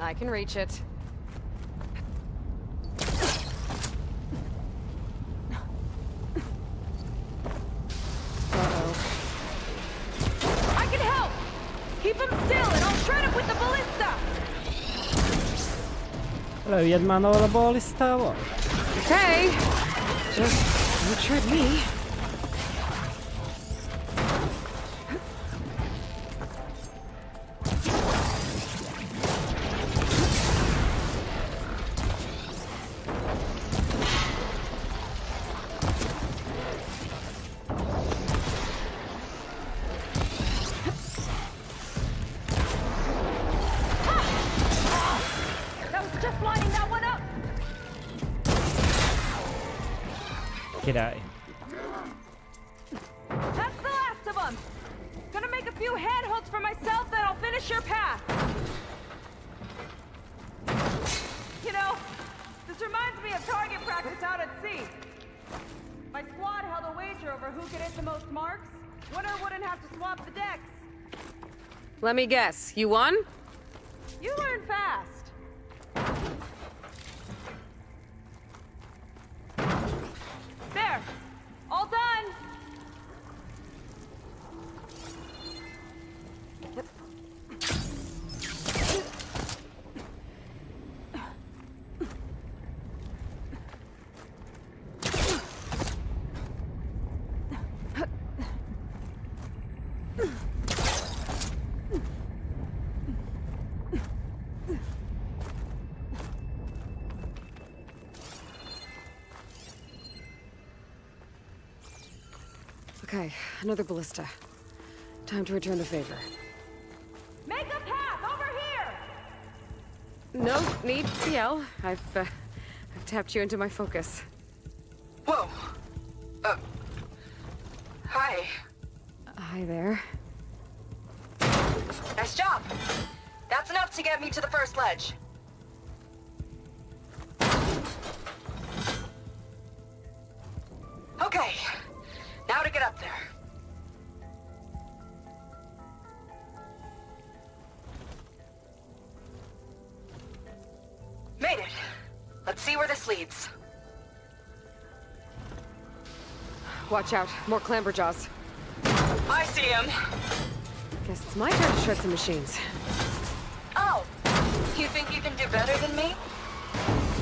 Speaker 4: I can reach it. Uh-oh.
Speaker 6: I can help! Keep him still and I'll shred him with the ballista!
Speaker 2: Lőjed már a ballisztával?
Speaker 4: Okay. Just don't shred me.
Speaker 2: Király.
Speaker 6: That's the last of them. Gonna make a few handholds for myself, then I'll finish your path. You know, this reminds me of target practice out at sea. My squad held a wager over who could hit the most marks. Winner wouldn't have to swap the decks.
Speaker 4: Let me guess, you won?
Speaker 6: You learn fast. There. All done.
Speaker 4: Okay, another ballista. Time to return the favor.
Speaker 6: Make a path over here.
Speaker 4: No need to yell. I've tapped you into my focus.
Speaker 5: Whoa. Hi.
Speaker 4: Hi there.
Speaker 5: Nice job. That's enough to get me to the first ledge. Okay. Now to get up there. Made it. Let's see where this leads.
Speaker 4: Watch out, more clamberjaws.
Speaker 5: I see him.
Speaker 4: Guess it's my turn to shred some machines.
Speaker 5: Oh, you think you can do better than me?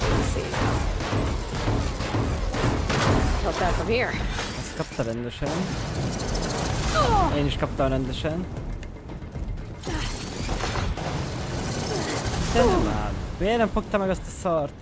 Speaker 4: Let's see. Felt that from here.
Speaker 2: Ezt kapta rendesen. Én is kaptam rendesen. De nem áll. Miért nem fogta meg azt a szart?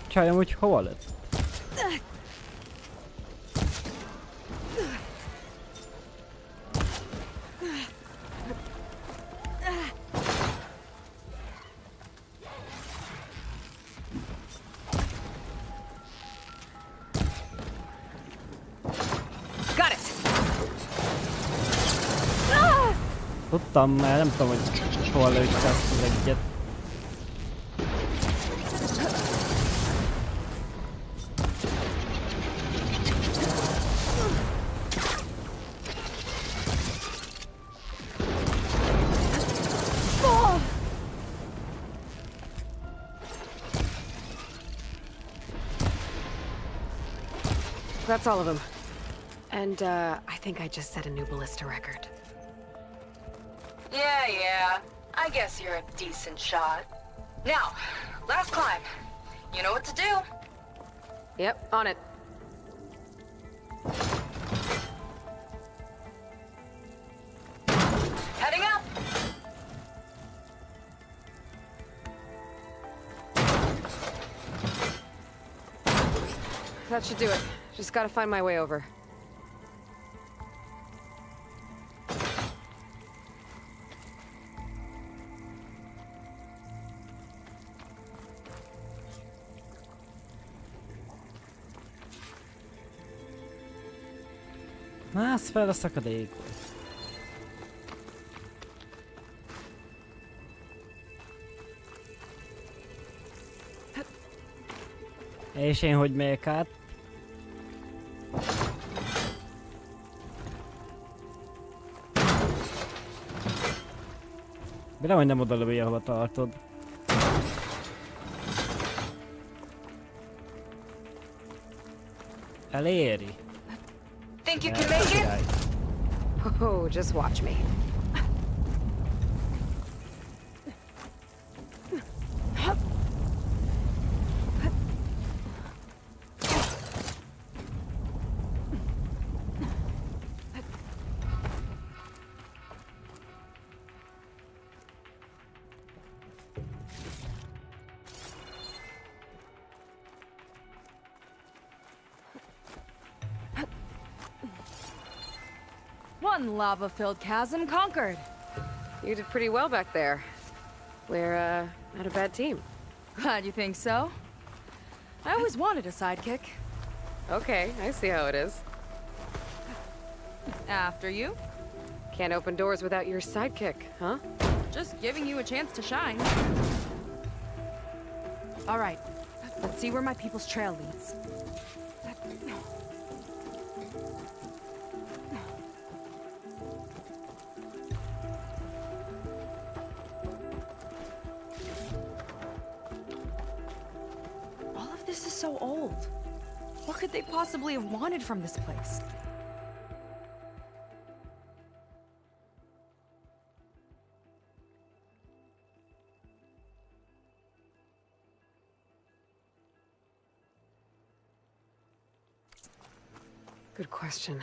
Speaker 2: Csajom, hogy hova lett?
Speaker 4: Got it.
Speaker 2: Tudtam, mert nem tudom, hogy hol lőtte ezt az egyet.
Speaker 4: That's all of them. And, I think I just set a new ballista record.
Speaker 5: Yeah. I guess you're a decent shot. Now, last climb. You know what to do.
Speaker 4: Yep, on it.
Speaker 5: Heading up.
Speaker 4: That should do it. Just gotta find my way over.
Speaker 2: Mász fel a szakadékot. És én hogy megyek át? De hogy nem oda lövi, ahova tartod. Eléri.
Speaker 5: Think you can make it?
Speaker 4: Oh, just watch me.
Speaker 6: One lava-filled chasm conquered.
Speaker 4: You did pretty well back there. We're, not a bad team.
Speaker 6: Glad you think so. I always wanted a sidekick.
Speaker 4: Okay, I see how it is.
Speaker 6: After you.
Speaker 4: Can't open doors without your sidekick, huh?
Speaker 6: Just giving you a chance to shine. All right, let's see where my people's trail leads. All of this is so old. What could they possibly have wanted from this place?
Speaker 4: Good question.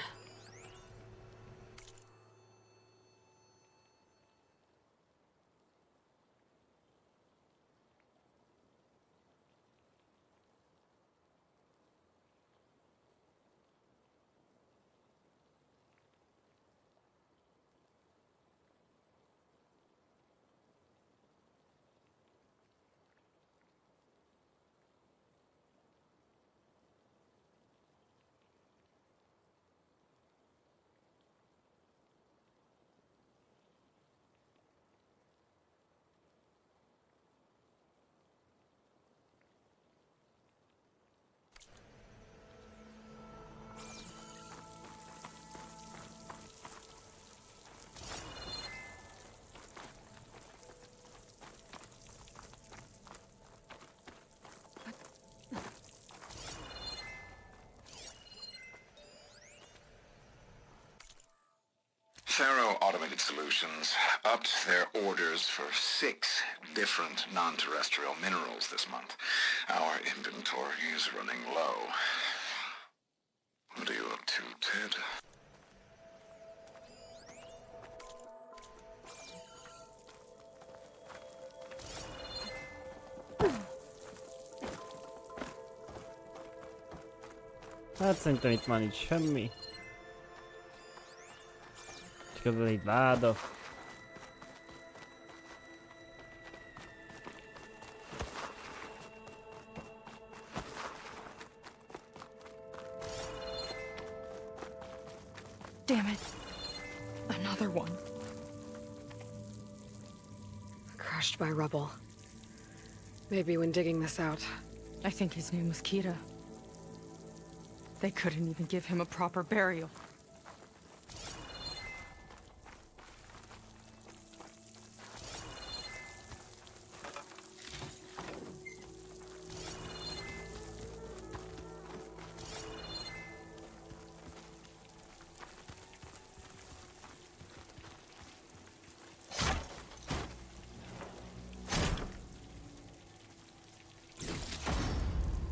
Speaker 12: Faro Automated Solutions upped their orders for 6 different non-terrestrial minerals this month. Our inventory is running low. What are you up to, Ted?
Speaker 2: Hát szerintem itt már nincs semmi. Csak az egy láda.
Speaker 6: Damn it. Another one.
Speaker 4: Crushed by rubble. Maybe when digging this out.
Speaker 6: I think his name was Kira. They couldn't even give him a proper burial.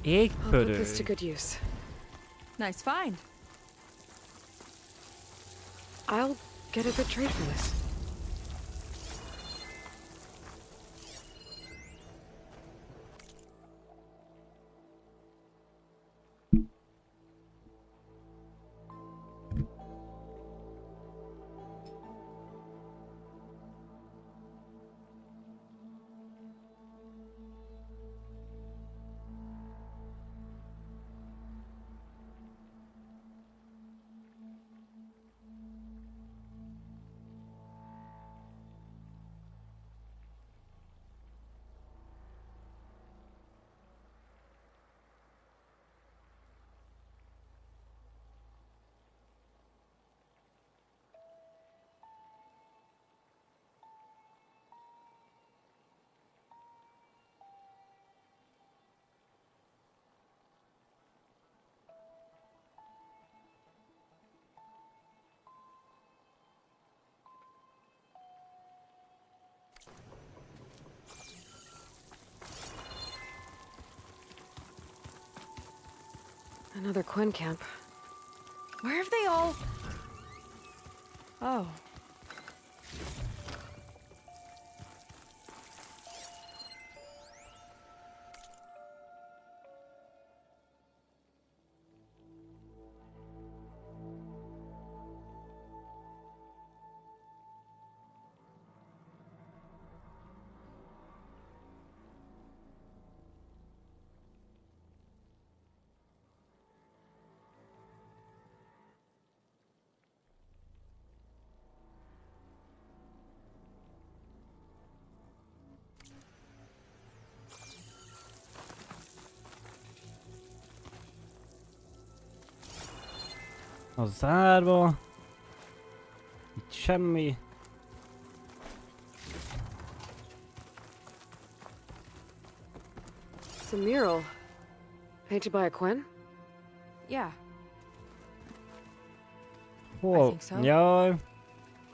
Speaker 4: I'll put
Speaker 2: Égpörő.
Speaker 4: this to good use.
Speaker 6: Nice find.
Speaker 4: I'll get a good trade for this. Another Quen camp.
Speaker 6: Where have they all... Oh.
Speaker 2: A zárva. Itt semmi.
Speaker 4: It's a mural. Painted by a Quen?
Speaker 6: Yeah.
Speaker 2: Hol?
Speaker 6: think so.
Speaker 2: Jaj.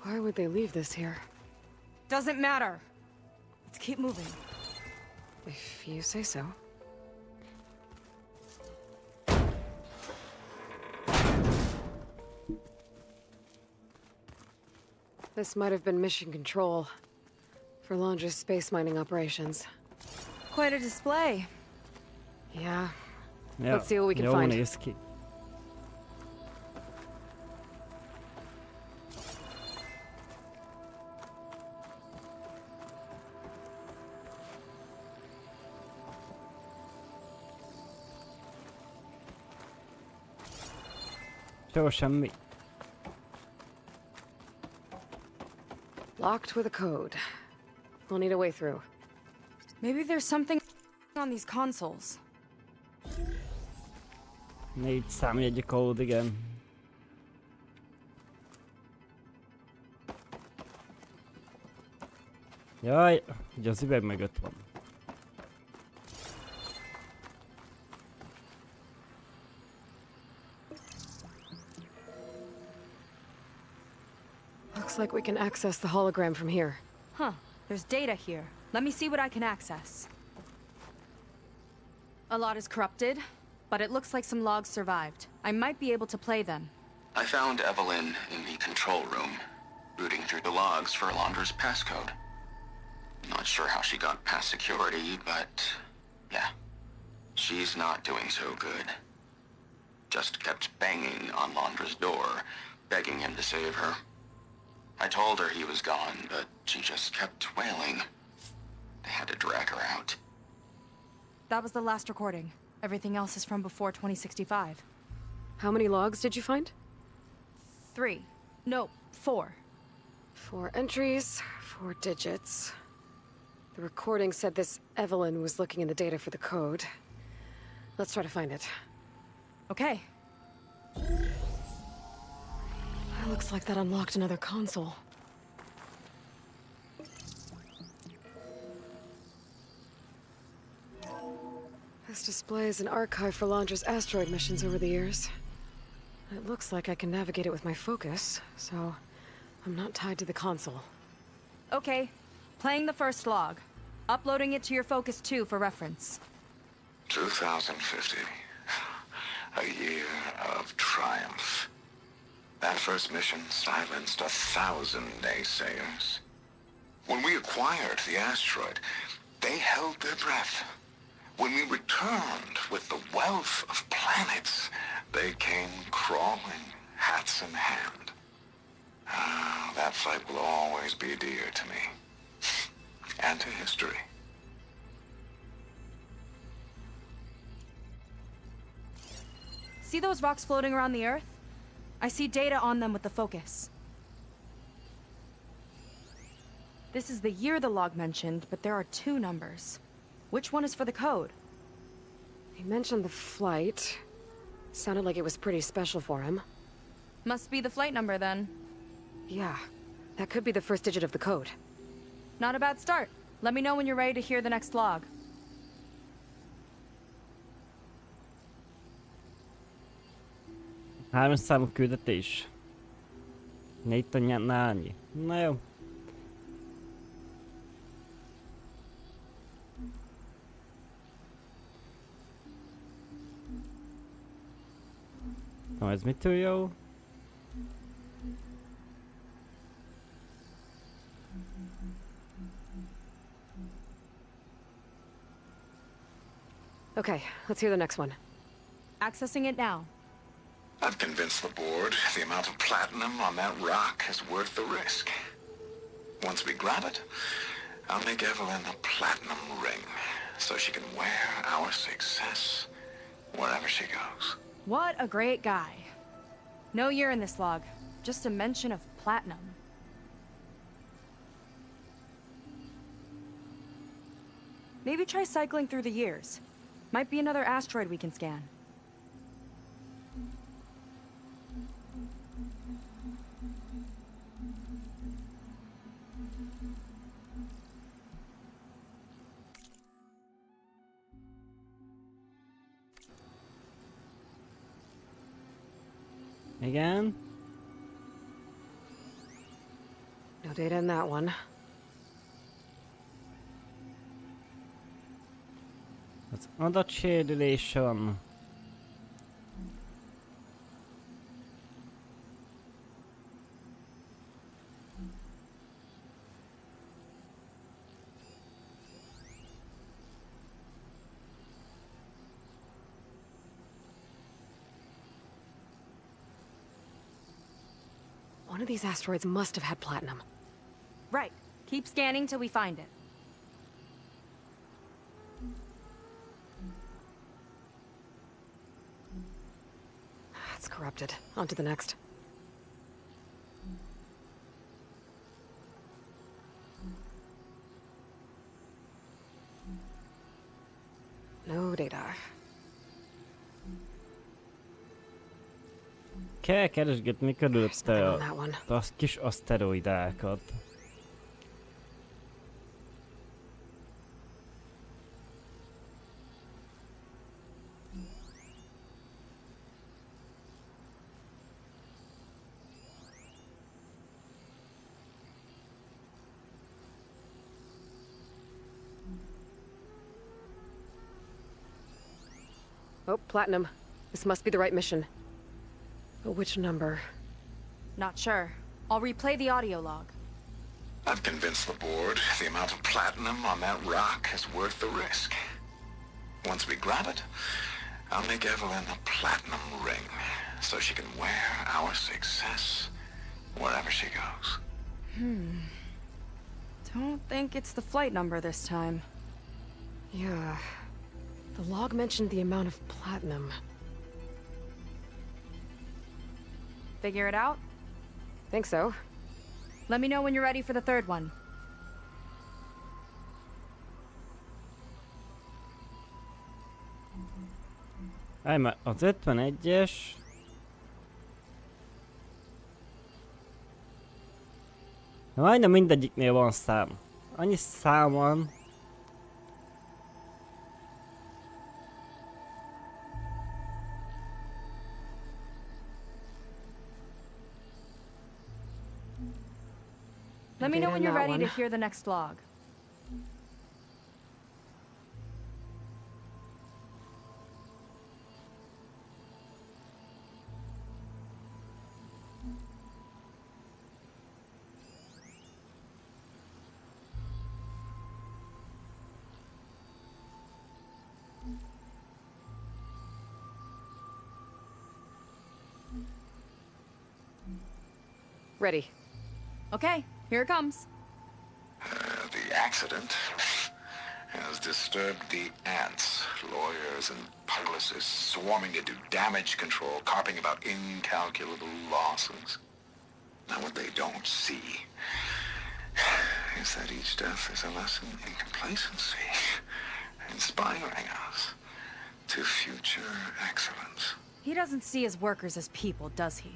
Speaker 4: Why would they leave this here?
Speaker 6: Doesn't matter. Let's keep moving.
Speaker 4: If you say so. This might have been mission control for Londra's space mining operations.
Speaker 6: Quite a display.
Speaker 4: Yeah.
Speaker 2: Ja,
Speaker 4: Let's see what we can
Speaker 2: jól
Speaker 4: find.
Speaker 2: néz ki. Sehol semmi.
Speaker 4: Locked with a code. We'll need a way through.
Speaker 6: Maybe there's something on these consoles.
Speaker 2: 4 számjegyű kód, igen. Jaj, ugye az üveg mögött van.
Speaker 4: Looks like we can access the hologram from here.
Speaker 6: Huh. There's data here. Let me see what I can access. A lot is corrupted, but it looks like some logs survived. I might be able to play them.
Speaker 18: I found Evelyn in the control room, rooting through the logs for Alondra's passcode. Not sure how she got past security, but yeah, she's not doing so good. Just kept banging on Londra's door, begging him to save her. I told her he was gone, but she just kept wailing. They had to drag her out.
Speaker 6: That was the last recording. Everything else is from before 2065.
Speaker 4: How many logs did you find?
Speaker 6: 3. No, 4.
Speaker 4: 4 entries, 4 digits. The recording said this Evelyn was looking in the data for the code. Let's try to find it.
Speaker 6: Okay.
Speaker 4: It looks like that unlocked another console. This displays an archive for Londra's asteroid missions over the years. It looks like I can navigate it with my focus, so I'm not tied to the console.
Speaker 6: Okay. Playing the first log. Uploading it to your Focus 2 for reference.
Speaker 12: 2050. A year of triumph. That first mission silenced 1,000 naysayers. When we acquired the asteroid, they held their breath. When we returned with the wealth of planets, they came crawling, hats in hand. Ah, that fight will always be dear to me. And to history.
Speaker 6: See those rocks floating around the Earth? I see data on them with the focus. This is the year the log mentioned, but there are 2 numbers. Which one is for the code?
Speaker 4: He mentioned the flight. Sounded like it was pretty special for him.
Speaker 6: Must be the flight number then.
Speaker 4: Yeah, that could be the first digit of the code.
Speaker 6: Not a bad start. Let me know when you're ready to hear the next log.
Speaker 2: Hármas számú küldetés. 4 tanyánál annyi. Na jó. Na ez mitől jó?
Speaker 4: Okay, let's hear the next one.
Speaker 6: Accessing it now.
Speaker 12: I've convinced the board the amount of platinum on that rock is worth the risk. Once we grab it, I'll make Evelyn a platinum ring so she can wear our success wherever she goes.
Speaker 6: What a great guy. No year in this log, just a mention of platinum. Maybe try cycling through the years. Might be another asteroid we can scan.
Speaker 2: Igen.
Speaker 4: No data in that one.
Speaker 2: Az adatsérülés van.
Speaker 4: One of these asteroids must have had platinum.
Speaker 6: Right. Keep scanning till we find it.
Speaker 4: It's corrupted. On to the next. No data.
Speaker 2: Kell keresgetni körülötte
Speaker 4: on that one.
Speaker 2: a kis aszteroidákat.
Speaker 4: Oh, platinum. This must be the right mission. But which number?
Speaker 6: Not sure. I'll replay the audio log.
Speaker 12: I've convinced the board the amount of platinum on that rock is worth the risk. Once we grab it, I'll make Evelyn a platinum ring so she can wear our success wherever she goes.
Speaker 6: Don't think it's the flight number this time.
Speaker 4: Yeah. The log mentioned the amount of platinum.
Speaker 6: Figure it out?
Speaker 4: Think so.
Speaker 6: Let me know when you're ready for the third one.
Speaker 2: Állj már, az 51-es... Majdnem mindegyiknél van szám. Annyi szám van.
Speaker 6: Let me know when you're
Speaker 4: that
Speaker 6: ready
Speaker 4: one.
Speaker 6: to hear the next log.
Speaker 4: Ready.
Speaker 6: Okay, here it comes.
Speaker 12: The accident has disturbed the ants, lawyers and publicists swarming to do damage control, carping about incalculable losses. Now what they don't see is that each death is a lesson in complacency, inspiring us to future excellence.
Speaker 6: He doesn't see his workers as people, does he?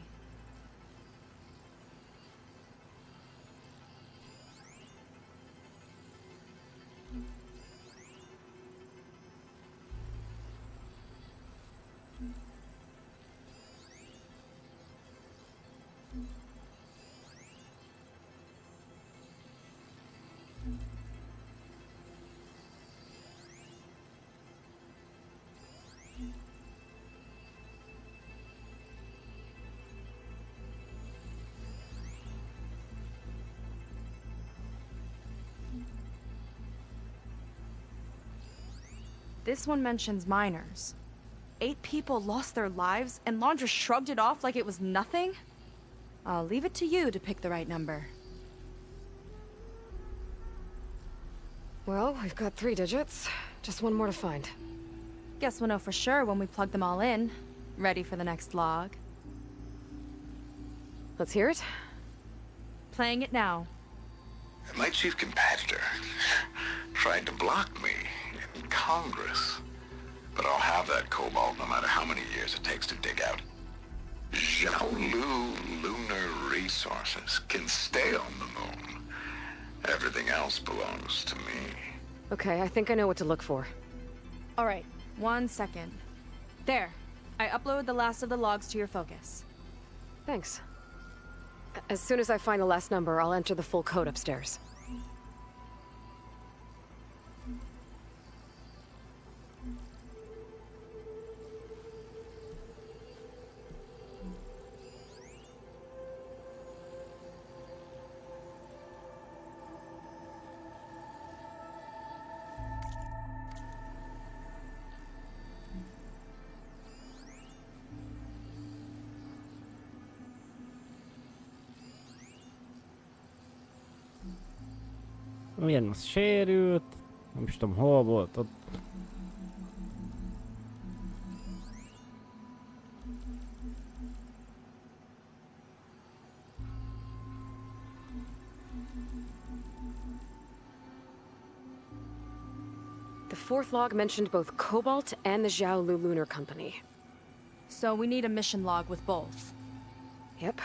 Speaker 6: This one mentions miners. 8 people lost their lives, and Laundra shrugged it off like it was nothing? I'll leave it to you to pick the right number.
Speaker 4: Well, we've got 3 digits. Just one more to find.
Speaker 6: Guess we'll know for sure when we plug them all in. Ready for the next log.
Speaker 4: Let's hear it.
Speaker 6: Playing it now.
Speaker 12: My chief competitor tried to block me in Congress. But I'll have that cobalt no matter how many years it takes to dig out. Zhaolu lunar resources can stay on the moon. Everything else belongs to me.
Speaker 4: Okay, I think I know what to look for.
Speaker 6: All right, 1 second. There. I uploaded the last of the logs to your focus.
Speaker 4: Thanks. As soon as I find the last number, I'll enter the full code upstairs.
Speaker 2: Milyen az sérült, nem is tudom hol volt ott.
Speaker 4: The fourth log mentioned both Cobalt and the Xiaolu Lunar Company.
Speaker 6: So we need a mission log with both.
Speaker 4: Yep.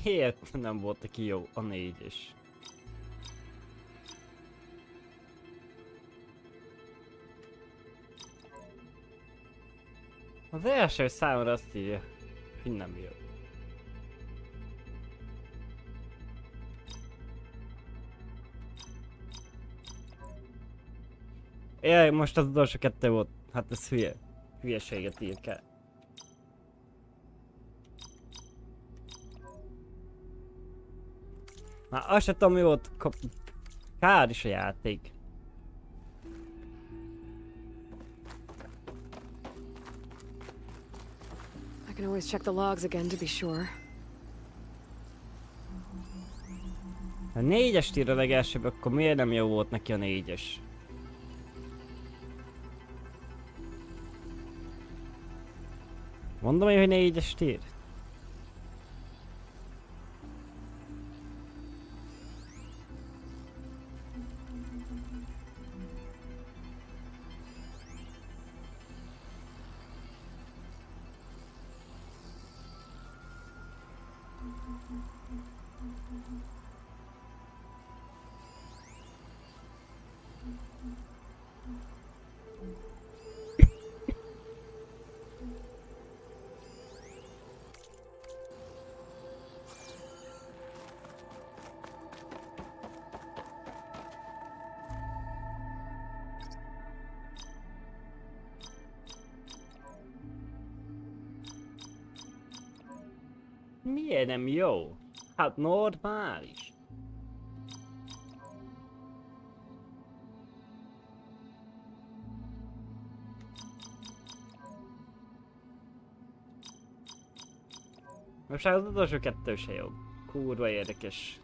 Speaker 2: Miért nem volt neki jó a 4-es? Az első számra azt írja, hogy nem jó. Jaj, most az utolsó 2 volt. Hát ez hülyeséget ír kell. Már azt sem tudom, mi volt kár is a játék.
Speaker 4: I can always check the logs again to be sure.
Speaker 2: Ha 4-est ír a legelsőbb, akkor miért nem jó volt neki a 4-es? Mondom én, hogy 4-est ír? Miért nem jó? Hát normális. Most az utolsó 2 se jobb. Kurva érdekes.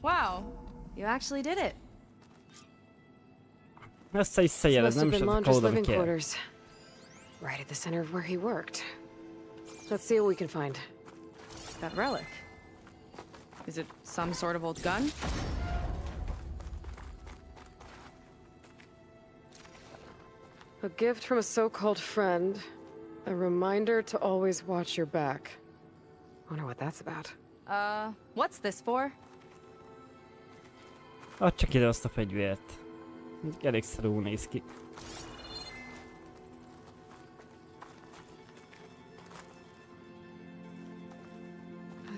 Speaker 6: Wow, you actually did it.
Speaker 2: Össze-visszajelez,
Speaker 4: Must have
Speaker 2: nem is
Speaker 4: been
Speaker 2: az a
Speaker 4: Laundry's
Speaker 2: kód, ami
Speaker 4: living
Speaker 2: kell.
Speaker 4: quarters. Right at the center of where he worked. Let's see what we can find.
Speaker 6: That relic. Is it some sort of old gun?
Speaker 4: A gift from a so-called friend. A reminder to always watch your back. Wonder what that's about.
Speaker 6: What's this for?
Speaker 2: Add csak ide azt a fegyvert. Elég szarul néz ki.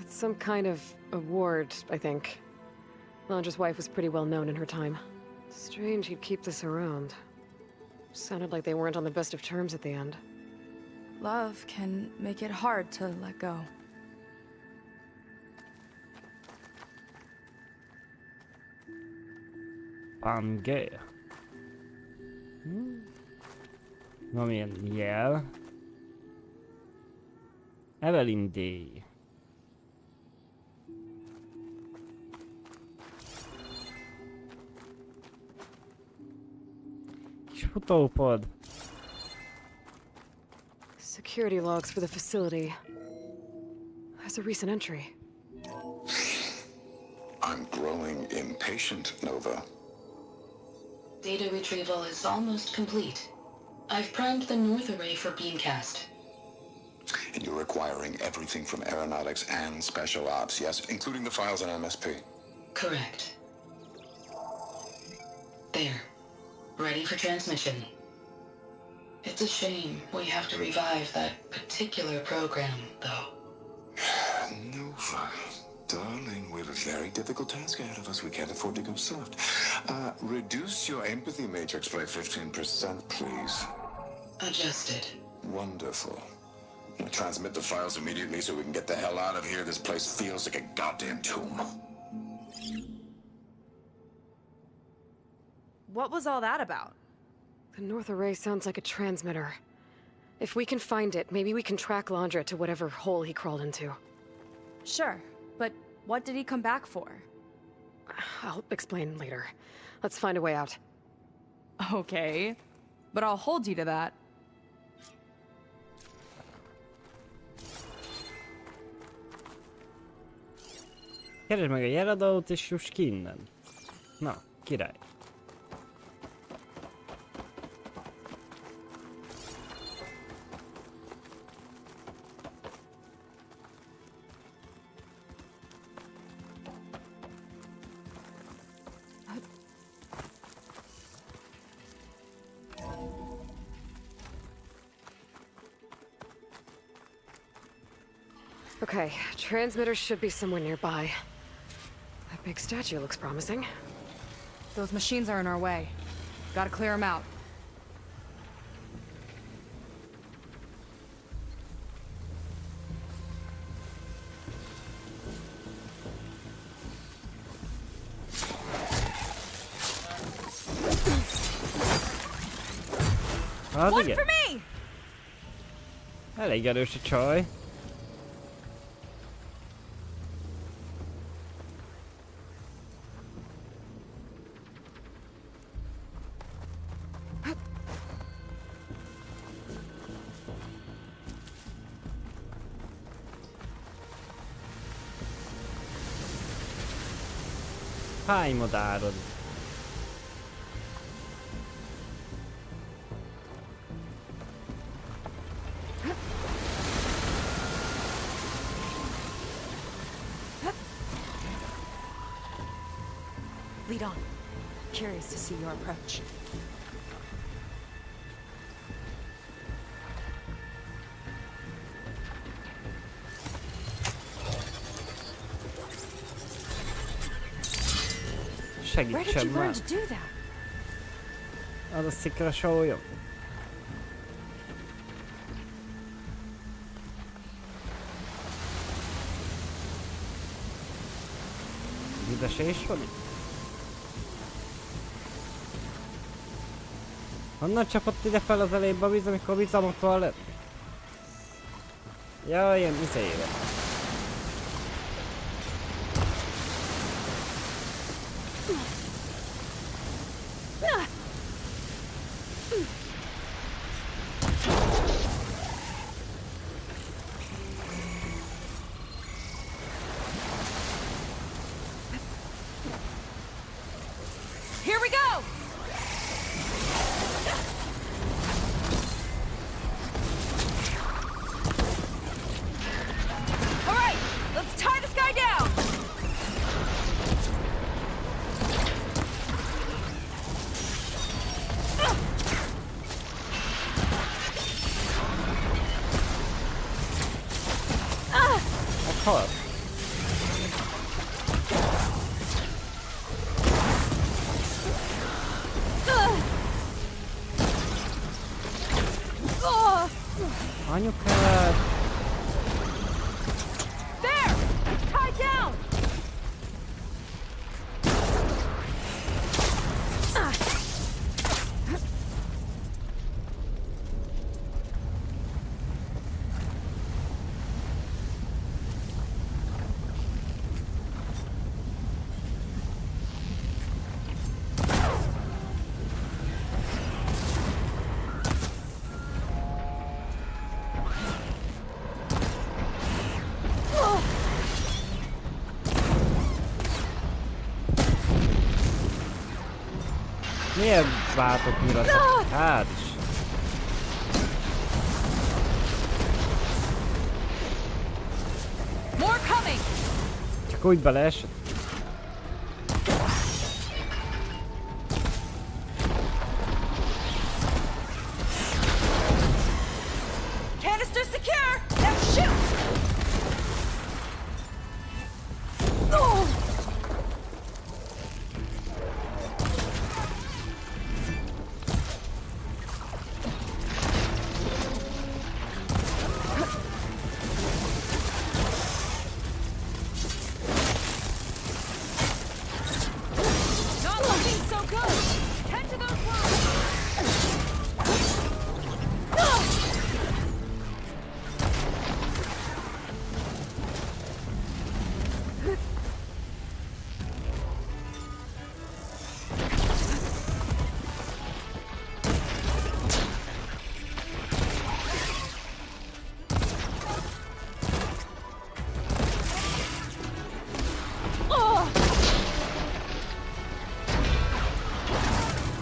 Speaker 4: It's some kind of award, I think. Laundra's wife was pretty well known in her time. Strange he'd keep this around. Sounded like they weren't on the best of terms at the end.
Speaker 6: Love can make it hard to let go.
Speaker 2: Pangea. Valamilyen jel. Evelyn Day. Kis futópad.
Speaker 4: Security logs for the facility. There's a recent entry.
Speaker 12: I'm growing impatient, Nova.
Speaker 5: Data retrieval is almost complete. I've primed the north array for beamcast.
Speaker 12: And you're acquiring everything from aeronautics and special ops, yes? Including the files on MSP.
Speaker 5: Correct. There. Ready for transmission. It's a shame we have to revive that particular program, though.
Speaker 12: Nova, darling, we have a very difficult task ahead of us. We can't afford to go soft. Reduce your empathy matrix by 15%, please.
Speaker 5: Adjusted.
Speaker 12: Wonderful. Now transmit the files immediately so we can get the hell out of here. This place feels like a goddamn tomb.
Speaker 6: What was all that about?
Speaker 4: The north array sounds like a transmitter. If we can find it, maybe we can track Landra to whatever hole he crawled into.
Speaker 6: Sure, but what did he come back for?
Speaker 4: I'll explain later. Let's find a way out.
Speaker 6: Okay, but I'll hold you to that.
Speaker 2: Keresd meg a jeladót és juss ki innen. Na, király.
Speaker 4: Okay, transmitter should be somewhere nearby. That big statue looks promising.
Speaker 6: Those machines are in our way. Gotta clear them out.
Speaker 2: Az
Speaker 6: One
Speaker 2: igen.
Speaker 6: for me!
Speaker 2: Elég erős a csaj. Hány madárod?
Speaker 10: Lead on. Curious to see your approach. Where did you learn to do that?
Speaker 2: Az a szikra sólyom. Videsés van itt? Honnan csapott ide fel az elébb a víz, amikor vizamot van lett? Jaj, ilyen izébe.
Speaker 6: Here we go! All right, let's tie this guy down!
Speaker 2: Meghal? Anyukát!
Speaker 6: There! Tied down!
Speaker 2: Miért váltott nyiratot? Hát is.
Speaker 6: More coming!
Speaker 2: Csak úgy beleesett.
Speaker 6: Canister secure! Now shoot! Not looking so good! Head to those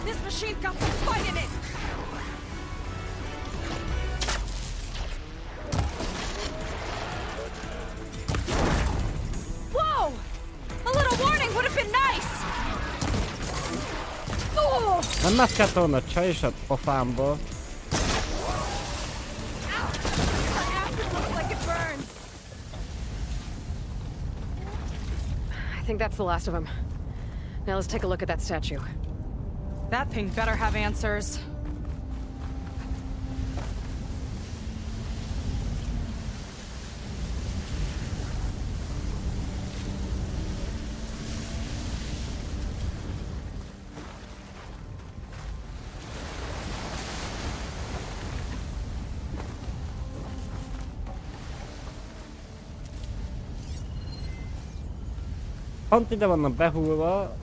Speaker 6: This machine's got some fight in it! Whoa! A little warning would have been nice! Oh!
Speaker 2: Nem meg kellett volna a csajsat pofámból.
Speaker 6: Like it burns!
Speaker 4: I think that's the last of them. Now let's take a look at that statue.
Speaker 6: That thing better have answers.
Speaker 2: Pont ide vannak behullva.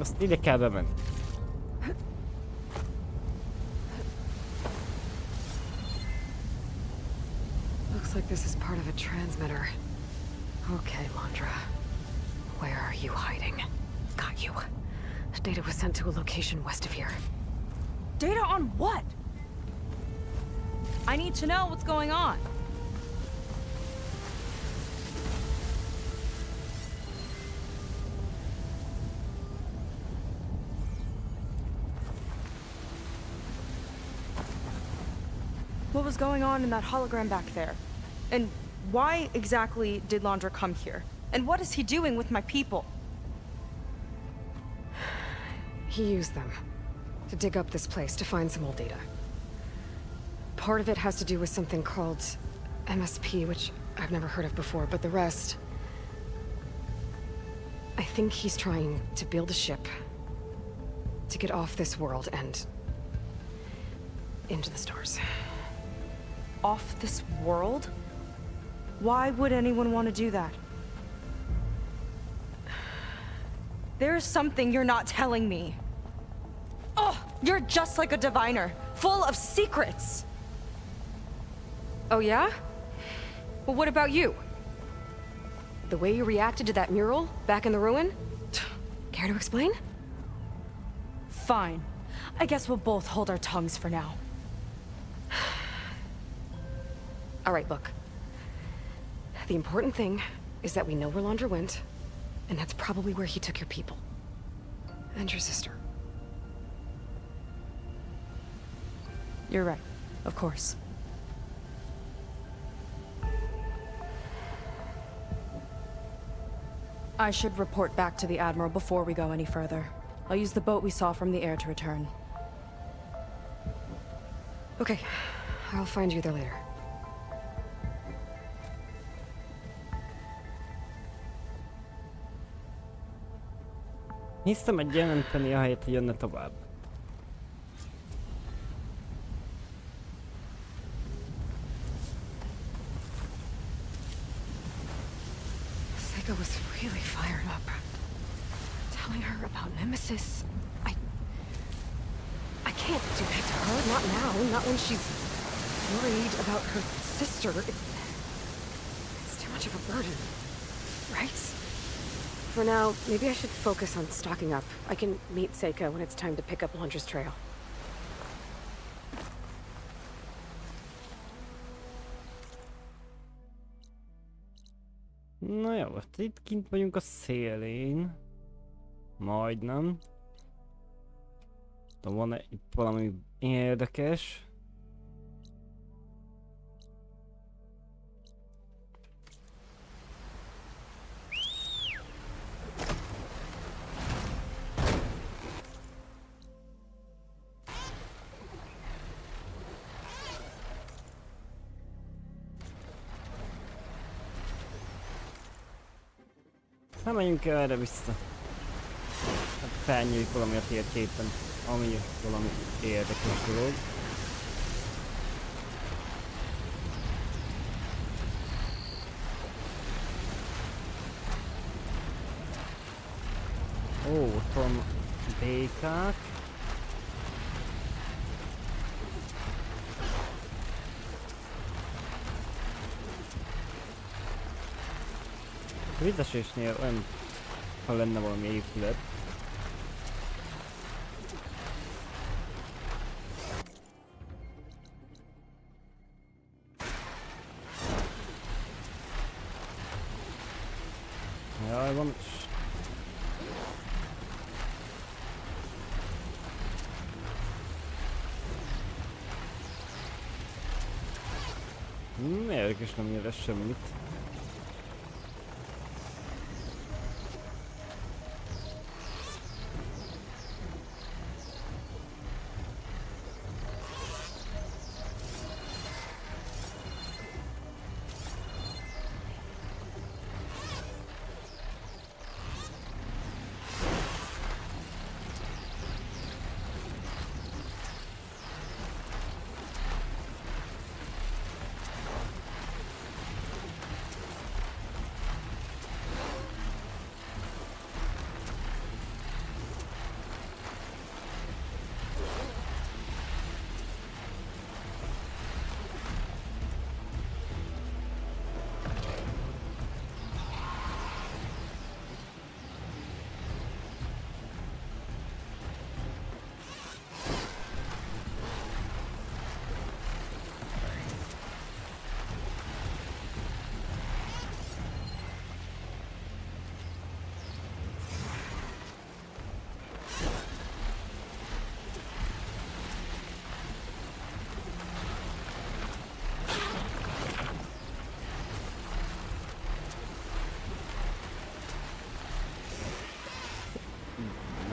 Speaker 2: Azt ide kell bemenni.
Speaker 4: Looks like this is part of a transmitter. Okay, Landra. Where are you hiding? Got you. Data was sent to a location west of here.
Speaker 6: Data on what? I need to know what's going on. What was going on in that hologram back there? And why exactly did Landra come here? And what is he doing with my people?
Speaker 4: He used them to dig up this place to find some old data. Part of it has to do with something called MSP, which I've never heard of before, but the rest... I think he's trying to build a ship to get off this world and into the stars.
Speaker 6: Off this world? Why would anyone want to do that? There's something you're not telling me. Oh, you're just like a diviner, full of secrets.
Speaker 4: Oh yeah? Well, what about you? The way you reacted to that mural back in the ruin? Care to explain?
Speaker 6: Fine. I guess we'll both hold our tongues for now.
Speaker 4: All right, look. The important thing is that we know where Landra went, and that's probably where he took your people. And your sister.
Speaker 6: You're right. Of course. I should report back to the Admiral before we go any further. I'll use the boat we saw from the air to return.
Speaker 4: Okay, I'll find you there later.
Speaker 2: Hiszem egy jelenteni ahelyett, hogy jönne tovább.
Speaker 4: Seika was really fired up. Telling her about Nemesis. I can't do that to her. Not now. Not when she's worried about her sister. It's too much of a burden. Right? For now, maybe I should focus on stocking up. I can meet Seika when it's time to pick up Launcher's trail.
Speaker 2: Na jó, hát itt kint vagyunk a szélén. Majdnem. De van itt valami érdekes. Nem menjünk el erre vissza. Hát felnyújjuk valami a térképen, ami valami érdekes dolog. Ó, ott van békák. A vízesésnél olyan, ha lenne valami épület. Jaj, van is. Érdekes, nem ér semmit.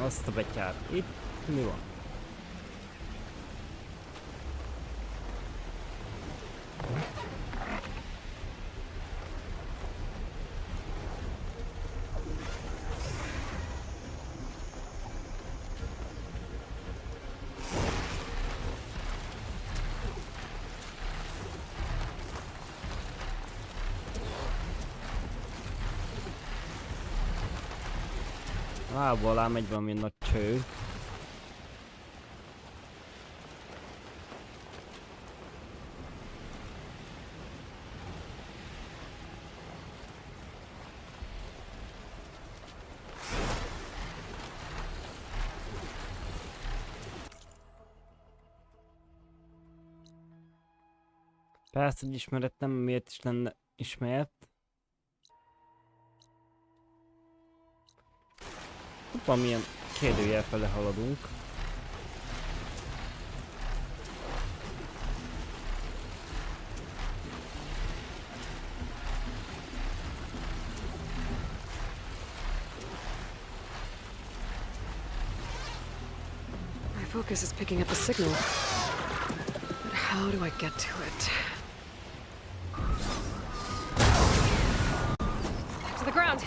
Speaker 2: Azt a betyár. Itt mi van? Alá megy valami nagy cső. Persze, hogy ismeret nem miért is lenne ismert. Hoppá, milyen kérdőjel fele haladunk.
Speaker 4: My focus is picking up a signal. But How do I get to it? Back to the ground.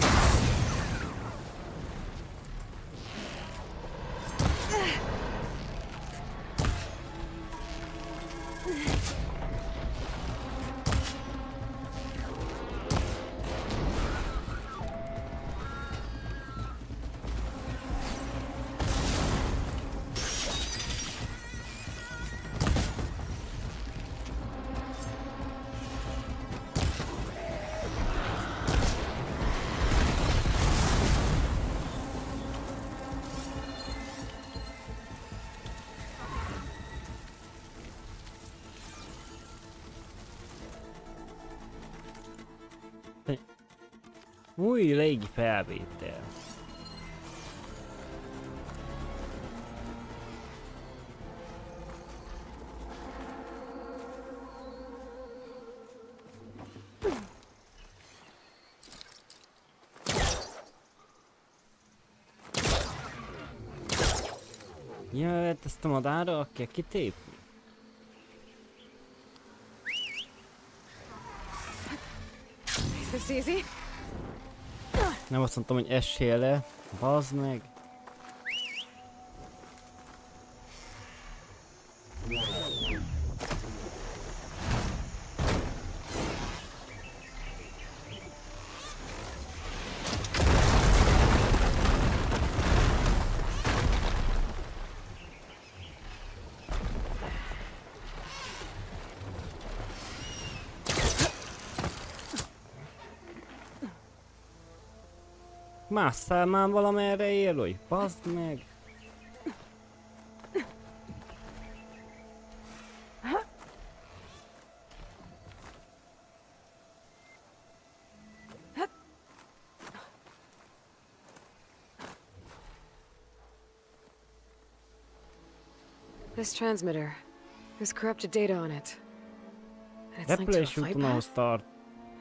Speaker 2: Új légi felvétel. Jöhet ezt a madárra kell kitépni.
Speaker 4: This easy?
Speaker 2: Nem azt mondtam, hogy essél le. Bazd meg. Másszál már valamerre élőj, bazd meg!
Speaker 4: This transmitter. There's corrupted data on it. And it's linked to a
Speaker 2: Repülési
Speaker 4: flight
Speaker 2: úton ahhoz
Speaker 4: path?
Speaker 2: tart.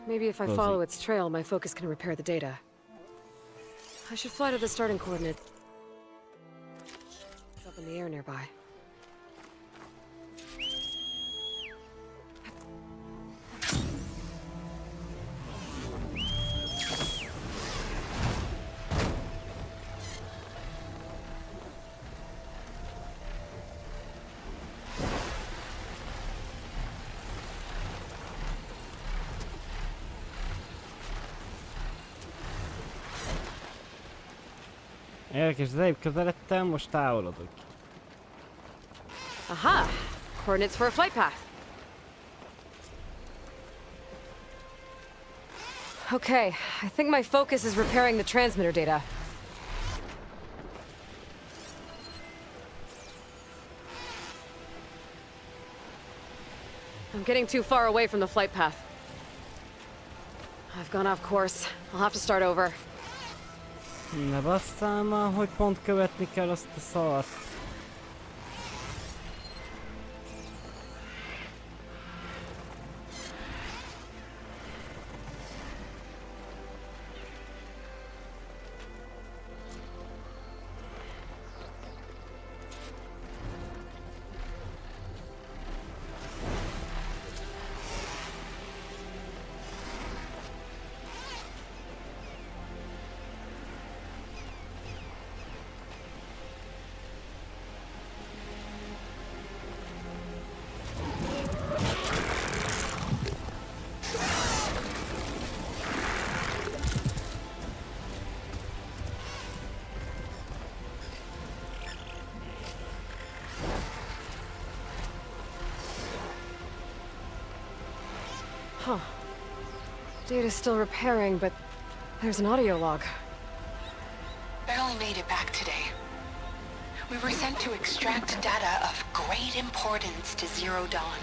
Speaker 4: Maybe if I follow its trail, my focus can repair the data. I should fly to the starting coordinate. It's up in the air nearby.
Speaker 2: Érdekes, az előbb közeledtem, most távolodok.
Speaker 4: Aha! Coordinates for a flight path. Okay, I think my focus is repairing the transmitter data. I'm getting too far away from the flight path. I've gone off course. I'll have to start over.
Speaker 2: Ne basszál már, hogy pont követni kell azt a szart.
Speaker 4: Huh. Data's still repairing, but there's an audio log.
Speaker 5: Barely made it back today. We were sent to extract data of great importance to Zero Dawn.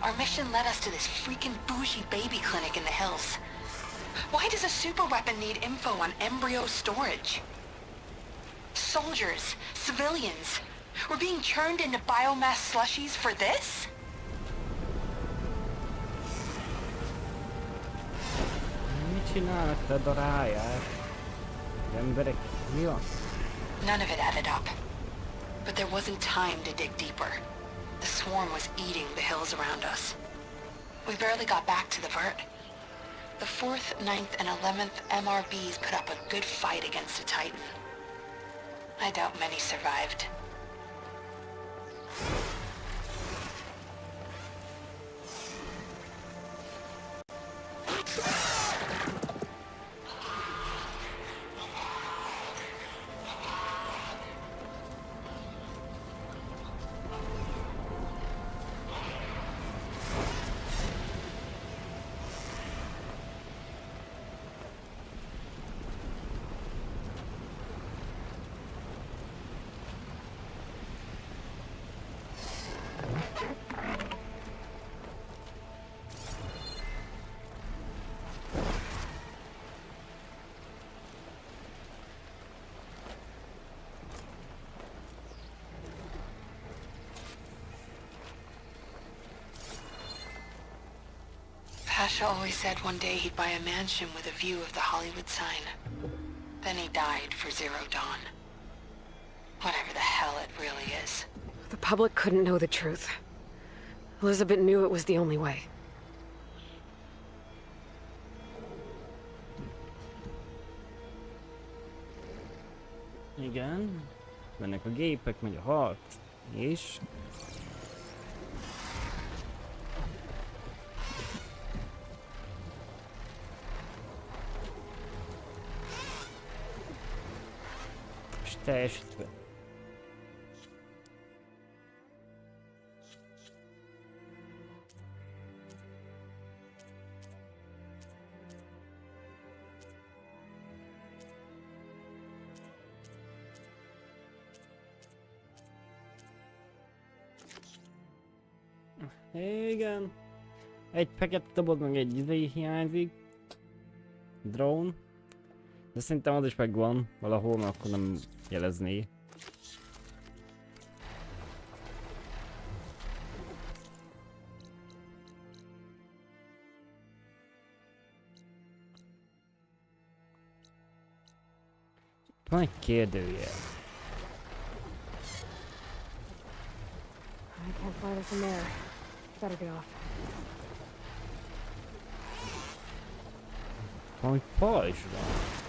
Speaker 5: Our mission led us to this freaking bougie baby clinic in the hills. Why does a superweapon need info on embryo storage? Soldiers, civilians, we're being churned into biomass slushies for this?
Speaker 2: Mit csinálnak, te darálják? Emberek, mi van?
Speaker 5: None of it added up. But there wasn't time to dig deeper. The swarm was eating the hills around us. We barely got back to the vert. The 4th, 9th, and 11th MRBs put up a good fight against a Titan. I doubt many survived. Pasha always said one day he'd buy a mansion with a view of the Hollywood sign. Then he died for Zero Dawn. Whatever the hell it really is.
Speaker 4: The public couldn't know the truth. Elizabeth knew it was the only way.
Speaker 2: Igen. Mennek a gépek, megy a harc. És... és teljesítve. Igen. Egy fekete dobod, meg egy izé hiányzik. Drone. De szerintem az is megvan valahol, mert akkor nem jelezné. Van egy kérdőjel.
Speaker 4: I can't fly this in there. Better get off.
Speaker 2: Valami fal is van.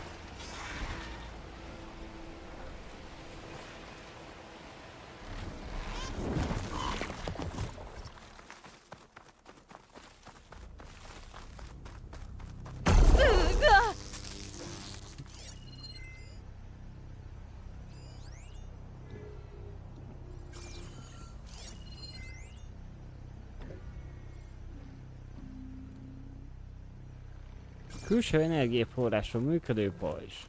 Speaker 2: Külső energiaforrásról működő pajzs.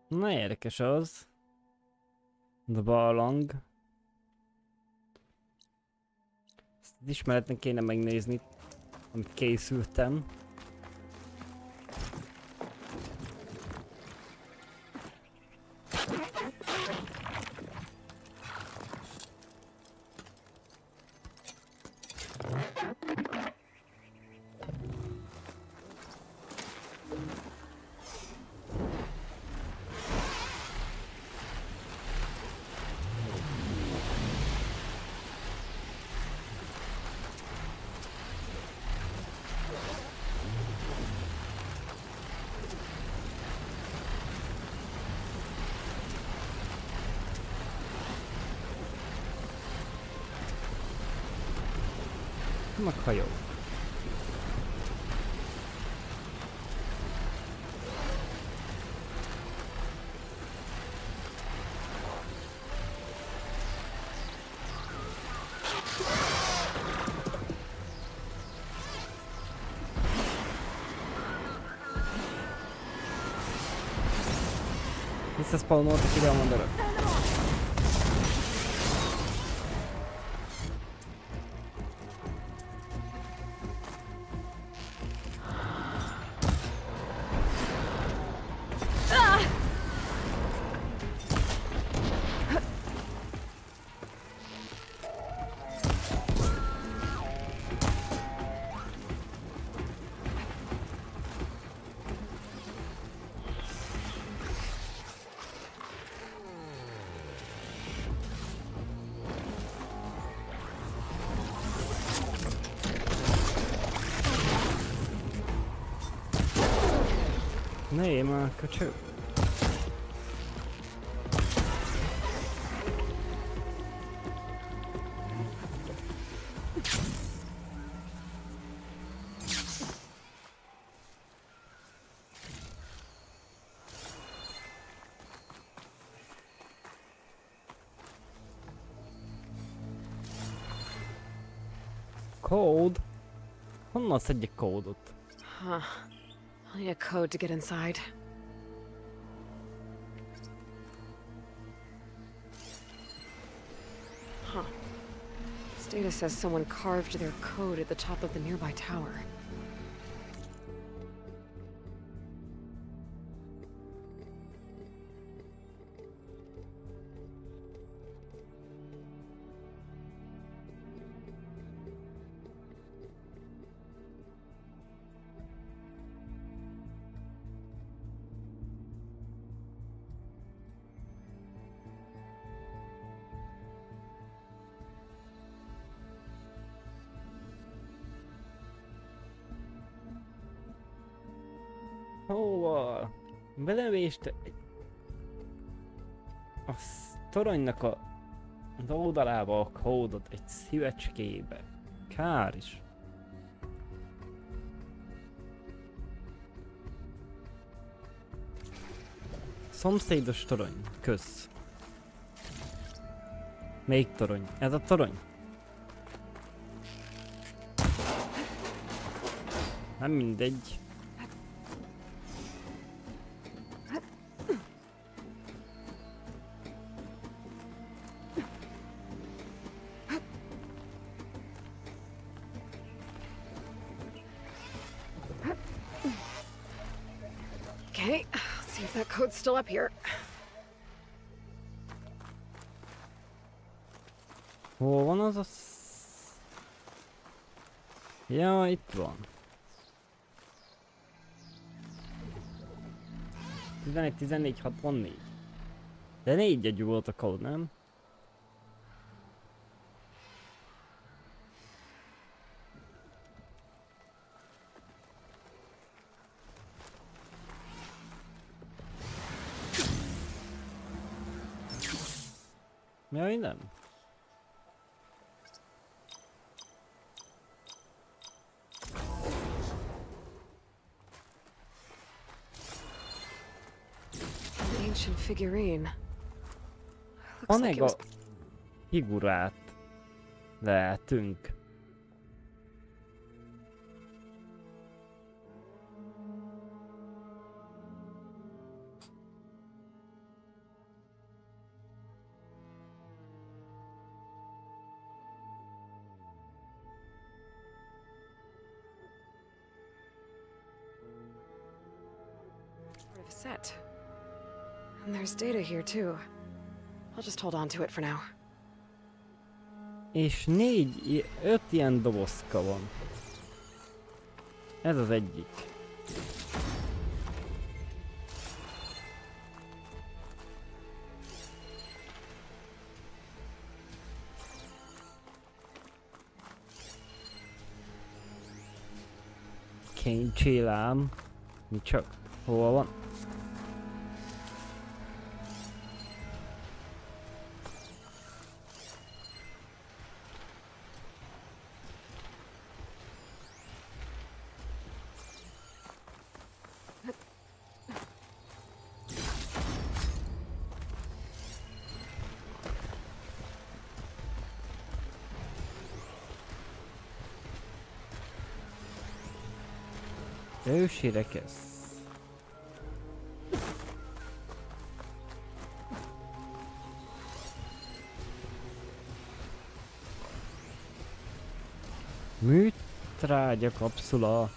Speaker 2: Na érdekes az. A barlang. Ezt az ismeretnek kéne megnézni, amit készültem. Meg hajó. Visszaszpawnoltak ide a madarak. Nee, már köcsög. Code? Honnan szedjek kódot?
Speaker 4: Huh. I'll need a code to get inside. Huh. This data says someone carved their code at the top of the nearby tower.
Speaker 2: Hova? Belevéste a toronynak az oldalába a kódot egy szívecskébe. Kár is. Szomszédos torony. Kösz. Melyik torony? Ez a torony? Nem mindegy.
Speaker 4: Okay, let's see if that code's still up here.
Speaker 2: Hol van az a... Ja, itt van. 11, 14, 64. De 4 jegyű volt a kód, nem? Jaj, nem.
Speaker 4: An ancient figurine.
Speaker 2: A
Speaker 4: Looks like it was...
Speaker 2: figurát lehetünk.
Speaker 4: part of a set. And there's data here too. I'll just hold on to it for now.
Speaker 2: És 5 ilyen dobozka van. Ez az egyik. Kénycsélám. Mi csak? Hol van? Ősi rekesz. Műtrágya kapszula.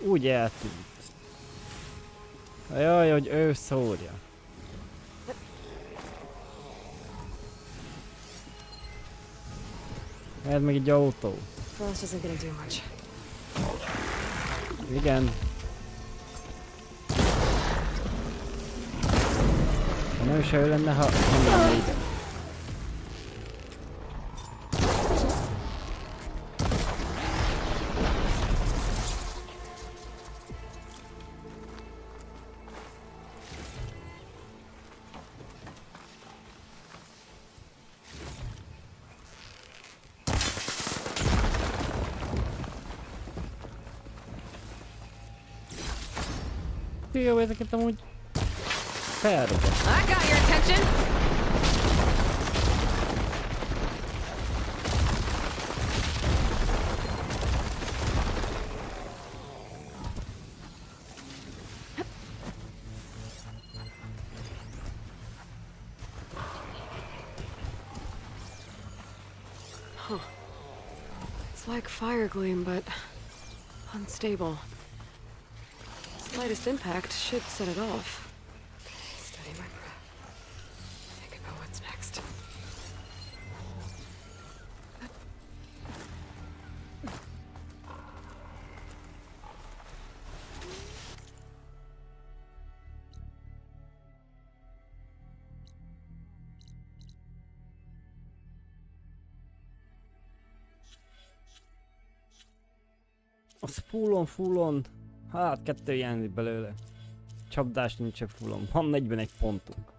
Speaker 2: Úgy eltűnt. Jaj, hogy ő szórja. Ez meg egy autó. Igen. Nem is ő lenne, ha nem lenne ide. Jó, ezeket amúgy felrobott.
Speaker 7: I got your attention.
Speaker 4: Huh. It's like fire gleam, but unstable. Slightest impact should set it off. Steady my breath. Think about what's next.
Speaker 2: Az full on. Hát, 2 hiányzik belőle. Csapdás nincsen fullon. Van 41 pontunk.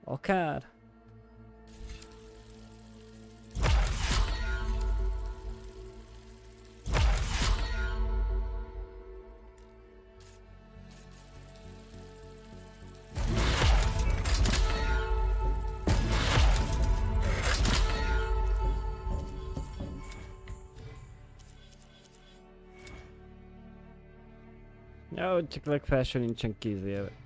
Speaker 2: Akár. Ja, hogy csak legfelső nincsen kézélve.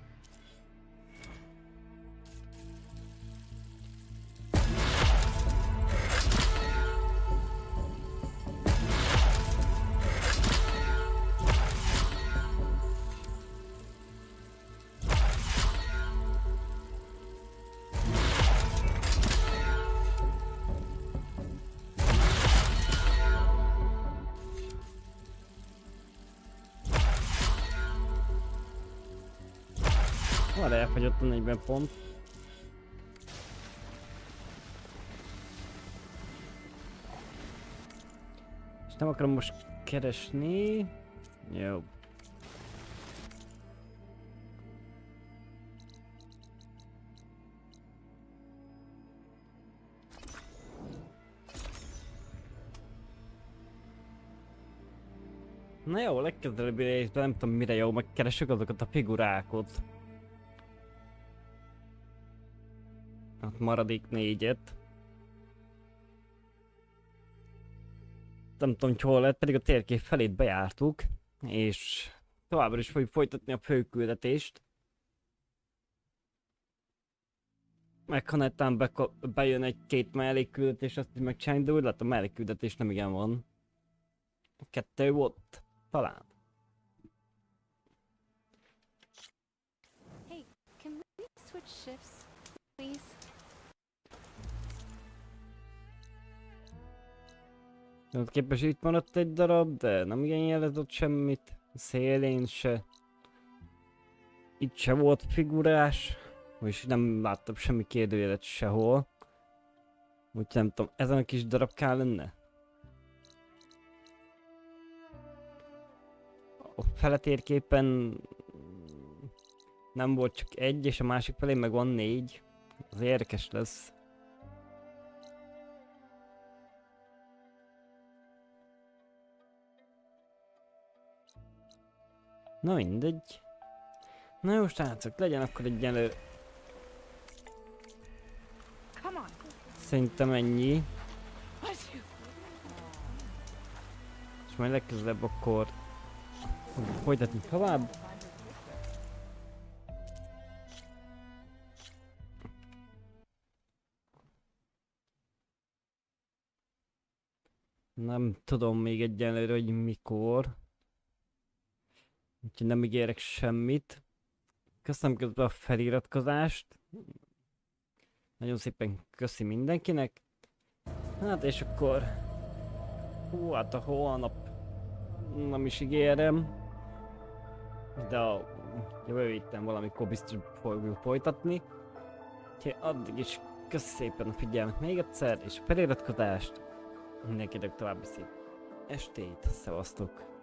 Speaker 2: Már elfogyott a 40 pont. És nem akarom most keresni. Jó. Na jó, legközelebbi részben nem tudom mire jó, megkeresek azokat a figurákat. Hát maradék 4-et. Nem tudom, hogy hol lett, pedig a térkép felét bejártuk. És továbbra is fogjuk folytatni a főküldetést. Meg ha netán bejön egy-két mellékküldetés, azt is megcsinálni, de úgy látom, a mellékküldetés nem igen van. 2 volt, talán.
Speaker 15: Hey, can we switch shifts, please?
Speaker 2: Képes itt maradt egy darab, de nem igen jelezett semmit. A szélén se. Itt se volt figurás. És nem láttam semmi kérdőjelet sehol. Úgyhogy nem tudom, ezen a kis darabkán lenne? A fele térképen nem volt csak 1, és a másik felén meg van 4. Az érdekes lesz. Na mindegy. Na jó srácok, legyen akkor egyenlő. Szerintem ennyi. És majd legközelebb akkor folytatni tovább. Nem tudom még egyenlőre, hogy mikor. Úgyhogy nem ígérek semmit. Köszönöm közben a feliratkozást. Nagyon szépen köszi mindenkinek. Hát és akkor... Hú, hát a holnap... Nem is ígérem. De a jövő héten valamikor biztos fogjuk folytatni. Úgyhogy addig is köszi szépen a figyelmet még egyszer, és a feliratkozást. Mindenkinek további szép estét. Szevasztok!